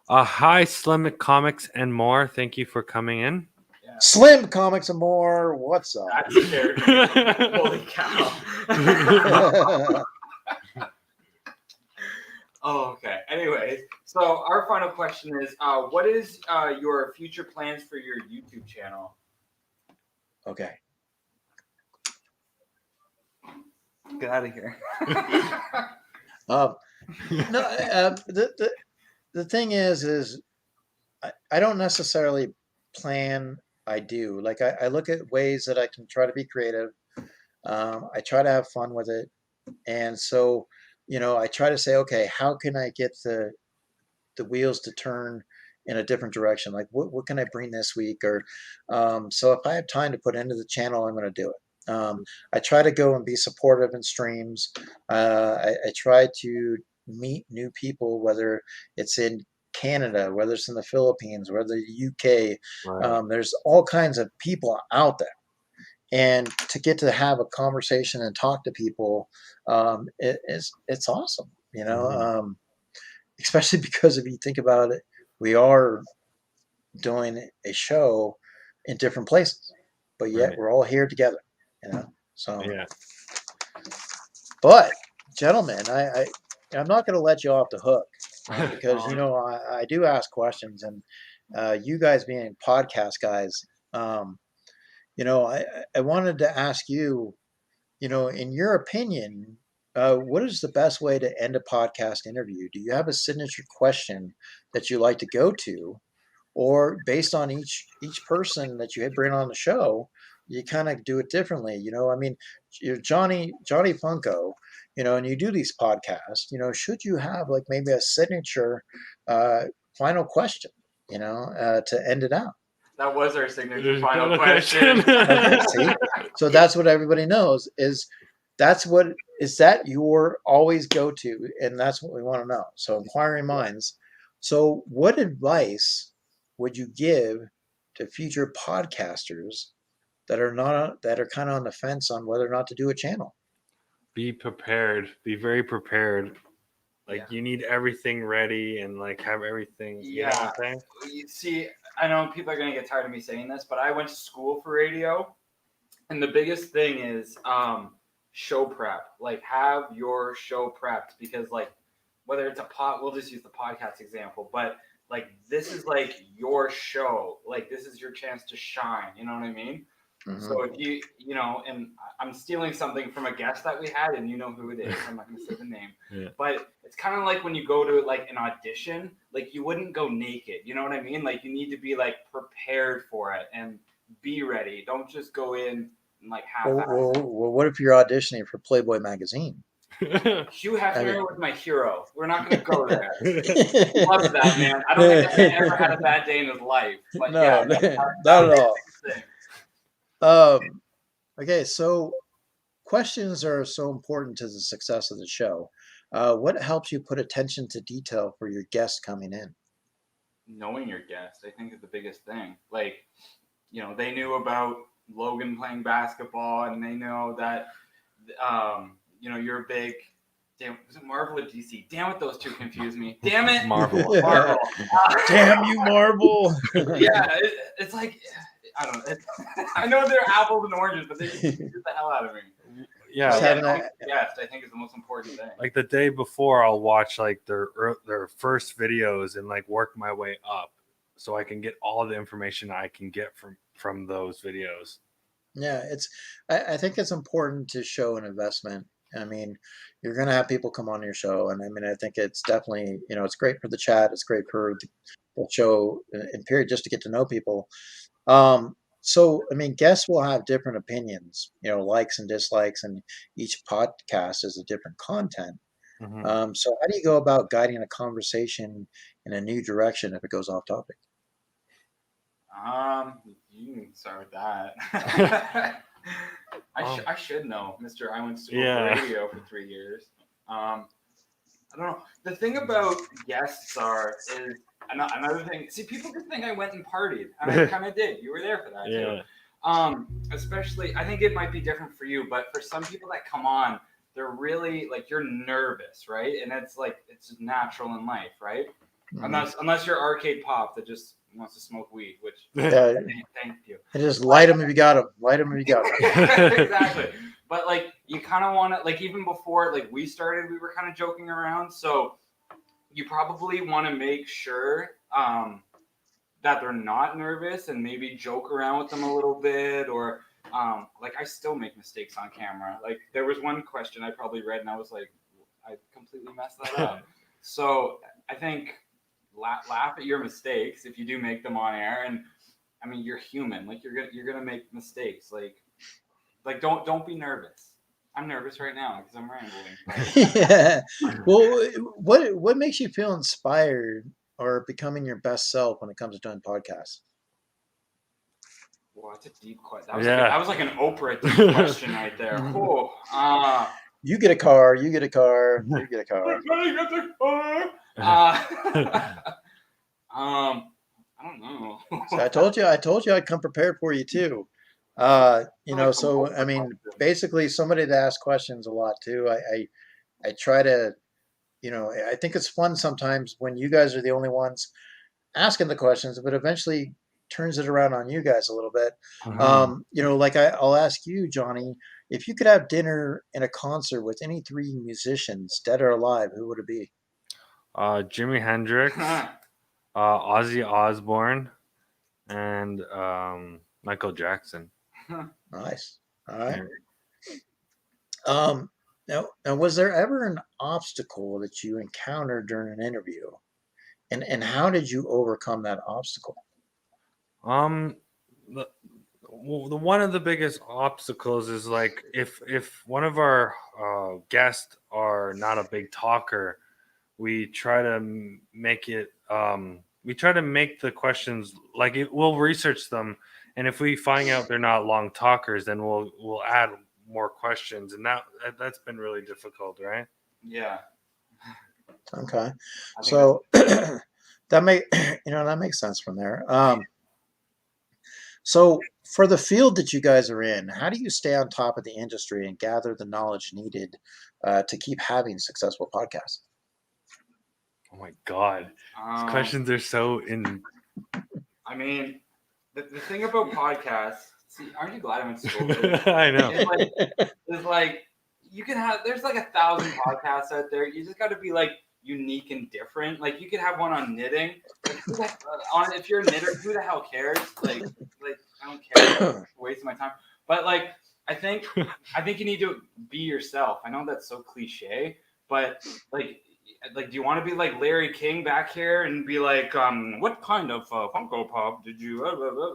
Hi, Slim Comics and more. Thank you for coming in. Yeah. Slim Comics and more. What's up? That scared me. Holy cow. Oh, okay. Anyways, so our final question is, what is your future plans for your YouTube channel? Okay. Get out of here. No, the thing is I don't necessarily plan. I do like I look at ways that I can try to be creative. I try to have fun with it, and so I try to say, okay, how can I get the wheels to turn in a different direction? Like what can I bring this week? Or so if I have time to put into the channel, I'm going to do it. I try to go and be supportive in streams. I try to meet new people, whether it's in Canada, whether it's in the Philippines, whether the UK. Right. There's all kinds of people out there. And to get to have a conversation and talk to people, it's awesome, especially because if you think about it, we are doing a show in different places, but yet Right. we're all here together, So, Yeah. but gentlemen, I'm not going to let you off the hook because I do ask questions, and you guys being podcast guys, I wanted to ask you, in your opinion, what is the best way to end a podcast interview? Do you have a signature question that you like to go to, or based on each person that you bring on the show, you kind of do it differently? I mean, you're Johnny Funko, and you do these podcasts. Should you have like maybe a signature final question, to end it out? That was our signature There's final another question. Okay, see, so that's what everybody knows is that your always go to, and that's what we want to know. So inquiring minds. So what advice would you give to future podcasters that are kind of on the fence on whether or not to do a channel? Be prepared. Be very prepared. Like Yeah. you need everything ready and like have everything. You know what I'm saying? You see, I know people are gonna get tired of me saying this, but I went to school for radio, and the biggest thing is show prep. Like have your show prepped, because like whether it's we'll just use the podcast example, but like this is like your show. Like this is your chance to shine. You know what I mean? Mhm. So if and I'm stealing something from a guest that we had, and you know who it is. I'm not going to say the name, Yeah. but it's kind of like when you go to like an audition, like you wouldn't go naked. You know what I mean? Like you need to be like prepared for it and be ready. Don't just go in and like half-assed. Well, what if you're auditioning for Playboy magazine? Hugh Hefner I mean- was my hero. We're not going to go there. Love that man. I don't think that man ever had a bad day in his life. But No, yeah, not that at was all. the thing. Okay, so questions are so important to the success of the show. What helps you put attention to detail for your guests coming in? Knowing your guest, I think, is the biggest thing. Like, they knew about Logan playing basketball, and they know that, you're a big. Damn, was it Marvel or DC? Damn it, those two confuse me. Damn it, Marvel. Marvel. Damn you, Marvel! Yeah, it's like I don't know. I know they're apples and oranges, but they just confuse the hell out of me. Yeah. Just having knowing a- your guest, I think, is the most important thing. Like the day before, I'll watch like their first videos and like work my way up, so I can get all the information I can get from those videos. Yeah, I think it's important to show an investment. I mean, you're going to have people come on your show, and I mean, I think it's definitely, it's great for the chat. It's great for the show in period, just to get to know people. So, I mean, guests will have different opinions, likes and dislikes, and each podcast is a different content. Mhm. So how do you go about guiding a conversation in a new direction if it goes off topic? You can start with that. I should know, Mr. I went to school for radio for 3 years. I don't know. The thing about guests is another thing. See, people just think I went and partied, and I kind of did. You were there for that too. Especially, I think it might be different for you, but for some people that come on, they're really like you're nervous, right? And it's like it's just natural in life, right? Unless you're Arcade Pop that just wants to smoke weed, which thank you. And just light them if you got them. Light them if you got them. Exactly. But like you kind of want to, like, even before like we started, we were kind of joking around. So you probably want to make sure that they're not nervous and maybe joke around with them a little bit, or like I still make mistakes on camera. Like there was one question I probably read and I was like, I completely messed that up. So I think laugh at your mistakes if you do make them on air. And I mean, you're human. Like you're gonna make mistakes. Like don't be nervous. I'm nervous right now because I'm rambling. Yeah. Well, what makes you feel inspired or becoming your best self when it comes to doing podcasts? Well, that's a deep question. That was like an Oprah deep question right there. Oh, You get a car. You get a car. You get a car. I don't know. So I told you I'd come prepared for you too. So I mean, basically somebody to ask questions a lot too. I try to, I think it's fun sometimes when you guys are the only ones asking the questions, but eventually turns it around on you guys a little bit. Like I'll ask you, Johnny, if you could have dinner and a concert with any three musicians, dead or alive, who would it be? Jimi Hendrix, Ozzy Osbourne, and Michael Jackson. Nice. All right. Now, was there ever an obstacle that you encountered during an interview, and how did you overcome that obstacle? The one of the biggest obstacles is like if one of our guests are not a big talker, we try to make it. We try to make the questions like it. We'll research them, and if we find out they're not long talkers, then we'll add more questions, and that's been really difficult, right? Yeah. Okay, so that makes sense from there. So for the field that you guys are in, how do you stay on top of the industry and gather the knowledge needed to keep having successful podcasts? Oh my God, these questions are so in. I mean, the thing about podcasts. See, aren't you glad I went to school? I know. It's like you can have. There's like 1,000 podcasts out there. You just got to be like unique and different. Like you could have one on knitting. Like, if you're a knitter, who the hell cares? Like I don't care. I'm wasting my time. But like I think you need to be yourself. I know that's so cliche, but like do you want to be like Larry King back here and be like, what kind of Funko Pop did you?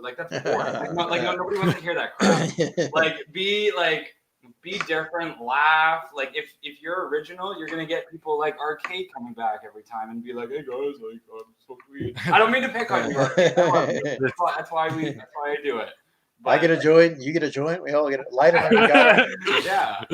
Like that's boring. Like nobody wants to hear that crap. Be different, laugh. Like if you're original, you're gonna get people like Arcade coming back every time and be like, hey guys, like I'm so weird. I don't mean to pick on you, Arcade. That's why I do it. But, I get a joint, you get a joint, we all get a light on the guy. Yeah.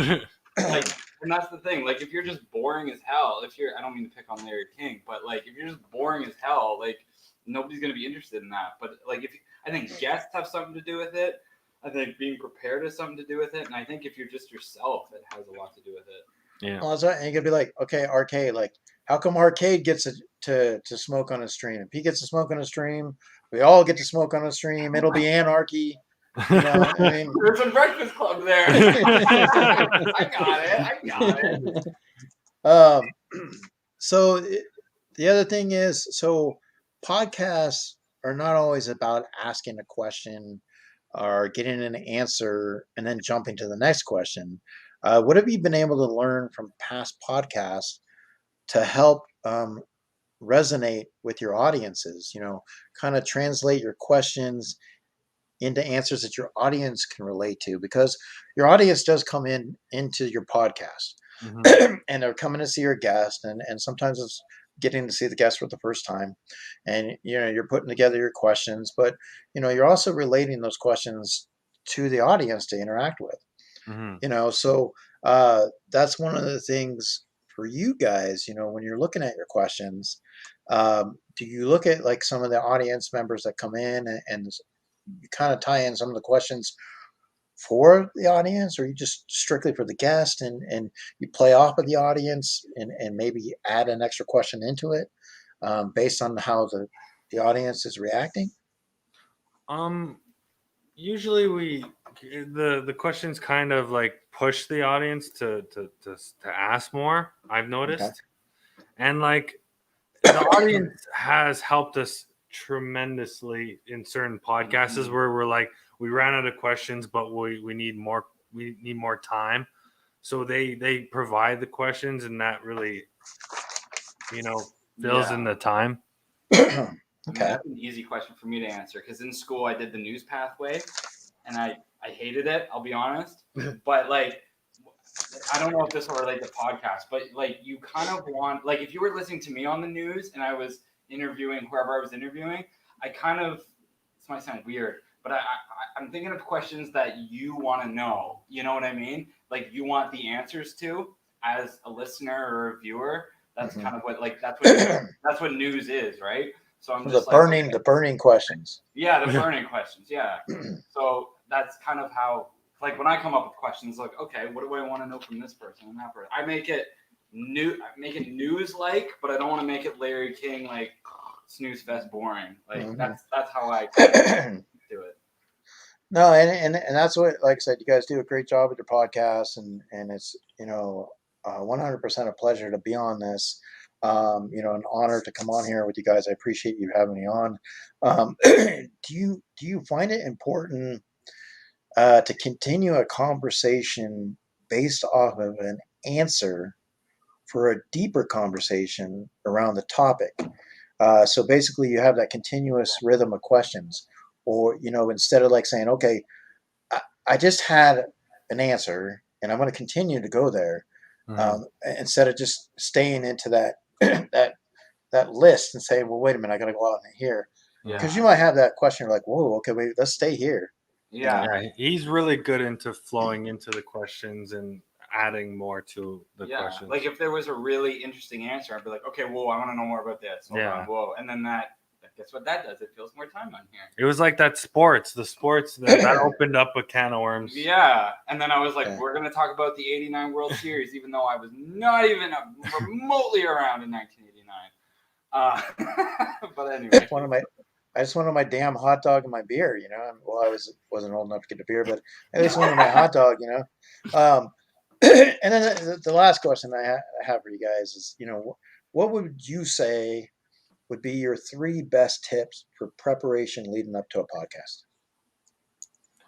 And that's the thing. Like if you're just boring as hell, I don't mean to pick on Larry King, but like if you're just boring as hell, like nobody's gonna be interested in that. But like I think guests have something to do with it. I think being prepared has something to do with it, and I think if you're just yourself, it has a lot to do with it. Yeah. Well, that's right. And you could be like, okay, Arcade, like, how come Arcade gets to smoke on a stream? If he gets to smoke on a stream, we all get to smoke on a stream. It'll be anarchy. I mean, there's a Breakfast Club there. I got it. So the other thing is, so podcasts are not always about asking a question or getting an answer and then jumping to the next question. What have you been able to learn from past podcasts to help resonate with your audiences? Kind of translate your questions into answers that your audience can relate to, because your audience does come into your podcast. Mm-hmm. And they're coming to see your guest, and sometimes it's getting to see the guest for the first time, and you're putting together your questions, but you're also relating those questions to the audience to interact with. Mm-hmm. So that's one of the things for you guys, when you're looking at your questions, do you look at like some of the audience members that come in and you kind of tie in some of the questions for the audience, or you just strictly for the guest, and you play off of the audience and maybe add an extra question into it based on how the audience is reacting? Usually the questions kind of like push the audience to ask more, I've noticed. Okay. And like the audience has helped us tremendously in certain podcasts where we're like, we ran out of questions, but we need more time. So they provide the questions, and that really, fills in the time. I mean, Okay. that's an easy question for me to answer because in school I did the news pathway, and I hated it. I'll be honest, but like I don't know if this will relate to podcast, but like you kind of want like if you were listening to me on the news and I was interviewing whoever I was interviewing, I kind of this might sound weird, but I'm thinking of questions that you want to know. You know what I mean? Like you want the answers to as a listener or a viewer. That's kind of what like that's what news is, right? So I'm the just like burning, okay. the burning questions. Yeah, the burning questions. Yeah. So that's kind of how, like, when I come up with questions, like, okay, what do I want to know from this person and that person? I make it news-like, but I don't want to make it Larry King like snooze fest boring. Like that's how I kind of do it. No, and that's what, like I said, you guys do a great job with your podcast, and it's 100% a pleasure to be on this. An honor to come on here with you guys. I appreciate you having me on. Do you find it important to continue a conversation based off of an answer for a deeper conversation around the topic? So basically, you have that continuous rhythm of questions, or instead of like saying, "Okay, I just had an answer, and I'm going to continue to go there," instead of just staying into that that list and say, "Well, wait a minute, I got to go out in here," because you might have that question, you're like, "Whoa, okay, wait, let's stay here." Yeah. Yeah, he's really good into flowing into the questions and adding more to the questions. Like if there was a really interesting answer, I'd be like, okay, whoa, I want to know more about this. Hold on, whoa, and then guess what that does? It fills more time on here. It was like that sports, that opened up a can of worms. Yeah, and then I was like, we're gonna talk about the '89 World Series, even though I was not even remotely around in 1989. But anyway, I just wanted my damn hot dog and my beer. Well, I wasn't old enough to get a beer, but I just wanted my hot dog. And then the last question I have for you guys is, what would you say would be your 3 best tips for preparation leading up to a podcast?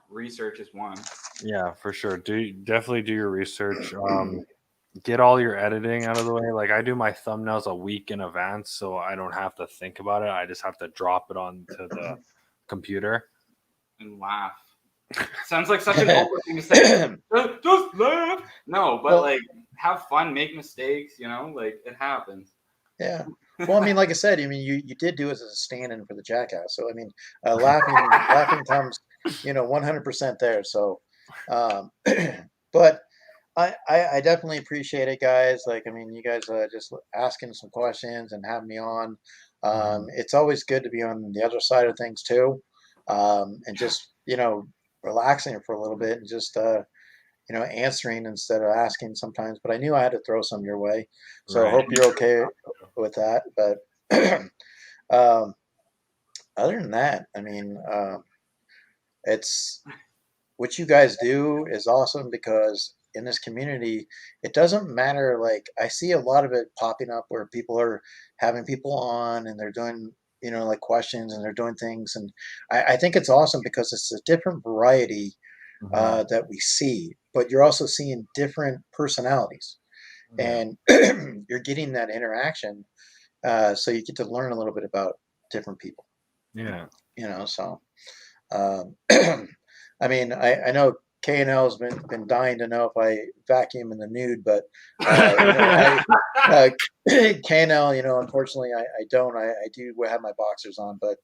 Research is one. Yeah, for sure. Definitely do your research. Get all your editing out of the way. Like I do my thumbnails a week in advance, so I don't have to think about it. I just have to drop it onto the computer and laugh. Sounds like such an awkward thing to say. Just laugh. No, but like have fun, make mistakes. Like it happens. Yeah. Well, I mean, like I said, you did do it as a stand-in for the jackass. So I mean, laughing comes, 100% there. So, but I definitely appreciate it, guys. Like, I mean, you guys just asking some questions and having me on. It's always good to be on the other side of things too, and just relaxing for a little bit and just answering instead of asking sometimes. But I knew I had to throw some your way, so I hope you're okay with that. But other than that, I mean, it's what you guys do is awesome because in this community, it doesn't matter. Like I see a lot of it popping up where people are having people on and they're doing, like questions and they're doing things. And I think it's awesome because it's a different variety that we see, but you're also seeing different personalities and you're getting that interaction. So you get to learn a little bit about different people. Yeah. So, I mean, I know K&L has been dying to know if I vacuum in the nude, but K&L, unfortunately I don't. I do have my boxers on, but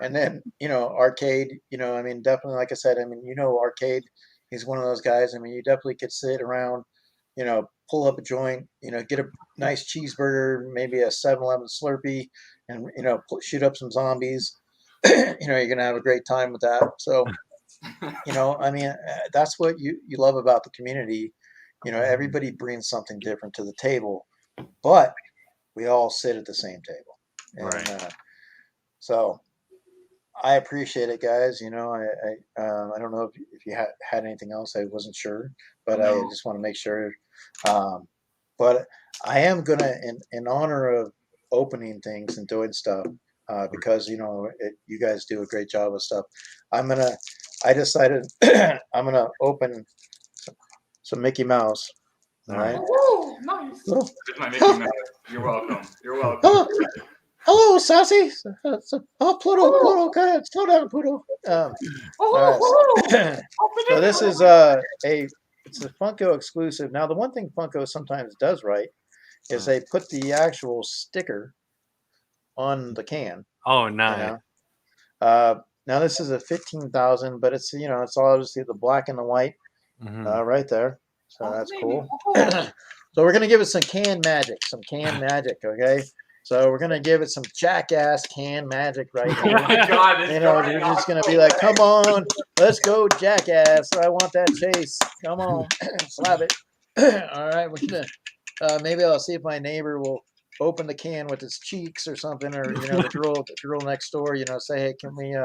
and then Arcade, I mean, definitely, like I said, I mean, Arcade, he's one of those guys. I mean, you definitely could sit around, pull up a joint, get a nice cheeseburger, maybe a 7-Eleven Slurpee, and shoot up some zombies. You're gonna have a great time with that. So. I mean, that's what you love about the community. Everybody brings something different to the table, but we all sit at the same table. And, right. So I appreciate it, guys. I don't know if you had anything else. I wasn't sure, but I just want to make sure. But I am gonna, in honor of opening things and doing stuff, because you guys do a great job of stuff. I decided I'm gonna open some Mickey Mouse. All right. Ooh, nice. It's my Mickey Mouse. You're welcome. You're welcome. Hello, Sassy. Oh, Pluto, go ahead, slow down, Pluto. All right. So this is it's a Funko exclusive. Now, the one thing Funko sometimes does right is they put the actual sticker on the can. Oh, You nice. know. Now this is a 15,000, but it's it's obviously the black and the white Mhm. right there. So Oh, that's baby. cool. Oh. So we're gonna give it some can magic, okay? So we're gonna give it some jackass can magic right Oh here. my God! This We're just gonna be like, come on, let's go, jackass! I want that chase. Come on, slap it. All right, we're gonna maybe I'll see if my neighbor will open the can with his cheeks or something, or the girl next door, say, hey, can we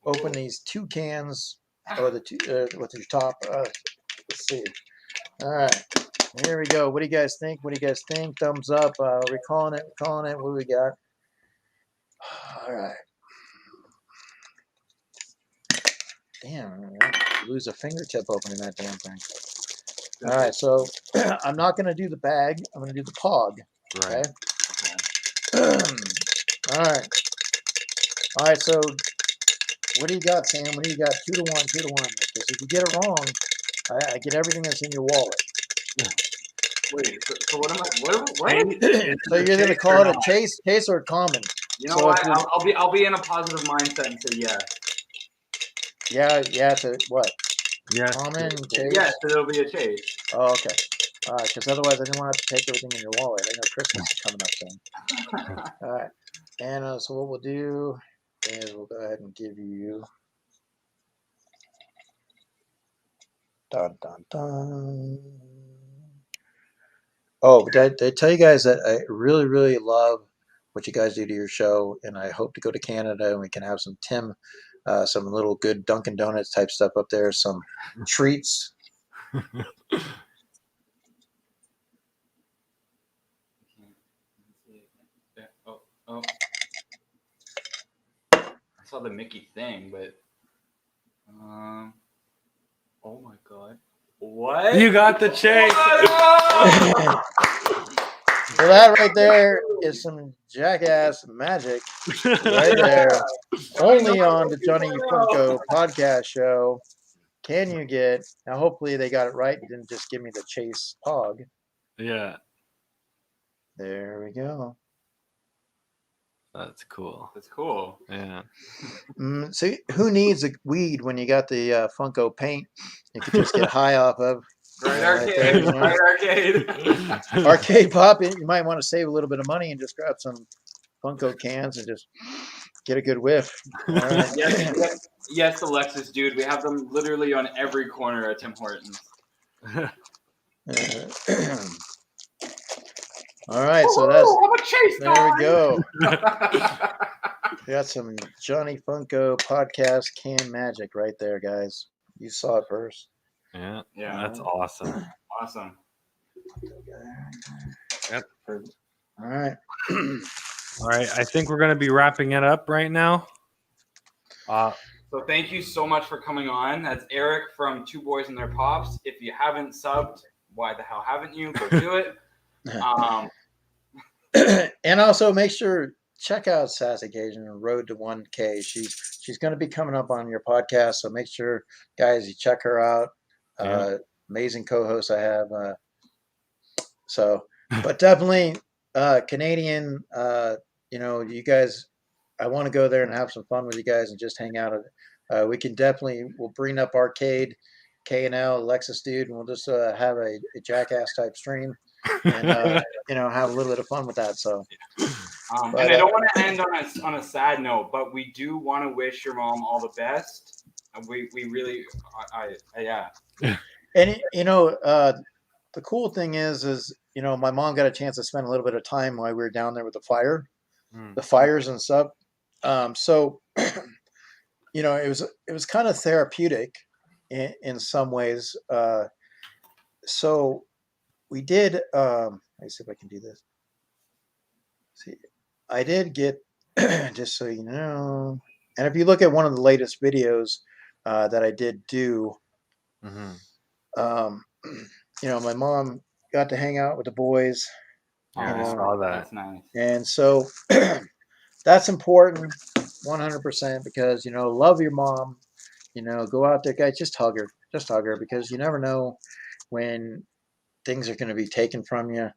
open these 2 cans or the two with your top? Let's see. All right. Here we go. What do you guys think? Thumbs up. We're calling it. What do we got? All right. Damn, I lose a fingertip opening that damn thing. All right, so I'm not going to do the bag. I'm going to do the pog. Okay. All right. All right, so what do you got, Sam? What do you got? 2 to 1, 2 to 1. Because if you get it wrong, I get everything that's in your wallet. Wait, so what am I? What? So you're going to call it a chase or common? You know So what? if you're- I'll be in a positive mindset and say yes. Yeah, to what? Yes. Common, chase? Yes, so there'll be a chase. Oh, okay. All right, because otherwise I didn't want to have to take everything in your wallet. I know Christmas is coming up soon. All right. And so what we'll do is we'll go ahead and give you dun dun dun. Oh, did I tell you guys that I really, really love what you guys do to your show, and I hope to go to Canada and we can have some some little good Dunkin' Donuts type stuff up there, some treats. Oh. I saw the Mickey thing, but oh my God. What? You got the chase. So that right there is some jackass magic right there. Only on the Johnny Funko podcast show can you get. Now, hopefully they got it right and didn't just give me the chase hog. Yeah, There we go. that's cool. That's cool. Yeah. See, who needs a weed when you got the Funko paint you could just get high off of? Right, Right there, arcade. Right, arcade. Arcade Pop, you might want to save a little bit of money and just grab some Funko cans and just get a good whiff. All right. Yes, Alexis, dude. We have them literally on every corner at Tim Hortons. All right, so that's I'm a chase there dog. we go. We got some Johnny Funko podcast can magic right there, guys. You saw it first. Yeah, Yeah. that's awesome. Awesome. Yep. All right. All right, I think we're gonna be wrapping it up right now. So thank you so much for coming on. That's Eric from Two Boys and Their Pops. If you haven't subbed, why the hell haven't you? Go do it. And also make sure check out Sassy Cajun Road to 1K. She's going to be coming up on your podcast, so make sure, guys, you check her out. Yeah. Amazing co-host I have. But definitely Canadian. You guys. I want to go there and have some fun with you guys and just hang out. We'll bring up Arcade, K&L, Alexis Dude, and we'll just have a jackass type stream and have a little bit of fun with that. So, and I don't want to end on a sad note, but we do want to wish your mom all the best. We really, yeah. And the cool thing is my mom got a chance to spend a little bit of time while we were down there with the fires and stuff. So it was kind of therapeutic in some ways. So we did. Let me see if I can do this. See, I did get just so you know, and if you look at one of the latest videos that I did do, my mom got to hang out with the boys. Yeah, I saw that. That's nice. And so that's important, 100%. Because love your mom. Go out there, guys. Just hug her, because you never know when things are going to be taken from you.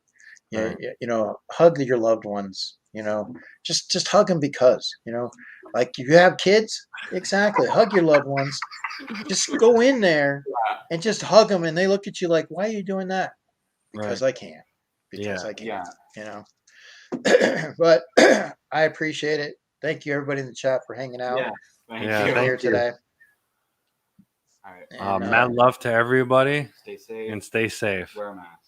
Yeah, Right. hug your loved ones. Just hug them, because like if you have kids, exactly. Hug your loved ones. Just go in there and just hug them, and they look at you like, "Why are you doing that?" Because Right. I can. Because Yeah. I can. Yeah. But I appreciate it. Thank you, everybody in the chat, for hanging out. Yeah. Thank Yeah, you. Being here thank you. today. All right. And, Mad love to everybody, Stay safe. and stay safe. Wear a mask.